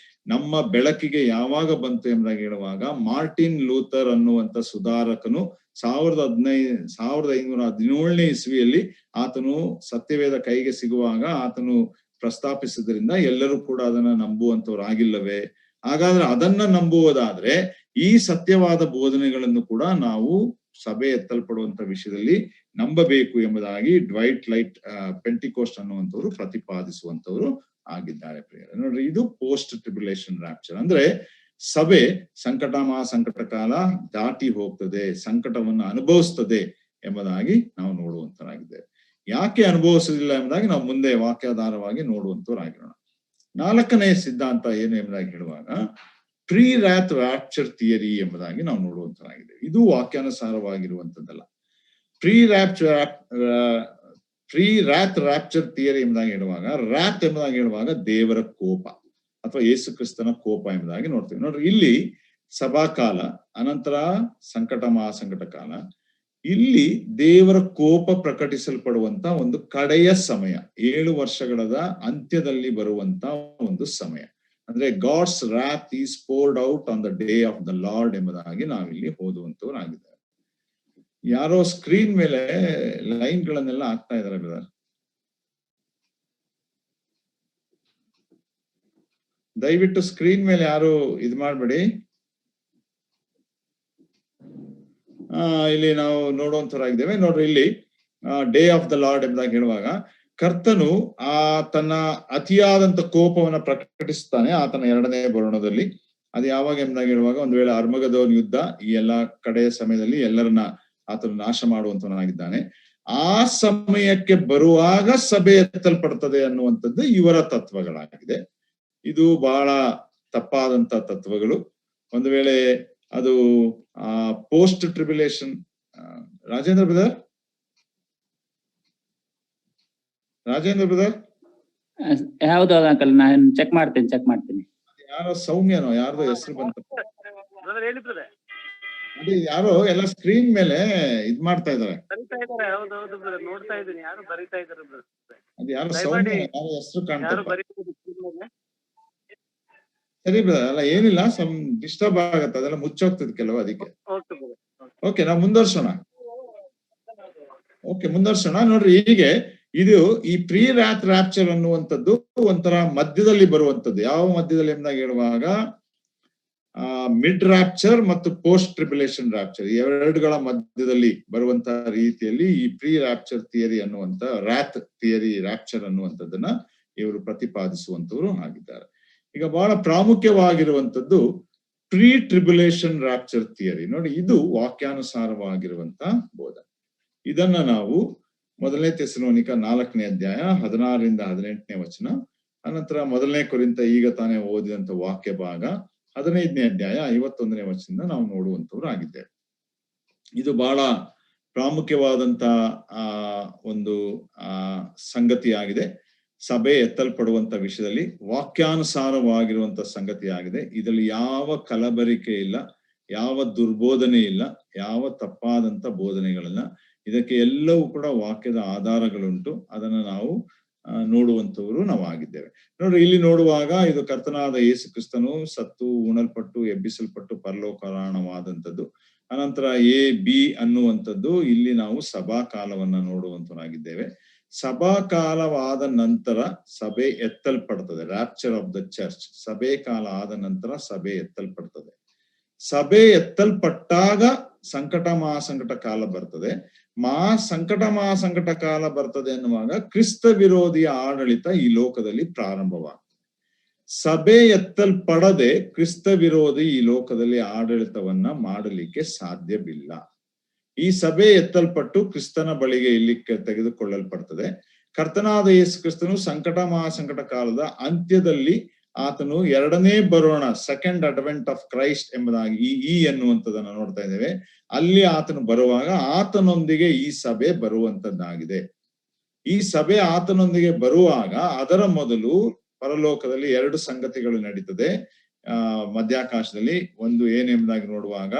ನಮ್ಮ ಬೆಳಕಿಗೆ ಯಾವಾಗ ಬಂತು ಎಂಬುದಾಗಿ ಹೇಳುವಾಗ, ಮಾರ್ಟಿನ್ ಲೂಥರ್ ಅನ್ನುವಂತ ಸುಧಾರಕನು 1517ನೇ ಇಸ್ವಿಯಲ್ಲಿ ಆತನು ಸತ್ಯವೇದ ಕೈಗೆ ಸಿಗುವಾಗ ಆತನು ಪ್ರಸ್ತಾಪಿಸಿದ್ರಿಂದ ಎಲ್ಲರೂ ಕೂಡ ಅದನ್ನ ನಂಬುವಂತವ್ರು ಆಗಿಲ್ಲವೇ? ಹಾಗಾದ್ರೆ ಅದನ್ನ ನಂಬುವುದಾದ್ರೆ ಈ ಸತ್ಯವಾದ ಬೋಧನೆಗಳನ್ನು ಕೂಡ ನಾವು ಸಭೆ ಎತ್ತಲ್ಪಡುವಂತ ವಿಷಯದಲ್ಲಿ ನಂಬಬೇಕು ಎಂಬುದಾಗಿ ಡ್ವೈಟ್ ಲೈಟ್ ಪೆಂಟಿಕೋಸ್ಟ್ ಅನ್ನುವಂಥವ್ರು ಪ್ರತಿಪಾದಿಸುವಂತವ್ರು ಆಗಿದ್ದಾರೆ ಪ್ರಿಯರೇ. ನೋಡ್ರಿ, ಇದು ಪೋಸ್ಟ್ ಟ್ರಿಬ್ಯುಲೇಷನ್ ರ್ಯಾಪ್ಚರ್ ಅಂದ್ರೆ ಸಭೆ ಸಂಕಟ ಮಹಾಸಂಕಟ ಕಾಲ ದಾಟಿ ಹೋಗ್ತದೆ, ಸಂಕಟವನ್ನು ಅನುಭವಿಸ್ತದೆ ಎಂಬುದಾಗಿ ನಾವು ನೋಡುವಂತರಾಗಿದ್ದೇವೆ. ಯಾಕೆ ಅನುಭವಿಸುವುದಿಲ್ಲ ಎಂಬುದಾಗಿ ನಾವು ಮುಂದೆ ವಾಕ್ಯಾಧಾರವಾಗಿ ನೋಡುವಂತವರಾಗಿರೋಣ. 4ನೇ ಸಿದ್ಧಾಂತ ಏನು ಎಂಬುದಾಗಿ ಹೇಳುವಾಗ, ಪ್ರೀ ರ್ಯಾತ್ ರ್ಯಾಪ್ಚರ್ ಥಿಯರಿ ಎಂಬುದಾಗಿ ನಾವು ನೋಡುವಂತರಾಗಿದ್ದೇವೆ. ಇದು ವಾಕ್ಯಾನುಸಾರವಾಗಿರುವಂತದ್ದಲ್ಲ. ಪ್ರೀ ರ್ಯಾತ್ ರ್ಯಾಪ್ಚರ್ ಥಿಯರಿ ಎಂಬುದಾಗಿ ಹೇಳುವಾಗ, ರ್ಯಾತ್ ಎಂಬುದಾಗಿ ಹೇಳುವಾಗ ದೇವರ ಕೋಪ, ಅಥವಾ ಯೇಸು ಕ್ರಿಸ್ತನ ಕೋಪ ಎಂಬುದಾಗಿ ನೋಡ್ತೀವಿ. ನೋಡ್ರಿ, ಇಲ್ಲಿ ಸಭಾಕಾಲ, ಅನಂತರ ಸಂಕಟ ಮಹಾಸಂಕಟ ಕಾಲ, ಇಲ್ಲಿ ದೇವರ ಕೋಪ ಪ್ರಕಟಿಸಲ್ಪಡುವಂತ ಒಂದು ಕಡೆಯ ಸಮಯ, 7 ವರ್ಷಗಳ ಅಂತ್ಯದಲ್ಲಿ ಬರುವಂತ ಒಂದು ಸಮಯ. ಅಂದ್ರೆ God's wrath is poured out on the day of the Lord ಎಂಬುದಾಗಿ ನಾವಿಲ್ಲಿ ಓದುವಂತವರಾಗಿದ್ದೇವೆ. ಯಾರೋ ಸ್ಕ್ರೀನ್ ಮೇಲೆ ಲೈನ್ ಗಳನ್ನೆಲ್ಲ ಹಾಕ್ತಾ ಇದಾರೆ ಬ್ರದರ್. ದಯವಿಟ್ಟು ಸ್ಕ್ರೀನ್ ಮೇಲೆ ಯಾರು ಇದ್ ಮಾಡ್ಬೇಡಿ. ಇಲ್ಲಿ ನಾವು ನೋಡುವಂತವರಾಗಿದ್ದೇವೆ. ನೋಡ್ರಿ, ಇಲ್ಲಿ ಡೇ ಆಫ್ ದ ಲಾರ್ಡ್ ಎಂಬುದಾಗಿ ಹೇಳುವಾಗ ಕರ್ತನು ತನ್ನ ಅತಿಯಾದಂತ ಕೋಪವನ್ನ ಪ್ರಕಟಿಸ್ತಾನೆ ಆತನ 2ನೇ ಬರುಣದಲ್ಲಿ. ಅದು ಯಾವಾಗ ಎಂಬುದಾಗಿ ಹೇಳುವಾಗ, ಒಂದು ವೇಳೆ ಅರ್ಮಗದೋನ್ ಯುದ್ಧ, ಈ ಎಲ್ಲಾ ಕಡೆಯ ಸಮಯದಲ್ಲಿ ಎಲ್ಲರನ್ನ ಆತನು ನಾಶ ಮಾಡುವಂತವನಾಗಿದ್ದಾನೆ. ಆ ಸಮಯಕ್ಕೆ ಬರುವಾಗ ಸಭೆ ಎತ್ತಲ್ಪಡ್ತದೆ ಅನ್ನುವಂಥದ್ದು ಇವರ ತತ್ವಗಳಾಗಿದೆ. ಇದು ಬಹಳ ತಪ್ಪಾದಂತ ತತ್ವಗಳು. ಒಂದು ವೇಳೆ ಅದು ಪೋಸ್ಟ್ ಟ್ರಿಬ್ಯುಲೇಷನ್, ರಾಜೇಂದ್ರ ಬ್ರದರ್ ಹೌದು ಅಂಕಲ್, ನಾನು ಚೆಕ್ ಮಾಡ್ತೀನಿ. ಯಾರೋ ಸೌಮ್ಯನೋ ಯಾರ್ದೋ ಹೆಸರು ಬಂತ, ಅದೇ ಯಾರೋ ಎಲ್ಲ ಸ್ಕ್ರೀನ್ ಮೇಲೆ ಇದ್ ಮಾಡ್ತಾ ಇದಾರೆ. ಅದು ಯಾರೋ ಸೌಮ್ಯ, ಯಾರೋ ಹೆಸರು ಕಾಣ್ತಾ. ಸರಿ ಬ್ರದರ್, ಅಲ್ಲ ಏನಿಲ್ಲ, ಡಿಸ್ಟರ್ಬ್ ಆಗತ್ತೆ, ಅದೆಲ್ಲ ಮುಚ್ಚೋಗ್ತದೆ ಕೆಲವು, ಅದಕ್ಕೆ. ಓಕೆ, ನಾವು ಮುಂದುವರ್ಸೋಣ. ನೋಡ್ರಿ, ಹೀಗೆ ಇದು ಈ ಪ್ರೀ ರ್ಯಾಪ್ಚರ್ ಅನ್ನುವಂಥದ್ದು ಒಂಥರ ಮಧ್ಯದಲ್ಲಿ ಬರುವಂತದ್ದು. ಯಾವ ಮಧ್ಯದಲ್ಲಿ ಎಂದಾಗ ಹೇಳುವಾಗ ಮಿಡ್ ರ್ಯಾಪ್ಚರ್ ಮತ್ತು ಪೋಸ್ಟ್ ಟ್ರಿಬ್ಯುಲೇಷನ್ ರ್ಯಾಪ್ಚರ್, ಎರಡುಗಳ ಮಧ್ಯದಲ್ಲಿ ಬರುವಂತಹ ರೀತಿಯಲ್ಲಿ ಈ ಪ್ರೀ ರ್ಯಾಪ್ಚರ್ ಥಿಯರಿ ಅನ್ನುವಂತ ರ್ಯಾಪ್ಚರ್ ಅನ್ನುವಂಥದ್ದನ್ನ ಇವರು ಪ್ರತಿಪಾದಿಸುವಂತವರು ಆಗಿದ್ದಾರೆ. ಈಗ ಬಹಳ ಪ್ರಾಮುಖ್ಯವಾಗಿರುವಂತದ್ದು ಪ್ರೀ ಟ್ರಿಬ್ಯುಲೇಷನ್ ರ್ಯಾಪ್ಚರ್ ಥಿಯರಿ. ನೋಡಿ, ಇದು ವಾಕ್ಯಾನುಸಾರವಾಗಿರುವಂತ ಬೋಧನೆ. ಇದನ್ನ ನಾವು 1 ಥೆಸಲೋನಿಕ 4ನೇ ಅಧ್ಯಾಯ 16ರಿಂದ 18ನೇ ವಚನ, ಅನಂತರ 1 ಕೊರಿಂಥ ಈಗ ತಾನೇ ಓದಿದಂತ ವಾಕ್ಯ ಭಾಗ 15ನೇ ಅಧ್ಯಾಯ 51ನೇ ವಚನದಿಂದ ನಾವು ನೋಡುವಂತವ್ರು ಆಗಿದ್ದೇವೆ. ಇದು ಬಹಳ ಪ್ರಾಮುಖ್ಯವಾದಂತ ಒಂದು ಸಂಗತಿಯಾಗಿದೆ. ಸಭೆ ಎತ್ತಲ್ಪಡುವಂತ ವಿಷಯದಲ್ಲಿ ವಾಕ್ಯಾನುಸಾರವಾಗಿರುವಂತ ಸಂಗತಿ ಆಗಿದೆ. ಇದರಲ್ಲಿ ಯಾವ ಕಲಬರಿಕೆ ಇಲ್ಲ, ಯಾವ ದುರ್ಬೋಧನೆ ಇಲ್ಲ, ಯಾವ ತಪ್ಪಾದಂತ ಬೋಧನೆಗಳಿಲ್ಲ. ಇದಕ್ಕೆ ಎಲ್ಲವೂ ಕೂಡ ವಾಕ್ಯದ ಆಧಾರಗಳುಂಟು. ಅದನ್ನ ನಾವು ನೋಡುವಂತವರು ನಾವು ಆಗಿದ್ದೇವೆ. ನೋಡ್ರಿ, ಇಲ್ಲಿ ನೋಡುವಾಗ ಇದು ಕರ್ತನಾದ ಯೇಸು ಕ್ರಿಸ್ತನು ಸತ್ತು ಉಣಲ್ಪಟ್ಟು ಎಬ್ಬಿಸಲ್ಪಟ್ಟು ಪರಲೋಕರಾಣವಾದಂಥದ್ದು. ಅನಂತರ A-B ಅನ್ನುವಂಥದ್ದು ಇಲ್ಲಿ ನಾವು ಸಭಾ ಕಾಲವನ್ನ ನೋಡುವಂತವರಾಗಿದ್ದೇವೆ. ಸಭಾ ಕಾಲವಾದ ನಂತರ ಸಭೆ ಎತ್ತಲ್ಪಡ್ತದೆ, ರ್ಯಾಪ್ಚರ್ ಆಫ್ ದ ಚರ್ಚ್. ಸಭೆ ಕಾಲ ಆದ ನಂತರ ಸಭೆ ಎತ್ತಲ್ಪಡ್ತದೆ. ಸಭೆ ಎತ್ತಲ್ಪಟ್ಟಾಗ ಸಂಕಟ ಮಹಾಸಂಕಟ ಕಾಲ ಬರ್ತದೆ. ಸಂಕಟ ಮಹಾಸಂಕಟ ಕಾಲ ಬರ್ತದೆ ಅನ್ನುವಾಗ ಕ್ರಿಸ್ತ ವಿರೋಧಿಯ ಆಡಳಿತ ಈ ಲೋಕದಲ್ಲಿ ಪ್ರಾರಂಭವಾಗ್ತದೆ. ಸಭೆ ಎತ್ತಲ್ಪಡದೆ ಕ್ರಿಸ್ತ ವಿರೋಧಿ ಈ ಲೋಕದಲ್ಲಿ ಆಡಳಿತವನ್ನ ಮಾಡಲಿಕ್ಕೆ ಸಾಧ್ಯವಿಲ್ಲ. ಈ ಸಭೆ ಎತ್ತಲ್ಪಟ್ಟು ಕ್ರಿಸ್ತನ ಬಳಿಗೆ ಇಲ್ಲಿ ತೆಗೆದುಕೊಳ್ಳಲ್ಪಡ್ತದೆ. ಕರ್ತನಾದ ಯೇಸು ಕ್ರಿಸ್ತನು ಸಂಕಟ ಮಹಾಸಂಕಟ ಕಾಲದ ಅಂತ್ಯದಲ್ಲಿ ಆತನು 2ನೇ ಬರೋಣ, ಸೆಕೆಂಡ್ ಅಡ್ವೆಂಟ್ ಆಫ್ ಕ್ರೈಸ್ಟ್ ಎಂಬುದಾಗಿ ಈ ಎನ್ನುವಂಥದ್ದನ್ನ ನೋಡ್ತಾ ಇದ್ದೇವೆ. ಅಲ್ಲಿ ಆತನು ಬರುವಾಗ ಆತನೊಂದಿಗೆ ಈ ಸಭೆ ಬರುವಂತದ್ದಾಗಿದೆ. ಈ ಸಭೆ ಆತನೊಂದಿಗೆ ಬರುವಾಗ ಅದರ ಮೊದಲು ಪರಲೋಕದಲ್ಲಿ 2 ಸಂಗತಿಗಳು ನಡೀತದೆ. ಮಧ್ಯಾಕಾಶದಲ್ಲಿ ಒಂದು ಏನೆಂಬುದಾಗಿ ನೋಡುವಾಗ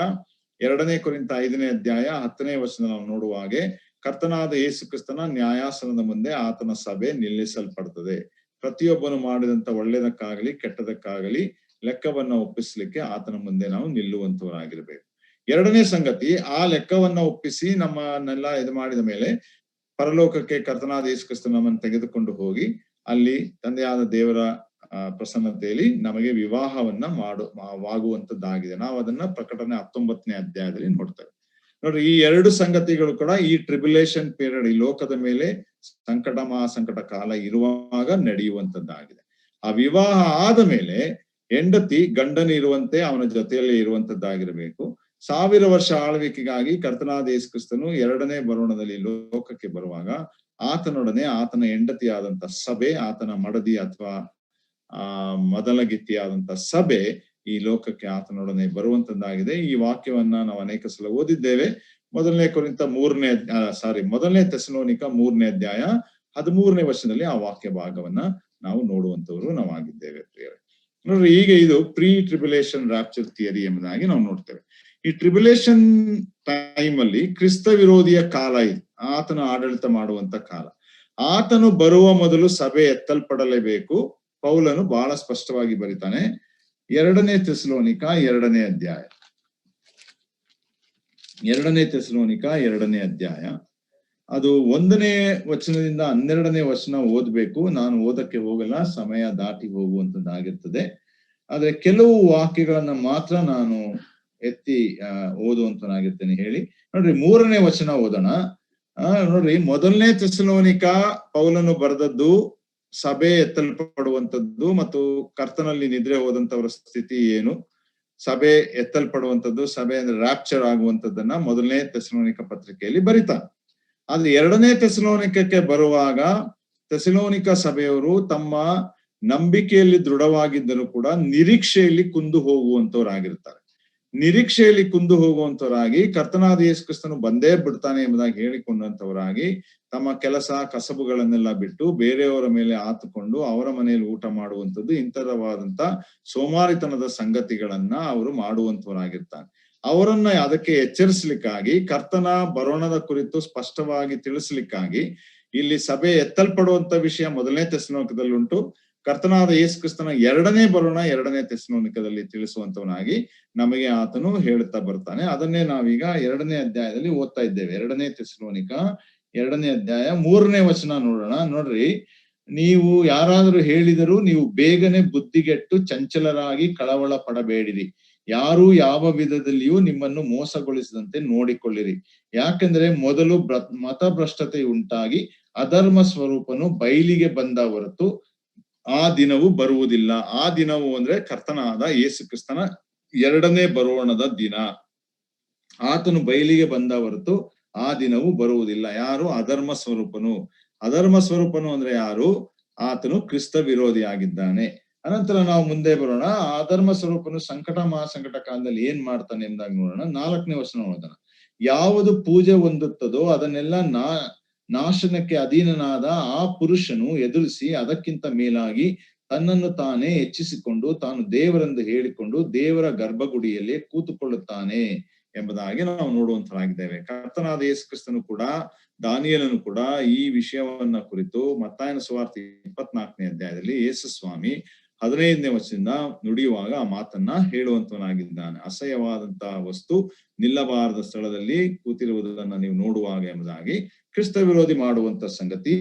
2 ಕೊರಿಂಥ 5ನೇ ಅಧ್ಯಾಯ 10ನೇ ವಚನ ನಾವು ನೋಡುವಾಗೆ ಕರ್ತನಾದ ಯೇಸು ಕ್ರಿಸ್ತನ ನ್ಯಾಯಾಸನದ ಮುಂದೆ ಆತನ ಸಭೆ ನಿಲ್ಲಿಸಲ್ಪಡ್ತದೆ. ಪ್ರತಿಯೊಬ್ಬನು ಮಾಡಿದಂತ ಒಳ್ಳೆದಕ್ಕಾಗಲಿ ಕೆಟ್ಟದಕ್ಕಾಗಲಿ ಲೆಕ್ಕವನ್ನ ಒಪ್ಪಿಸ್ಲಿಕ್ಕೆ ಆತನ ಮುಂದೆ ನಾವು ನಿಲ್ಲುವಂತವರಾಗಿರ್ಬೇಕು. 2ನೇ ಸಂಗತಿ, ಆ ಲೆಕ್ಕವನ್ನ ಒಪ್ಪಿಸಿ ನಮ್ಮನ್ನೆಲ್ಲ ಇದು ಮಾಡಿದ ಮೇಲೆ ಪರಲೋಕಕ್ಕೆ ಕರ್ತನಾದ ಯೇಸು ಕ್ರಿಸ್ತನ ನಮ್ಮನ್ನು ತೆಗೆದುಕೊಂಡು ಹೋಗಿ ಅಲ್ಲಿ ತಂದೆಯಾದ ದೇವರ ಪ್ರಸನ್ನತೆಯಲ್ಲಿ ನಮಗೆ ವಿವಾಹವನ್ನ ವಾಗುವಂತದ್ದಾಗಿದೆ. ನಾವು ಅದನ್ನ ಪ್ರಕಟಣೆ 19ನೇ ಅಧ್ಯಾಯದಲ್ಲಿ ನೋಡ್ತೇವೆ. ನೋಡ್ರಿ, ಈ 2 ಸಂಗತಿಗಳು ಕೂಡ ಈ ಟ್ರಿಬ್ಯುಲೇಷನ್ ಪೀರಿಯಡ್, ಈ ಲೋಕದ ಮೇಲೆ ಸಂಕಟ ಮಹಾಸಂಕಟ ಕಾಲ ಇರುವಾಗ ನಡೆಯುವಂತದ್ದಾಗಿದೆ. ಆ ವಿವಾಹ ಆದ ಮೇಲೆ ಹೆಂಡತಿ ಗಂಡನ ಇರುವಂತೆ ಅವನ ಜೊತೆಯಲ್ಲೇ ಇರುವಂತದ್ದಾಗಿರಬೇಕು. 1000 ವರ್ಷ ಆಳ್ವಿಕೆಗಾಗಿ ಕರ್ತನಾದ ಯೇಸು ಕ್ರಿಸ್ತನು 2ನೇ ಬರೋಣದಲ್ಲಿ ಲೋಕಕ್ಕೆ ಬರುವಾಗ ಆತನೊಡನೆ ಆತನ ಹೆಂಡತಿಯಾದಂತ ಸಭೆ, ಆತನ ಮಡದಿ ಅಥವಾ ಮೊದಲ ಗಿತ್ತಿಯಾದಂತ ಸಭೆ ಈ ಲೋಕಕ್ಕೆ ಆತನೊಡನೆ ಬರುವಂತದ್ದಾಗಿದೆ. ಈ ವಾಕ್ಯವನ್ನ ನಾವು ಅನೇಕ ಸಲ ಓದಿದ್ದೇವೆ. 1 ಥೆಸಲೋನಿಕ 3ನೇ ಅಧ್ಯಾಯ 13ನೇ ವಚನದಲ್ಲಿ ಆ ವಾಕ್ಯ ಭಾಗವನ್ನ ನಾವು ನೋಡುವಂತವರು ನಾವಾಗಿದ್ದೇವೆ ಪ್ರಿಯರೇ. ನೋಡ್ರಿ, ಈಗ ಇದು ಪ್ರೀ ಟ್ರಿಬುಲೇಷನ್ ರಾಪ್ಚರ್ ಥಿಯರಿ ಎಂಬುದಾಗಿ ನಾವು ನೋಡ್ತೇವೆ. ಈ ಟ್ರಿಬುಲೇಷನ್ ಟೈಮ್ ಅಲ್ಲಿ ಕ್ರಿಸ್ತ ವಿರೋಧಿಯ ಕಾಲ ಇದು, ಆತನು ಆಡಳಿತ ಮಾಡುವಂತ ಕಾಲ. ಆತನು ಬರುವ ಮೊದಲು ಸಭೆ ಎತ್ತಲ್ಪಡಲೇಬೇಕು. ಪೌಲನು ಬಹಳ ಸ್ಪಷ್ಟವಾಗಿ ಬರೀತಾನೆ. 2 ಥೆಸಲೋನಿಕ 2ನೇ ಅಧ್ಯಾಯ, 2 ಥೆಸಲೋನಿಕ 2ನೇ ಅಧ್ಯಾಯ, ಅದು 1ನೇ ವಚನದಿಂದ 12ನೇ ವಚನ ಓದ್ಬೇಕು. ನಾನು ಓದಕ್ಕೆ ಹೋಗಲ್ಲ, ಸಮಯ ದಾಟಿ ಹೋಗುವಂತದ್ದಾಗಿರ್ತದೆ. ಆದ್ರೆ ಕೆಲವು ವಾಕ್ಯಗಳನ್ನ ಮಾತ್ರ ನಾನು ಎತ್ತಿ ಓದುವಂತನಾಗಿರ್ತೇನೆ ಹೇಳಿ. ನೋಡ್ರಿ, 3ನೇ ವಚನ ಓದೋಣ. ನೋಡ್ರಿ, 1ನೇ ಥೆಸಲೋನಿಕ ಪೌಲನು ಬರೆದದ್ದು ಸಭೆ ಎತ್ತಲ್ಪಡುವಂತದ್ದು ಮತ್ತು ಕರ್ತನಲ್ಲಿ ನಿದ್ರೆ ಹೋದಂತವರ ಸ್ಥಿತಿ ಏನು, ಸಭೆ ಎತ್ತಲ್ಪಡುವಂತದ್ದು, ಸಭೆ ಅಂದ್ರೆ ರ್ಯಾಪ್ಚರ್ ಆಗುವಂತದ್ದನ್ನ 1ನೇ ಥೆಸಲೋನಿಕ ಪತ್ರಿಕೆಯಲ್ಲಿ ಬರಿತಾನೆ. ಆದ್ರೆ 2ನೇ ಥೆಸಲೋನಿಕಕ್ಕೆ ಬರುವಾಗ ಥೆಸಲೋನಿಕ ಸಭೆಯವರು ತಮ್ಮ ನಂಬಿಕೆಯಲ್ಲಿ ದೃಢವಾಗಿದ್ದರೂ ಕೂಡ ನಿರೀಕ್ಷೆಯಲ್ಲಿ ಕುಂದು ಹೋಗುವಂತವರಾಗಿರ್ತಾರೆ. ನಿರೀಕ್ಷೆಯಲ್ಲಿ ಕುಂದು ಹೋಗುವಂತವರಾಗಿ ಕರ್ತನಾದ ಯೇಸು ಕ್ರಿಸ್ತನು ಬಂದೇ ಬಿಡ್ತಾನೆ ಎಂಬುದಾಗಿ ಹೇಳಿಕೊಂಡಂತವರಾಗಿ ತಮ್ಮ ಕೆಲಸ ಕಸಬುಗಳನ್ನೆಲ್ಲ ಬಿಟ್ಟು ಬೇರೆಯವರ ಮೇಲೆ ಆತುಕೊಂಡು ಅವರ ಮನೆಯಲ್ಲಿ ಊಟ ಮಾಡುವಂಥದ್ದು, ಇಂಥರವಾದಂತ ಸೋಮಾರಿತನದ ಸಂಗತಿಗಳನ್ನ ಅವರು ಮಾಡುವಂತವರಾಗಿರ್ತಾರೆ. ಅವರನ್ನ ಅದಕ್ಕೆ ಎಚ್ಚರಿಸಲಿಕ್ಕಾಗಿ, ಕರ್ತನ ಬರೋಣದ ಕುರಿತು ಸ್ಪಷ್ಟವಾಗಿ ತಿಳಿಸ್ಲಿಕ್ಕಾಗಿ ಇಲ್ಲಿ ಸಭೆ ಎತ್ತಲ್ಪಡುವಂತ ವಿಷಯ 1ನೇ ಥೆಸಲೋನಿಕದಲ್ಲಿ ಉಂಟು. ಕರ್ತನಾದ ಯೇಸು ಕ್ರಿಸ್ತನ 2ನೇ ಬರೋಣ 2ನೇ ಥೆಸಲೋನಿಕದಲ್ಲಿ ತಿಳಿಸುವಂತವನಾಗಿ ನಮಗೆ ಆತನು ಹೇಳುತ್ತಾ ಬರ್ತಾನೆ. ಅದನ್ನೇ ನಾವೀಗ 2ನೇ ಅಧ್ಯಾಯದಲ್ಲಿ ಓದ್ತಾ ಇದ್ದೇವೆ. 2ನೇ ಥೆಸಲೋನಿಕ 2ನೇ ಅಧ್ಯಾಯ 3ನೇ ವಚನ ನೋಡೋಣ. ನೋಡ್ರಿ, ನೀವು ಯಾರಾದರೂ ಹೇಳಿದರೂ ನೀವು ಬೇಗನೆ ಬುದ್ಧಿಗೆಟ್ಟು ಚಂಚಲರಾಗಿ ಕಳವಳ ಪಡಬೇಡಿರಿ. ಯಾರು ಯಾವ ವಿಧದಲ್ಲಿಯೂ ನಿಮ್ಮನ್ನು ಮೋಸಗೊಳಿಸದಂತೆ ನೋಡಿಕೊಳ್ಳಿರಿ. ಯಾಕೆಂದ್ರೆ ಮೊದಲು ಮತಭ್ರಷ್ಟತೆ ಉಂಟಾಗಿ ಅಧರ್ಮ ಸ್ವರೂಪನು ಬಯಲಿಗೆ ಬಂದ ಹೊರತು ಆ ದಿನವು ಬರುವುದಿಲ್ಲ. ಆ ದಿನವು ಅಂದ್ರೆ ಕರ್ತನಾದ ಯೇಸು ಕ್ರಿಸ್ತನ 2ನೇ ಬರೋಣದ ದಿನ. ಆತನು ಬಯಲಿಗೆ ಬಂದ ಹೊರತು ಆ ದಿನವು ಬರುವುದಿಲ್ಲ. ಯಾರು? ಅಧರ್ಮ ಸ್ವರೂಪನು. ಅಧರ್ಮ ಸ್ವರೂಪನು ಅಂದ್ರೆ ಯಾರು? ಆತನು ಕ್ರಿಸ್ತ ವಿರೋಧಿಯಾಗಿದ್ದಾನೆ. ಅನಂತರ ನಾವು ಮುಂದೆ ಬರೋಣ. ಅಧರ್ಮ ಸ್ವರೂಪನು ಸಂಕಟ ಮಹಾಸಂಕಟ ಕಾಲದಲ್ಲಿ ಏನ್ ಮಾಡ್ತಾನೆ ಎಂದಾಗ ನೋಡೋಣ. 4ನೇ ವಚನ ಓದೋಣ. ಯಾವುದು ಪೂಜೆ ಹೊಂದುತ್ತದೋ ಅದನ್ನೆಲ್ಲ ನಾಶನಕ್ಕೆ ಅಧೀನನಾದ ಆ ಪುರುಷನು ಎದುರಿಸಿ ಅದಕ್ಕಿಂತ ಮೇಲಾಗಿ ತನ್ನನ್ನು ತಾನೇ ಹೆಚ್ಚಿಸಿಕೊಂಡು ತಾನು ದೇವರೆಂದು ಹೇಳಿಕೊಂಡು ದೇವರ ಗರ್ಭಗುಡಿಯಲ್ಲಿ ಕೂತುಕೊಳ್ಳುತ್ತಾನೆ ಎಂಬುದಾಗಿ ನಾವು ನೋಡುವಂತರಾಗಿದ್ದೇವೆ. ಕರ್ತನಾದ ಯೇಸು ಕ್ರಿಸ್ತನು ಕೂಡ ದಾನಿಯೇಲನು ಕೂಡ ಈ ವಿಷಯವನ್ನ ಕುರಿತು ಮತ್ತಾಯನ ಸುವಾರ್ತೆ 24ನೇ ಅಧ್ಯಾಯದಲ್ಲಿ ಯೇಸು ಸ್ವಾಮಿ 15ನೇ ವಚನದಿಂದ ನುಡಿಯುವಾಗ ಆ ಮಾತನ್ನ ಹೇಳುವಂತವನಾಗಿದ್ದಾನೆ. ಅಸಹ್ಯವಾದಂತಹ ವಸ್ತು ನಿಲ್ಲಬಾರದ ಸ್ಥಳದಲ್ಲಿ ಕೂತಿರುವುದನ್ನ ನೀವು ನೋಡುವಾಗ ಎಂಬುದಾಗಿ ಕ್ರಿಸ್ತ ವಿರೋಧಿ ಮಾಡುವಂತ ಸಂಗತಿ.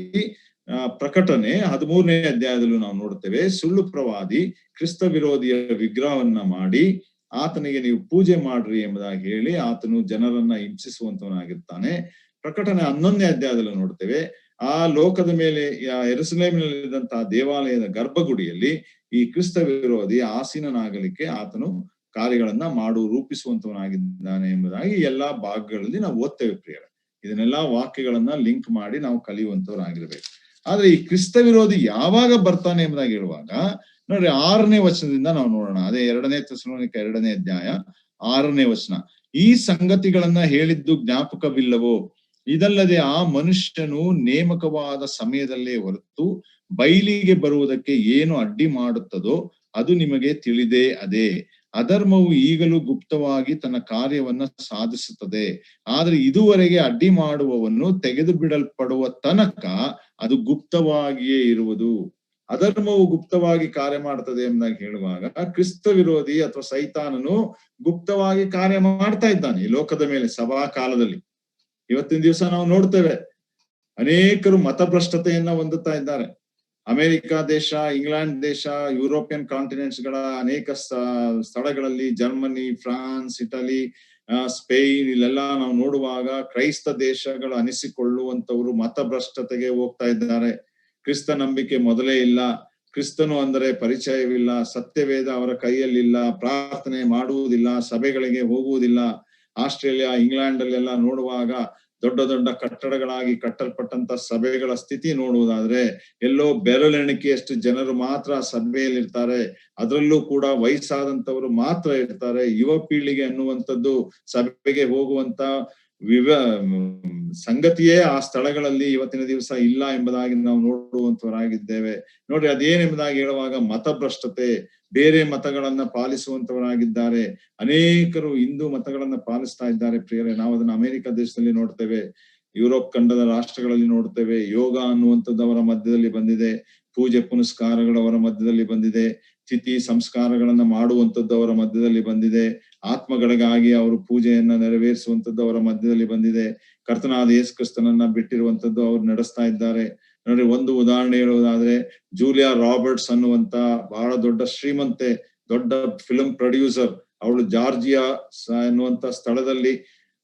ಪ್ರಕಟಣೆ 13ನೇ ಅಧ್ಯಾಯದಲ್ಲೂ ನಾವು ನೋಡುತ್ತೇವೆ. ಸುಳ್ಳು ಪ್ರವಾದಿ ಕ್ರಿಸ್ತ ವಿರೋಧಿಯ ವಿಗ್ರಹವನ್ನ ಮಾಡಿ ಆತನಿಗೆ ನೀವು ಪೂಜೆ ಮಾಡ್ರಿ ಎಂಬುದಾಗಿ ಹೇಳಿ ಆತನು ಜನರನ್ನ ಹಿಂಸಿಸುವಂತವನಾಗಿರ್ತಾನೆ. ಪ್ರಕಟಣೆ 11ನೇ ಅಧ್ಯಾಯದಲ್ಲೂ ನೋಡ್ತೇವೆ. ಆ ಲೋಕದ ಮೇಲೆ ಯೆರೂಸಲೇಮಿನಲ್ಲಿದ್ದಂತಹ ದೇವಾಲಯದ ಗರ್ಭಗುಡಿಯಲ್ಲಿ ಈ ಕ್ರಿಸ್ತ ವಿರೋಧಿ ಆಸೀನನಾಗಲಿಕ್ಕೆ ಆತನು ಕಾರ್ಯಗಳನ್ನ ರೂಪಿಸುವಂತವನಾಗಿದ್ದಾನೆ ಎಂಬುದಾಗಿ ಎಲ್ಲಾ ಭಾಗಗಳಲ್ಲಿ ನಾವು ಓದ್ತೇವೆ ಪ್ರಿಯರೇ. ಇದನ್ನೆಲ್ಲಾ ವಾಕ್ಯಗಳನ್ನ ಲಿಂಕ್ ಮಾಡಿ ನಾವು ಕಲಿಯುವಂತವರಾಗಿರ್ಬೇಕು. ಆದ್ರೆ ಈ ಕ್ರಿಸ್ತ ವಿರೋಧಿ ಯಾವಾಗ ಬರ್ತಾನೆ ಎಂಬುದಾಗಿ ಹೇಳುವಾಗ ನೋಡ್ರಿ, 6ನೇ ವಚನದಿಂದ ನಾವು ನೋಡೋಣ. ಅದೇ 2ನೇ ಥೆಸಲೋನಿಕ 2ನೇ ಅಧ್ಯಾಯ 6ನೇ ವಚನ. ಈ ಸಂಗತಿಗಳನ್ನ ಹೇಳಿದ್ದು ಜ್ಞಾಪಕವಿಲ್ಲವೋ? ಇದಲ್ಲದೆ ಆ ಮನುಷ್ಯನು ನೇಮಕವಾದ ಸಮಯದಲ್ಲೇ ಹೊರತು ಬಯಲಿಗೆ ಬರುವುದಕ್ಕೆ ಏನು ಅಡ್ಡಿ ಮಾಡುತ್ತದೋ ಅದು ನಿಮಗೆ ತಿಳಿದೇ ಅದೇ. ಅಧರ್ಮವು ಈಗಲೂ ಗುಪ್ತವಾಗಿ ತನ್ನ ಕಾರ್ಯವನ್ನ ಸಾಧಿಸುತ್ತದೆ. ಆದ್ರೆ ಇದುವರೆಗೆ ಅಡ್ಡಿ ಮಾಡುವವನು ತೆಗೆದು ಬಿಡಲ್ಪಡುವ ತನಕ ಅದು ಗುಪ್ತವಾಗಿಯೇ ಇರುವುದು. ಅಧರ್ಮವು ಗುಪ್ತವಾಗಿ ಕಾರ್ಯ ಮಾಡ್ತದೆ ಎಂಬುದಾಗಿ ಹೇಳುವಾಗ ಕ್ರಿಸ್ತ ವಿರೋಧಿ ಅಥವಾ ಸೈತಾನನು ಗುಪ್ತವಾಗಿ ಕಾರ್ಯ ಮಾಡ್ತಾ ಇದ್ದಾನೆ ಈ ಲೋಕದ ಮೇಲೆ ಸಭಾ ಕಾಲದಲ್ಲಿ. ಇವತ್ತಿನ ದಿವಸ ನಾವು ನೋಡ್ತೇವೆ, ಅನೇಕರು ಮತಭ್ರಷ್ಟತೆಯನ್ನ ಹೊಂದುತ್ತಾ ಇದ್ದಾರೆ. ಅಮೆರಿಕ ದೇಶ, ಇಂಗ್ಲೆಂಡ್ ದೇಶ, ಯುರೋಪಿಯನ್ ಕಾಂಟಿನೆಂಟ್ಸ್ ಗಳ ಅನೇಕ ಸ್ಥಳಗಳಲ್ಲಿ, ಜರ್ಮನಿ, ಫ್ರಾನ್ಸ್, ಇಟಲಿ, ಸ್ಪೇನ್, ಇಲ್ಲೆಲ್ಲ ನಾವು ನೋಡುವಾಗ ಕ್ರೈಸ್ತ ದೇಶಗಳು ಅನಿಸಿಕೊಳ್ಳುವಂತವರು ಮತಭ್ರಷ್ಟತೆಗೆ ಹೋಗ್ತಾ ಇದ್ದಾರೆ. ಕ್ರಿಸ್ತ ನಂಬಿಕೆ ಮೊದಲೇ ಇಲ್ಲ, ಕ್ರಿಸ್ತನು ಅಂದರೆ ಪರಿಚಯವಿಲ್ಲ, ಸತ್ಯವೇದ ಅವರ ಕೈಯಲ್ಲಿಲ್ಲ, ಪ್ರಾರ್ಥನೆ ಮಾಡುವುದಿಲ್ಲ, ಸಭೆಗಳಿಗೆ ಹೋಗುವುದಿಲ್ಲ. ಆಸ್ಟ್ರೇಲಿಯಾ, ಇಂಗ್ಲೆಂಡ್ ಅಲ್ಲೆಲ್ಲ ನೋಡುವಾಗ ದೊಡ್ಡ ದೊಡ್ಡ ಕಟ್ಟಡಗಳಾಗಿ ಕಟ್ಟಲ್ಪಟ್ಟಂತ ಸಭೆಗಳ ಸ್ಥಿತಿ ನೋಡುವುದಾದ್ರೆ ಎಲ್ಲೋ ಬೆರಳೆಣಿಕೆಯಷ್ಟು ಜನರು ಮಾತ್ರ ಸಭೆಯಲ್ಲಿ ಇರ್ತಾರೆ. ಅದರಲ್ಲೂ ಕೂಡ ವಯಸ್ಸಾದಂತವರು ಮಾತ್ರ ಇರ್ತಾರೆ. ಯುವ ಪೀಳಿಗೆ ಅನ್ನುವಂಥದ್ದು ಸಭೆಗೆ ಹೋಗುವಂತ ಸಂಗತಿಯೇ ಆ ಸ್ಥಳಗಳಲ್ಲಿ ಇವತ್ತಿನ ದಿವಸ ಇಲ್ಲ ಎಂಬುದಾಗಿ ನಾವು ನೋಡುವಂತವರಾಗಿದ್ದೇವೆ. ನೋಡ್ರಿ, ಅದೇನೆಂಬುದಾಗಿ ಹೇಳುವಾಗ ಮತಭ್ರಷ್ಟತೆ, ಬೇರೆ ಮತಗಳನ್ನ ಪಾಲಿಸುವಂತವರಾಗಿದ್ದಾರೆ. ಅನೇಕರು ಹಿಂದೂ ಮತಗಳನ್ನ ಪಾಲಿಸ್ತಾ ಇದ್ದಾರೆ ಪ್ರಿಯರೇ. ನಾವು ಅದನ್ನ ಅಮೆರಿಕ ದೇಶದಲ್ಲಿ ನೋಡ್ತೇವೆ, ಯುರೋಪ್ ಖಂಡದ ರಾಷ್ಟ್ರಗಳಲ್ಲಿ ನೋಡ್ತೇವೆ. ಯೋಗ ಅನ್ನುವಂಥದ್ದು ಅವರ ಮಧ್ಯದಲ್ಲಿ ಬಂದಿದೆ, ಪೂಜೆ ಪುನಸ್ಕಾರಗಳು ಅವರ ಮಧ್ಯದಲ್ಲಿ ಬಂದಿದೆ, ತಿಥಿ ಸಂಸ್ಕಾರಗಳನ್ನ ಮಾಡುವಂಥದ್ದು ಅವರ ಮಧ್ಯದಲ್ಲಿ ಬಂದಿದೆ, ಆತ್ಮಗಳಿಗಾಗಿ ಅವರು ಪೂಜೆಯನ್ನ ನೆರವೇರಿಸುವಂಥದ್ದು ಅವರ ಮಧ್ಯದಲ್ಲಿ ಬಂದಿದೆ, ಕರ್ತನಾದ ಯೇಸು ಕ್ರಿಸ್ತನನ್ನ ಬಿಟ್ಟಿರುವಂಥದ್ದು ಅವ್ರು ನಡೆಸ್ತಾ ಇದ್ದಾರೆ. ನೋಡಿ, ಒಂದು ಉದಾಹರಣೆ ಹೇಳುವುದಾದ್ರೆ, ಜೂಲಿಯಾ ರಾಬರ್ಟ್ಸ್ ಅನ್ನುವಂತ ಬಹಳ ದೊಡ್ಡ ಶ್ರೀಮಂತೆ, ದೊಡ್ಡ ಫಿಲ್ಮ್ ಪ್ರೊಡ್ಯೂಸರ್, ಅವಳು ಜಾರ್ಜಿಯಾ ಎನ್ನುವಂತ ಸ್ಥಳದಲ್ಲಿ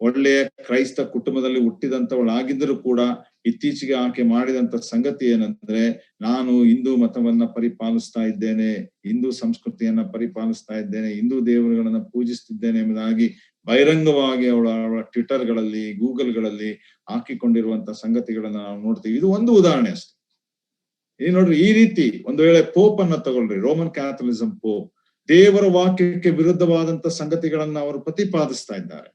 ಒಳ್ಳೆಯ ಕ್ರೈಸ್ತ ಕುಟುಂಬದಲ್ಲಿ ಹುಟ್ಟಿದಂತವಳಾಗಿದ್ದರೂ ಕೂಡ ಇತ್ತೀಚೆಗೆ ಆಕೆ ಮಾಡಿದಂತ ಸಂಗತಿ ಏನಂದ್ರೆ, ನಾನು ಹಿಂದೂ ಮತವನ್ನ ಪರಿಪಾಲಿಸ್ತಾ ಇದ್ದೇನೆ, ಹಿಂದೂ ಸಂಸ್ಕೃತಿಯನ್ನ ಪರಿಪಾಲಿಸ್ತಾ ಇದ್ದೇನೆ, ಹಿಂದೂ ದೇವರುಗಳನ್ನ ಪೂಜಿಸ್ತಿದ್ದೇನೆ ಎಂಬುದಾಗಿ ಬಹಿರಂಗವಾಗಿ ಅವಳ ಟ್ವಿಟರ್ ಗಳಲ್ಲಿ, ಗೂಗಲ್ ಗಳಲ್ಲಿ ಹಾಕಿಕೊಂಡಿರುವಂತ ಸಂಗತಿಗಳನ್ನ ನಾವು ನೋಡ್ತೀವಿ. ಇದು ಒಂದು ಉದಾಹರಣೆ ಅಷ್ಟೇ. ಈ ನೋಡ್ರಿ, ಈ ರೀತಿ ಒಂದು ವೇಳೆ ಪೋಪ್ ಅನ್ನ ತಗೊಳ್ರಿ, ರೋಮನ್ ಕ್ಯಾಥಲಿಸಂ ಪೋಪ್, ದೇವರ ವಾಕ್ಯಕ್ಕೆ ವಿರುದ್ಧವಾದಂತ ಸಂಗತಿಗಳನ್ನ ಅವರು ಪ್ರತಿಪಾದಿಸ್ತಾ ಇದ್ದಾರೆ.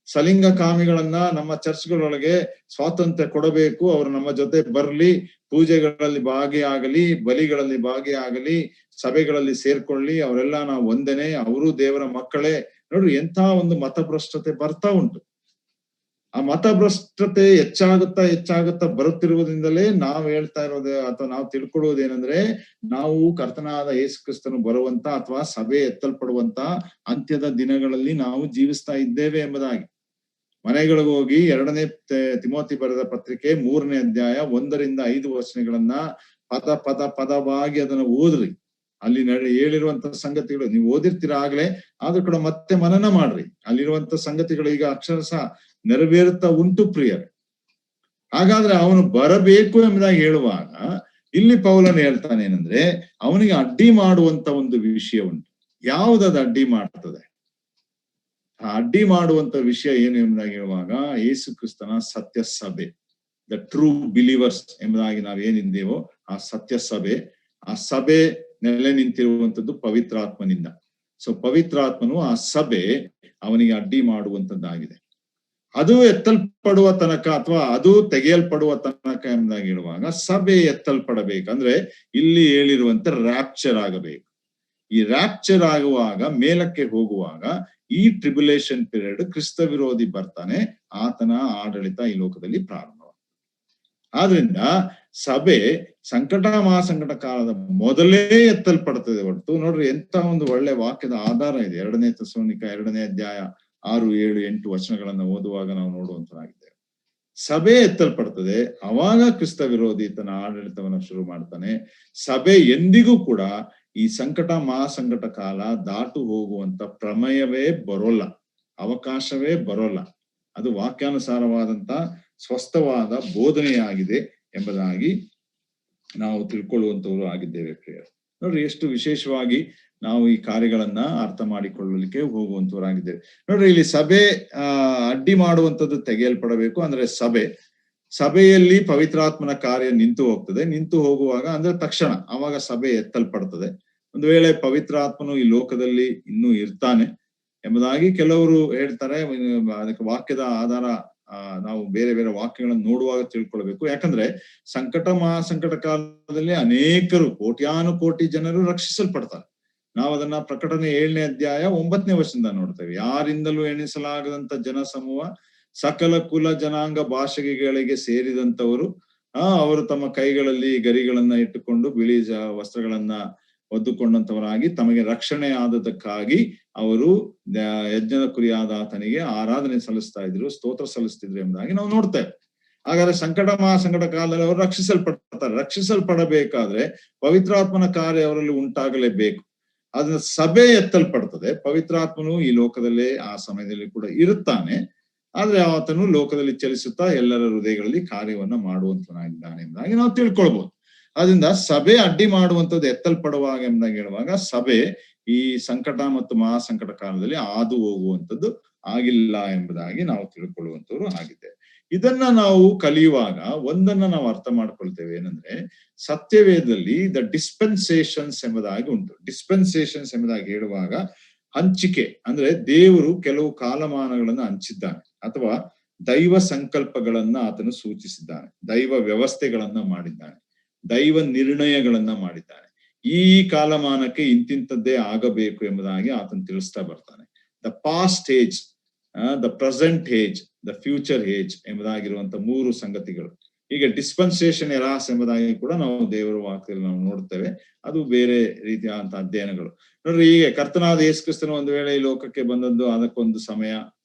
ಸಲಿಂಗ ಕಾಮಿಗಳನ್ನ ನಮ್ಮ ಚರ್ಚ್ಗಳೊಳಗೆ ಸ್ವಾತಂತ್ರ್ಯ ಕೊಡಬೇಕು, ಅವರು ನಮ್ಮ ಜೊತೆ ಬರ್ಲಿ, ಪೂಜೆಗಳಲ್ಲಿ ಭಾಗಿಯಾಗಲಿ, ಬಲಿಗಳಲ್ಲಿ ಭಾಗಿಯಾಗಲಿ, ಸಭೆಗಳಲ್ಲಿ ಸೇರ್ಕೊಳ್ಳಿ, ಅವರೆಲ್ಲ ನಾವು ಒಂದೇನೆ, ಅವರು ದೇವರ ಮಕ್ಕಳೇ. ನೋಡ್ರಿ, ಎಂಥ ಒಂದು ಮತಭ್ರಷ್ಟತೆ ಬರ್ತಾ ಉಂಟು. ಆ ಮತಭ್ರಷ್ಟತೆ ಹೆಚ್ಚಾಗುತ್ತಾ ಬರುತ್ತಿರುವುದರಿಂದಲೇ ನಾವು ಹೇಳ್ತಾ ಇರೋದು ಅಥವಾ ನಾವು ತಿಳ್ಕೊಳ್ಳುವುದೇನೆಂದ್ರೆ, ನಾವು ಕರ್ತನಾದ ಯೇಸು ಕ್ರಿಸ್ತನು ಬರುವಂತ ಅಥವಾ ಸಭೆ ಎತ್ತಲ್ಪಡುವಂತ ಅಂತ್ಯದ ದಿನಗಳಲ್ಲಿ ನಾವು ಜೀವಿಸ್ತಾ ಇದ್ದೇವೆ ಎಂಬುದಾಗಿ. ಮನೆಗಳಿಗೆ ಹೋಗಿ 2ನೇ ತಿಮೋತಿ ಬರೆದ ಪತ್ರಿಕೆ 3ನೇ ಅಧ್ಯಾಯ 1-5 ವಚನಗಳನ್ನ ಪದವಾಗಿ ಅದನ್ನ ಓದ್ರಿ. ಅಲ್ಲಿ ಹೇಳಿರುವಂತ ಸಂಗತಿಗಳು ನೀವು ಓದಿರ್ತೀರ ಆಗ್ಲೇ, ಆದ್ರೂ ಕೂಡ ಮತ್ತೆ ಮನನ ಮಾಡ್ರಿ. ಅಲ್ಲಿರುವಂತ ಸಂಗತಿಗಳು ಈಗ ಅಕ್ಷರಶಃ ನೆರವೇರುತ್ತಾ ಉಂಟು ಪ್ರಿಯರೇ. ಹಾಗಾದ್ರೆ ಅವನು ಬರಬೇಕು ಎಂಬುದಾಗಿ ಹೇಳುವಾಗ ಇಲ್ಲಿ ಪೌಲನು ಹೇಳ್ತಾನೆ ಏನಂದ್ರೆ, ಅವನಿಗೆ ಅಡ್ಡಿ ಮಾಡುವಂತ ಒಂದು ವಿಷಯ ಉಂಟು. ಯಾವುದದು ಅಡ್ಡಿ ಮಾಡ್ತದೆ? ಆ ಅಡ್ಡಿ ಮಾಡುವಂತ ವಿಷಯ ಏನು ಎಂಬುದಾಗಿ ಹೇಳುವಾಗ, ಯೇಸು ಕ್ರಿಸ್ತನ ಸತ್ಯ ಸಭೆ, ದ ಟ್ರೂ ಬಿಲೀವರ್ಸ್ ಎಂಬುದಾಗಿ ನಾವು ಏನಿದ್ದೇವೋ ಆ ಸತ್ಯ ಸಭೆ, ಆ ಸಭೆ ನೆಲೆ ನಿಂತಿರುವಂತದ್ದು ಪವಿತ್ರಾತ್ಮನಿಂದ. ಸೊ ಪವಿತ್ರಾತ್ಮನು ಆ ಸಭೆ ಅವನಿಗೆ ಅಡ್ಡಿ ಮಾಡುವಂತದ್ದಾಗಿದೆ. ಅದು ಎತ್ತಲ್ಪಡುವ ತನಕ ಅಥವಾ ಅದು ತೆಗೆಯಲ್ಪಡುವ ತನಕ ಎಂಬುದಾಗಿ ಹೇಳುವಾಗ, ಸಭೆ ಎತ್ತಲ್ಪಡಬೇಕಂದ್ರೆ ಇಲ್ಲಿ ಹೇಳಿರುವಂತೆ ರ್ಯಾಪ್ಚರ್ ಆಗಬೇಕು. ಈ ರ್ಯಾಪ್ಚರ್ ಆಗುವಾಗ, ಮೇಲಕ್ಕೆ ಹೋಗುವಾಗ, ಈ ಟ್ರಿಬ್ಯುಲೇಷನ್ ಪೀರಿಯಡ್ ಕ್ರಿಸ್ತ ವಿರೋಧಿ ಬರ್ತಾನೆ, ಆತನ ಆಡಳಿತ ಈ ಲೋಕದಲ್ಲಿ ಪ್ರಾರಂಭ. ಆದ್ರಿಂದ ಸಭೆ ಸಂಕಟ ಮಹಾಸಂಕಟ ಕಾಲದ ಮೊದಲೇ ಎತ್ತಲ್ಪಡ್ತದೆ ಹೊರತು, ನೋಡ್ರಿ ಎಂತ ಒಂದು ಒಳ್ಳೆ ವಾಕ್ಯದ ಆಧಾರ ಇದೆ. 2ನೇ ತೆಸಲೋನಿಕ 2ನೇ ಅಧ್ಯಾಯ 6, 7, 8 ವಚನಗಳನ್ನ ಓದುವಾಗ ನಾವು ನೋಡುವಂತರಾಗಿದ್ದೇವೆ. ಸಭೆ ಎತ್ತಲ್ಪಡ್ತದೆ, ಅವಾಗ ಕ್ರಿಸ್ತ ವಿರೋಧಿ ತನ್ನ ಆಡಳಿತವನ್ನು ಶುರು ಮಾಡ್ತಾನೆ. ಸಭೆ ಎಂದಿಗೂ ಕೂಡ ಈ ಸಂಕಟ ಮಹಾಸಂಕಟ ಕಾಲ ದಾಟು ಹೋಗುವಂತ ಪ್ರಮೇಯವೇ ಬರೋಲ್ಲ, ಅವಕಾಶವೇ ಬರೋಲ್ಲ. ಅದು ವಾಕ್ಯಾನುಸಾರವಾದಂತ ಸ್ವಸ್ಥವಾದ ಬೋಧನೆಯಾಗಿದೆ ಎಂಬುದಾಗಿ ನಾವು ತಿಳ್ಕೊಳ್ಳುವಂತವರು ಆಗಿದ್ದೇವೆ ಪ್ರಿಯರು. ನೋಡ್ರಿ, ಎಷ್ಟು ವಿಶೇಷವಾಗಿ ನಾವು ಈ ಕಾರ್ಯಗಳನ್ನ ಅರ್ಥ ಮಾಡಿಕೊಳ್ಳಲಿಕ್ಕೆ ಹೋಗುವಂತವರಾಗಿದ್ದೇವೆ. ನೋಡ್ರಿ, ಇಲ್ಲಿ ಸಭೆ ಅಡ್ಡಿ ಮಾಡುವಂಥದ್ದು ತೆಗೆಯಲ್ಪಡಬೇಕು. ಅಂದ್ರೆ ಸಭೆಯಲ್ಲಿ ಪವಿತ್ರಾತ್ಮನ ಕಾರ್ಯ ನಿಂತು ಹೋಗ್ತದೆ. ನಿಂತು ಹೋಗುವಾಗ ಅಂದ್ರೆ ತಕ್ಷಣ ಆವಾಗ ಸಭೆ ಎತ್ತಲ್ಪಡ್ತದೆ. ಒಂದು ವೇಳೆ ಪವಿತ್ರಾತ್ಮನು ಈ ಲೋಕದಲ್ಲಿ ಇನ್ನೂ ಇರ್ತಾನೆ ಎಂಬುದಾಗಿ ಕೆಲವರು ಹೇಳ್ತಾರೆ. ಅದಕ್ಕೆ ವಾಕ್ಯದ ಆಧಾರ ನಾವು ಬೇರೆ ಬೇರೆ ವಾಕ್ಯಗಳನ್ನು ನೋಡುವಾಗ ತಿಳ್ಕೊಳ್ಬೇಕು. ಯಾಕಂದ್ರೆ ಸಂಕಟ ಮಹಾಸಂಕಟ ಕಾಲದಲ್ಲಿ ಅನೇಕರು, ಕೋಟ್ಯಾನುಕೋಟಿ ಜನರು ರಕ್ಷಿಸಲ್ಪಡ್ತಾರೆ. ನಾವು ಅದನ್ನ ಪ್ರಕಟಣೆ 7ನೇ ಅಧ್ಯಾಯ 9ನೇ ವಚನದಿಂದ ನೋಡ್ತೇವೆ. ಯಾರಿಂದಲೂ ಎಣಿಸಲಾಗದಂತ ಜನ ಸಮೂಹ, ಸಕಲ ಕುಲ ಜನಾಂಗ ಭಾಷೆಗಳಿಗೆ ಸೇರಿದಂತವರು, ಅವರು ತಮ್ಮ ಕೈಗಳಲ್ಲಿ ಗರಿಗಳನ್ನ ಇಟ್ಟುಕೊಂಡು ಬಿಳಿ ವಸ್ತ್ರಗಳನ್ನ ಒದ್ದುಕೊಂಡಂತವರಾಗಿ ತಮಗೆ ರಕ್ಷಣೆ ಆದದಕ್ಕಾಗಿ ಅವರು ಯಜ್ಞದ ಕುರಿಯಾದ ಆತನಿಗೆ ಆರಾಧನೆ ಸಲ್ಲಿಸ್ತಾ ಇದ್ರು, ಸ್ತೋತ್ರ ಸಲ್ಲಿಸ್ತಿದ್ರು ಎಂಬುದಾಗಿ ನಾವು ನೋಡ್ತೇವೆ. ಹಾಗಾದ್ರೆ ಸಂಕಟ ಮಹಾಸಂಕಟ ಕಾಲದಲ್ಲಿ ಅವರು ರಕ್ಷಿಸಲ್ಪಡ್ತಾರೆ. ರಕ್ಷಿಸಲ್ಪಡಬೇಕಾದ್ರೆ ಪವಿತ್ರಾತ್ಮನ ಕಾರ್ಯ ಅವರಲ್ಲಿ ಉಂಟಾಗಲೇಬೇಕು. ಅದನ್ನ ಸಭೆ ಎತ್ತಲ್ಪಡ್ತದೆ. ಪವಿತ್ರಾತ್ಮನು ಈ ಲೋಕದಲ್ಲೇ ಆ ಸಮಯದಲ್ಲಿ ಕೂಡ ಇರುತ್ತಾನೆ. ಆದ್ರೆ ಆತನು ಲೋಕದಲ್ಲಿ ಚಲಿಸುತ್ತಾ ಎಲ್ಲರ ಹೃದಯಗಳಲ್ಲಿ ಕಾರ್ಯವನ್ನ ಮಾಡುವಂತನಾಗಿದ್ದಾನೆ ಎಂಬುದಾಗಿ ನಾವು ತಿಳ್ಕೊಳ್ಬಹುದು. ಅದರಿಂದ ಸಭೆ ಅಡ್ಡಿ ಮಾಡುವಂಥದ್ದು ಎತ್ತಲ್ಪಡುವಾಗ ಎಂಬುದಾಗಿ ಹೇಳುವಾಗ, ಸಭೆ ಈ ಸಂಕಟ ಮತ್ತು ಮಹಾಸಂಕಟ ಕಾಲದಲ್ಲಿ ಹಾದು ಹೋಗುವಂಥದ್ದು ಆಗಿಲ್ಲ ಎಂಬುದಾಗಿ ನಾವು ತಿಳ್ಕೊಳ್ಳುವಂತವ್ರು ಆಗಿದ್ದೇವೆ. ಇದನ್ನ ನಾವು ಕಲಿಯುವಾಗ ಒಂದನ್ನ ನಾವು ಅರ್ಥ ಮಾಡ್ಕೊಳ್ತೇವೆ, ಏನಂದ್ರೆ ಸತ್ಯವೇದದಲ್ಲಿ ದ ಡಿಸ್ಪೆನ್ಸೇಷನ್ಸ್ ಎಂಬುದಾಗಿ ಉಂಟು. ಡಿಸ್ಪೆನ್ಸೇಷನ್ಸ್ ಎಂಬುದಾಗಿ ಹೇಳುವಾಗ ಹಂಚಿಕೆ, ಅಂದ್ರೆ ದೇವರು ಕೆಲವು ಕಾಲಮಾನಗಳನ್ನು ಹಂಚಿದ್ದಾನೆ ಅಥವಾ ದೈವ ಸಂಕಲ್ಪಗಳನ್ನ ಆತನು ಸೂಚಿಸಿದ್ದಾನೆ, ದೈವ ವ್ಯವಸ್ಥೆಗಳನ್ನ ಮಾಡಿದ್ದಾನೆ, ದೈವ ನಿರ್ಣಯಗಳನ್ನ ಮಾಡಿದ್ದಾನೆ. ಈ ಕಾಲಮಾನಕ್ಕೆ ಇಂತಿಂತದ್ದೇ ಆಗಬೇಕು ಎಂಬುದಾಗಿ ಆತನು ತಿಳಿಸ್ತಾ ಬರ್ತಾನೆ. The past age, the present age, the future age ಎಂಬುದಾಗಿರುವಂತ 3 ಸಂಗತಿಗಳು. ಈಗ ಡಿಸ್ಪೆನ್ಸೇಷನ್ ಎರಾಸ್ ಎಂಬುದಾಗಿ ಕೂಡ ನಾವು ದೇವರ ವಾಕ್ಯದಲ್ಲಿ ನಾವು ನೋಡ್ತೇವೆ. ಅದು ಬೇರೆ ರೀತಿಯಾದಂತ ಅಧ್ಯಯನಗಳು. ನೋಡ್ರಿ, ಈಗ ಕರ್ತನಾದ ಯೇಸು ಕ್ರಿಸ್ತನು ಒಂದು ವೇಳೆ ಈ ಲೋಕಕ್ಕೆ ಬಂದದ್ದು, ಅದಕ್ಕೊಂದು ಸಮಯ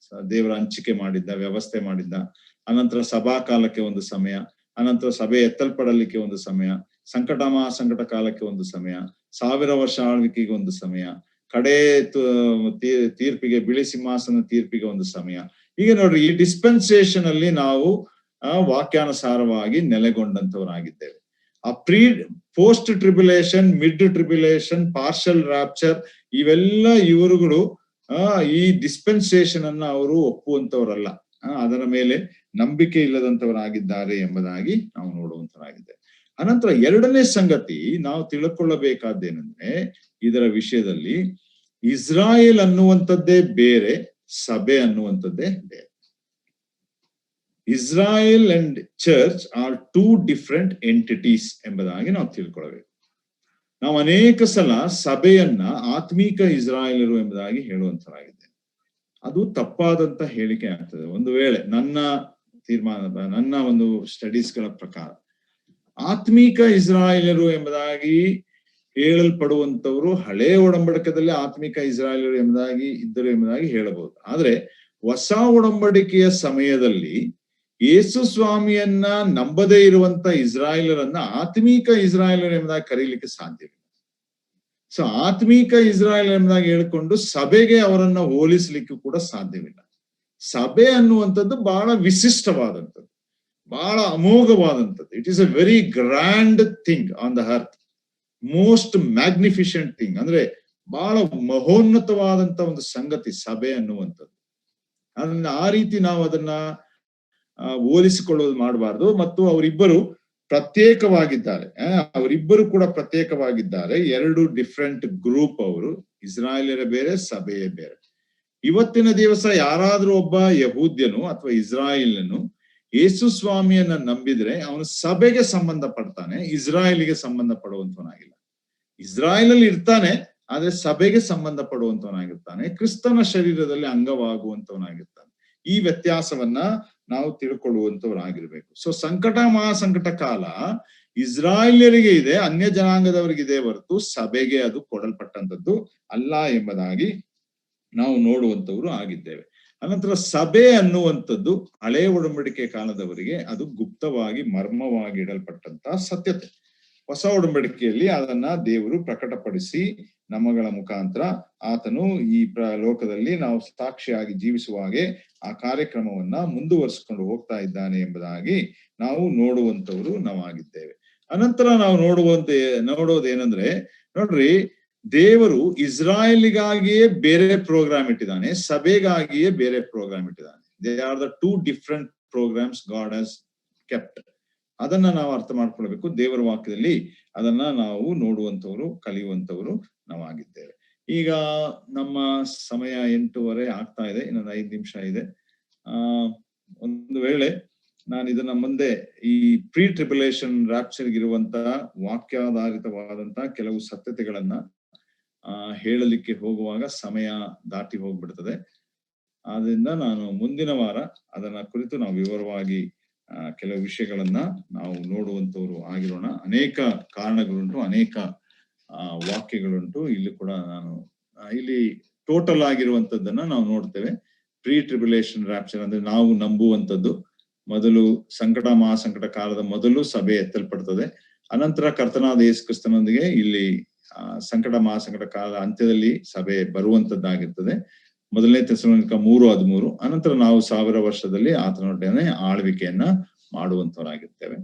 ದೇವರ ಹಂಚಿಕೆ ಮಾಡಿದ್ದ, ವ್ಯವಸ್ಥೆ ಮಾಡಿದ್ದ. ಅನಂತರ ಸಭಾ ಕಾಲಕ್ಕೆ ಒಂದು ಸಮಯ, ಅನಂತರ ಸಭೆ ಎತ್ತಲ್ಪಡಲಿಕ್ಕೆ ಒಂದು ಸಮಯ, ಸಂಕಟ ಮಹಾಸಂಕಟ ಕಾಲಕ್ಕೆ ಒಂದು ಸಮಯ, 1000 ವರ್ಷ ಆಳ್ವಿಕೆಗೆ ಒಂದು ಸಮಯ, ಕಡೆ ತೀರ್ಪಿಗೆ, ಬಿಳಿ ಸಿಂಹಾಸನ ತೀರ್ಪಿಗೆ ಒಂದು ಸಮಯ. ಈಗ ನೋಡ್ರಿ, ಈ ಡಿಸ್ಪೆನ್ಸೇಷನ್ ಅಲ್ಲಿ ನಾವು ವಾಕ್ಯಾನುಸಾರವಾಗಿ ನೆಲೆಗೊಂಡಂತವರಾಗಿದ್ದೇವೆ. ಆ post tribulation, mid tribulation, partial rapture, ಇವೆಲ್ಲ ಇವರುಗಳು ಈ ಡಿಸ್ಪೆನ್ಸೇಷನ್ ಅನ್ನ ಅವರು ಒಪ್ಪುವಂತವರಲ್ಲ, ಅದರ ಮೇಲೆ ನಂಬಿಕೆ ಇಲ್ಲದಂತವರಾಗಿದ್ದಾರೆ ಎಂಬುದಾಗಿ ನಾವು ನೋಡುವಂತರಾಗಿದ್ದೇವೆ. ಅನಂತರ 2ನೇ ಸಂಗತಿ ನಾವು ತಿಳ್ಕೊಳ್ಳಬೇಕಾದ್ದೇನೆಂದ್ರೆ, ಇದರ ವಿಷಯದಲ್ಲಿ ಇಸ್ರಾಯೇಲ್ ಅನ್ನುವಂಥದ್ದೇ ಬೇರೆ, ಸಭೆ ಅನ್ನುವಂಥದ್ದೇ ಬೇರೆ. Israel and church are 2 different entities ಎಂಬುದಾಗಿ ನಾವು ತಿಳ್ಕೊಳ್ಬೇಕು. ನಾವು ಅನೇಕ ಸಲ ಸಭೆಯನ್ನ ಆತ್ಮೀಕ ಇಸ್ರಾಯೇಲರು ಎಂಬುದಾಗಿ ಹೇಳುವಂತರಾಗಿದ್ದೇವೆ. ಅದು ತಪ್ಪಾದಂತ ಹೇಳಿಕೆ ಆಗ್ತದೆ. ಒಂದು ವೇಳೆ ನನ್ನ ಒಂದು ಸ್ಟಡೀಸ್ಗಳ ಪ್ರಕಾರ ಆತ್ಮೀಕ ಇಸ್ರಾಯೇಲರು ಎಂಬುದಾಗಿ ಹೇಳಲ್ಪಡುವಂತವರು ಹಳೆ ಒಡಂಬಡಿಕೆಯಲ್ಲಿ ಆತ್ಮಿಕ ಇಸ್ರಾಯೇಲರು ಎಂಬುದಾಗಿ ಇದ್ದರು ಎಂಬುದಾಗಿ ಹೇಳಬಹುದು. ಆದ್ರೆ ಹೊಸ ಒಡಂಬಡಿಕೆಯ ಸಮಯದಲ್ಲಿ ಯೇಸು ಸ್ವಾಮಿಯನ್ನ ನಂಬದೇ ಇರುವಂತ ಇಸ್ರಾಯೇಲರನ್ನ ಆತ್ಮೀಕ ಇಸ್ರಾಯೇಲರು ಎಂಬುದಾಗಿ ಕರೀಲಿಕ್ಕೆ ಸಾಧ್ಯವಿಲ್ಲ. ಸೊ ಆತ್ಮೀಕ ಇಸ್ರಾಯೇಲ್ ಎಂಬುದಾಗಿ ಹೇಳ್ಕೊಂಡು ಸಭೆಗೆ ಅವರನ್ನ ಹೋಲಿಸ್ಲಿಕ್ಕೂ ಕೂಡ ಸಾಧ್ಯವಿಲ್ಲ. ಸಭೆ ಅನ್ನುವಂಥದ್ದು ಬಹಳ ವಿಶಿಷ್ಟವಾದಂಥದ್ದು, ಬಹಳ ಅಮೋಘವಾದಂಥದ್ದು. It is a very grand thing on the earth, most magnificent thing. ಅಂದ್ರೆ ಬಹಳ ಮಹೋನ್ನತವಾದಂತ ಒಂದು ಸಂಗತಿ ಸಭೆ ಅನ್ನುವಂಥದ್ದು. ಅದನ್ನ ಆ ರೀತಿ ನಾವು ಅದನ್ನ ಹೋಲಿಸಿಕೊಳ್ಳೋದು ಮಾಡಬಾರ್ದು. ಮತ್ತು ಅವರಿಬ್ಬರು ಪ್ರತ್ಯೇಕವಾಗಿದ್ದಾರೆ, ಅವರಿಬ್ಬರು ಕೂಡ ಪ್ರತ್ಯೇಕವಾಗಿದ್ದಾರೆ. 2 ಡಿಫ್ರೆಂಟ್ ಗ್ರೂಪ್. ಅವರು ಇಸ್ರಾಯೇಲರೇ ಬೇರೆ, ಸಭೆಯೇ ಬೇರೆ. ಇವತ್ತಿನ ದಿವಸ ಯಾರಾದ್ರೂ ಒಬ್ಬ ಯಹೂದ್ಯನು ಅಥವಾ ಇಸ್ರಾಯೇಲನು ಯೇಸು ಸ್ವಾಮಿಯನ್ನ ನಂಬಿದ್ರೆ ಅವನು ಸಭೆಗೆ ಸಂಬಂಧ ಪಡ್ತಾನೆ, ಇಸ್ರಾಯೇಲಿಗೆ ಸಂಬಂಧ ಪಡುವಂತವನಾಗಿಲ್ಲ. ಇಸ್ರಾಯೇಲಲ್ಲಿ ಇರ್ತಾನೆ, ಆದ್ರೆ ಸಭೆಗೆ ಸಂಬಂಧ ಪಡುವಂತವನಾಗಿರ್ತಾನೆ, ಕ್ರಿಸ್ತನ ಶರೀರದಲ್ಲಿ ಅಂಗವಾಗುವಂತವನಾಗಿರ್ತಾನೆ. ಈ ವ್ಯತ್ಯಾಸವನ್ನ ನಾವು ತಿಳ್ಕೊಳ್ಳುವಂತವರಾಗಿರ್ಬೇಕು. ಸೊ ಸಂಕಟ ಮಹಾಸಂಕಟ ಕಾಲ ಇಸ್ರಾಯೇಲರಿಗೆ ಇದೆ, ಅನ್ಯ ಜನಾಂಗದವರಿಗಿದೆ ಹೊರತು ಸಭೆಗೆ ಅದು ಕೊಡಲ್ಪಟ್ಟಂತದ್ದು ಅಲ್ಲ ಎಂಬುದಾಗಿ ನಾವು ನೋಡುವಂತವ್ರು ಆಗಿದ್ದೇವೆ. ಅನಂತರ ಸಭೆ ಅನ್ನುವಂಥದ್ದು ಹಳೆ ಒಡಂಬಡಿಕೆ ಕಾಲದವರಿಗೆ ಅದು ಗುಪ್ತವಾಗಿ ಮರ್ಮವಾಗಿ ಇಡಲ್ಪಟ್ಟಂತ ಸತ್ಯತೆ. ಹೊಸ ಒಡಂಬಡಿಕೆಯಲ್ಲಿ ಅದನ್ನ ದೇವರು ಪ್ರಕಟಪಡಿಸಿ ನಮ್ಮಗಳ ಮುಖಾಂತರ ಆತನು ಈ ಲೋಕದಲ್ಲಿ ನಾವು ಸಾಕ್ಷಿಯಾಗಿ ಜೀವಿಸುವ ಹಾಗೆ ಆ ಕಾರ್ಯಕ್ರಮವನ್ನ ಮುಂದುವರಿಸಿಕೊಂಡು ಹೋಗ್ತಾ ಇದ್ದಾನೆ ಎಂಬುದಾಗಿ ನಾವು ನೋಡುವಂತವ್ರು ನಾವಾಗಿದ್ದೇವೆ. ಅನಂತರ ನಾವು ನೋಡೋದೇನಂದ್ರೆ, ನೋಡ್ರಿ, ದೇವರು ಇಸ್ರಾಯೇಲಿಗಾಗಿಯೇ ಬೇರೆ ಪ್ರೋಗ್ರಾಮ್ ಇಟ್ಟಿದ್ದಾನೆ, ಸಭೆಗಾಗಿಯೇ ಬೇರೆ ಪ್ರೋಗ್ರಾಮ್ ಇಟ್ಟಿದ್ದಾನೆ. They are the 2 different programs God has kept. ಅದನ್ನ ನಾವು ಅರ್ಥ ಮಾಡ್ಕೊಳ್ಬೇಕು. ದೇವರ ವಾಕ್ಯದಲ್ಲಿ ಅದನ್ನ ನಾವು ನೋಡುವಂತವ್ರು, ಕಲಿಯುವಂತವ್ರು ನಾವಾಗಿದ್ದೇವೆ. ಈಗ ನಮ್ಮ ಸಮಯ 8:30 ಆಗ್ತಾ ಇದೆ, ಇನ್ನೊಂದು 5 ನಿಮಿಷ ಇದೆ. ಒಂದು ವೇಳೆ ನಾನು ಇದನ್ನ ಮುಂದೆ ಈ ಪ್ರೀ ಟ್ರಿಬ್ಯುಲೇಷನ್ ರ್ಯಾಪ್ಚರ್ಗಿರುವಂತಹ ವಾಕ್ಯಾಧಾರಿತವಾದಂತಹ ಕೆಲವು ಸತ್ಯತೆಗಳನ್ನ ಹೇಳಲಿಕ್ಕೆ ಹೋಗುವಾಗ ಸಮಯ ದಾಟಿ ಹೋಗ್ಬಿಡ್ತದೆ. ಆದ್ರಿಂದ ನಾನು ಮುಂದಿನ ವಾರ ಅದನ್ನ ಕುರಿತು ನಾವು ವಿವರವಾಗಿ ಕೆಲವು ವಿಷಯಗಳನ್ನ ನಾವು ನೋಡುವಂತವ್ರು ಆಗಿರೋಣ. ಅನೇಕ ಕಾರಣಗಳುಂಟು, ಅನೇಕ ವಾಕ್ಯಗಳುಂಟು. ಇಲ್ಲಿ ಕೂಡ ನಾನು ಇಲ್ಲಿ ಟೋಟಲ್ ಆಗಿರುವಂತದ್ದನ್ನ ನಾವು ನೋಡ್ತೇವೆ. ಪ್ರೀ ಟ್ರಿಬ್ಯುಲೇಷನ್ ರ್ಯಾಪ್ಚರ್ ಅಂದ್ರೆ ನಾವು ನಂಬುವಂಥದ್ದು, ಮೊದಲು ಸಂಕಟ ಮಹಾಸಂಕಟ ಕಾಲದ ಮೊದಲು ಸಭೆ ಎತ್ತಲ್ಪಡ್ತದೆ. ಅನಂತರ ಕರ್ತನಾದ ಯೇಸು ಕ್ರಿಸ್ತನೊಂದಿಗೆ ಇಲ್ಲಿ ಸಂಕಟ ಮಹಾಸಂಕಟ ಕಾಲದ ಅಂತ್ಯದಲ್ಲಿ ಸಭೆ ಬರುವಂತದ್ದಾಗಿರ್ತದೆ. 1 ಥೆಸಲೋನಿಕ 3:13. ಅನಂತರ ನಾವು 1000 ವರ್ಷದಲ್ಲಿ ಆತನೊಡನೆ ಆಳ್ವಿಕೆಯನ್ನ ಮಾಡುವಂತವರಾಗಿರ್ತೇವೆ.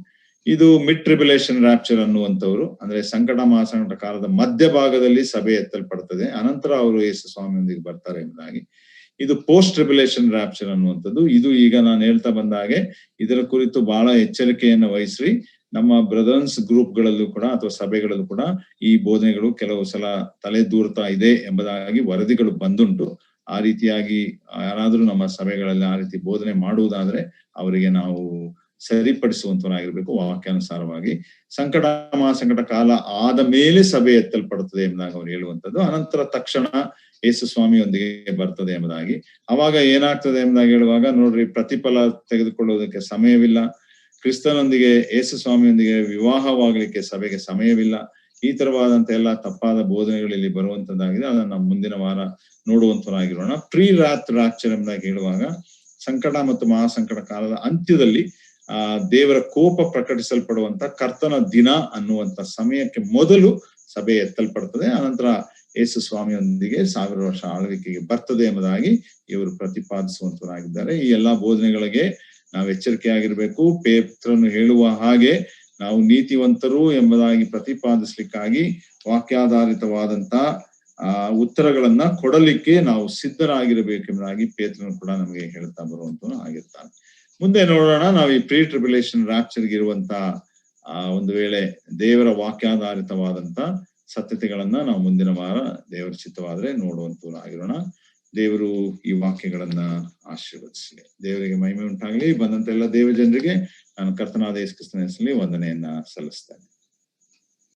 ಇದು ಮಿಡ್ ಟ್ರಿಬ್ಯುಲೇಷನ್ ರ್ಯಾಪ್ಚರ್ ಅನ್ನುವಂಥವ್ರು, ಅಂದ್ರೆ ಸಂಕಟ ಮಹಾಸಂಕಟ ಕಾಲದ ಮಧ್ಯಭಾಗದಲ್ಲಿ ಸಭೆ ಎತ್ತಲ್ಪಡ್ತದೆ, ಅನಂತರ ಅವರು ಯೇಸು ಸ್ವಾಮಿಯೊಂದಿಗೆ ಬರ್ತಾರೆ ಎಂಬುದಾಗಿ. ಇದು ಪೋಸ್ಟ್ ಟ್ರಿಬ್ಯುಲೇಷನ್ ರ್ಯಾಪ್ಚರ್ ಅನ್ನುವಂಥದ್ದು. ಇದು ಈಗ ನಾನು ಹೇಳ್ತಾ ಬಂದ ಹಾಗೆ ಇದರ ಕುರಿತು ಬಹಳ ಎಚ್ಚರಿಕೆಯನ್ನು ವಹಿಸಿ ನಮ್ಮ ಬ್ರದರ್ಸ್ ಗ್ರೂಪ್ಗಳಲ್ಲೂ ಕೂಡ ಅಥವಾ ಸಭೆಗಳಲ್ಲೂ ಕೂಡ ಈ ಬೋಧನೆಗಳು ಕೆಲವು ಸಲ ತಲೆ ದೂರ್ತಾ ಇದೆ ಎಂಬುದಾಗಿ ವರದಿಗಳು ಬಂದುಂಟು. ಆ ರೀತಿಯಾಗಿ ಯಾರಾದ್ರೂ ನಮ್ಮ ಸಭೆಗಳಲ್ಲಿ ಆ ರೀತಿ ಬೋಧನೆ ಮಾಡುವುದಾದ್ರೆ ಅವರಿಗೆ ನಾವು ಸರಿಪಡಿಸುವಂತವರಾಗಿರ್ಬೇಕು ವಾಕ್ಯಾನುಸಾರವಾಗಿ. ಸಂಕಟ ಮಹಾಸಂಕಟ ಕಾಲ ಆದ ಮೇಲೆ ಸಭೆ ಎತ್ತಲ್ಪಡುತ್ತದೆ ಎಂಬುದಾಗಿ ಅವ್ರು ಹೇಳುವಂಥದ್ದು. ಅನಂತರ ತಕ್ಷಣ ಯೇಸು ಸ್ವಾಮಿಯೊಂದಿಗೆ ಬರ್ತದೆ ಎಂಬುದಾಗಿ. ಅವಾಗ ಏನಾಗ್ತದೆ ಎಂಬುದಾಗಿ ಹೇಳುವಾಗ ನೋಡ್ರಿ, ಪ್ರತಿಫಲ ತೆಗೆದುಕೊಳ್ಳುವುದಕ್ಕೆ ಸಮಯವಿಲ್ಲ. ಕ್ರಿಸ್ತನೊಂದಿಗೆ ಯೇಸು ಸ್ವಾಮಿಯೊಂದಿಗೆ ವಿವಾಹವಾಗಲಿಕ್ಕೆ ಸಭೆಗೆ ಸಮಯವಿಲ್ಲ. ಈ ತರವಾದಂತ ಎಲ್ಲಾ ತಪ್ಪಾದ ಬೋಧನೆಗಳಲ್ಲಿ ಬರುವಂತದ್ದಾಗಿದೆ. ಅದನ್ನ ನಾವು ಮುಂದಿನ ವಾರ ನೋಡುವಂತರಾಗಿರೋಣ. ಪ್ರೀ ರಾಪ್ಚರ್ ಎಂಬುದಾಗಿ ಹೇಳುವಾಗ ಸಂಕಟ ಮತ್ತು ಮಹಾಸಂಕಟ ಕಾಲದ ಅಂತ್ಯದಲ್ಲಿ ದೇವರ ಕೋಪ ಪ್ರಕಟಿಸಲ್ಪಡುವಂತ ಕರ್ತನ ದಿನ ಅನ್ನುವಂತ ಸಮಯಕ್ಕೆ ಮೊದಲು ಸಭೆ ಎತ್ತಲ್ಪಡ್ತದೆ. ಅನಂತರ ಯೇಸು ಸ್ವಾಮಿಯೊಂದಿಗೆ 1000 ವರ್ಷ ಆಳ್ವಿಕೆಗೆ ಬರ್ತದೆ ಎಂಬುದಾಗಿ ಇವರು ಪ್ರತಿಪಾದಿಸುವಂತರಾಗಿದ್ದಾರೆ. ಈ ಎಲ್ಲಾ ಬೋಧನೆಗಳಿಗೆ ನಾವು ಎಚ್ಚರಿಕೆಯಾಗಿರ್ಬೇಕು. ಪೇತ್ರನು ಹೇಳುವ ಹಾಗೆ ನಾವು ನೀತಿವಂತರು ಎಂಬುದಾಗಿ ಪ್ರತಿಪಾದಿಸ್ಲಿಕ್ಕಾಗಿ ವಾಕ್ಯಾಧಾರಿತವಾದಂತ ಉತ್ತರಗಳನ್ನ ಕೊಡಲಿಕ್ಕೆ ನಾವು ಸಿದ್ಧರಾಗಿರ್ಬೇಕೆಂಬುದಾಗಿ ಪೇತ್ರನು ಕೂಡ ನಮಗೆ ಹೇಳ್ತಾ ಬರುವಂತನು ಆಗಿರ್ತಾನೆ. ಮುಂದೆ ನೋಡೋಣ, ನಾವು ಈ ಪ್ರೀ ಟ್ರಿಬ್ಯುಲೇಷನ್ ರಾಪ್ಚರ್ಗೆ ಇರುವಂತ ಒಂದು ವೇಳೆ ದೇವರ ವಾಕ್ಯಾಧಾರಿತವಾದಂತ ಸತ್ಯತೆಗಳನ್ನ ನಾವು ಮುಂದಿನ ವಾರ ದೇವರ ಚಿತ್ತವಾದ್ರೆ ನೋಡುವಂತವರಾಗಿರೋಣ. ದೇವರು ಈ ವಾಕ್ಯಗಳನ್ನ ಆಶೀರ್ವದಿಸಲಿ. ದೇವರಿಗೆ ಮಹಿಮೆ ಉಂಟಾಗಲಿ. ಬಂದಂತ ಎಲ್ಲ ದೇವ ಜನರಿಗೆ ನಾನು ಕರ್ತನಾದ ಯೇಸು ಕ್ರಿಸ್ತನ ಹೆಸರಲ್ಲಿ ವಂದನೆಯನ್ನ ಸಲ್ಲಿಸ್ತೇನೆ.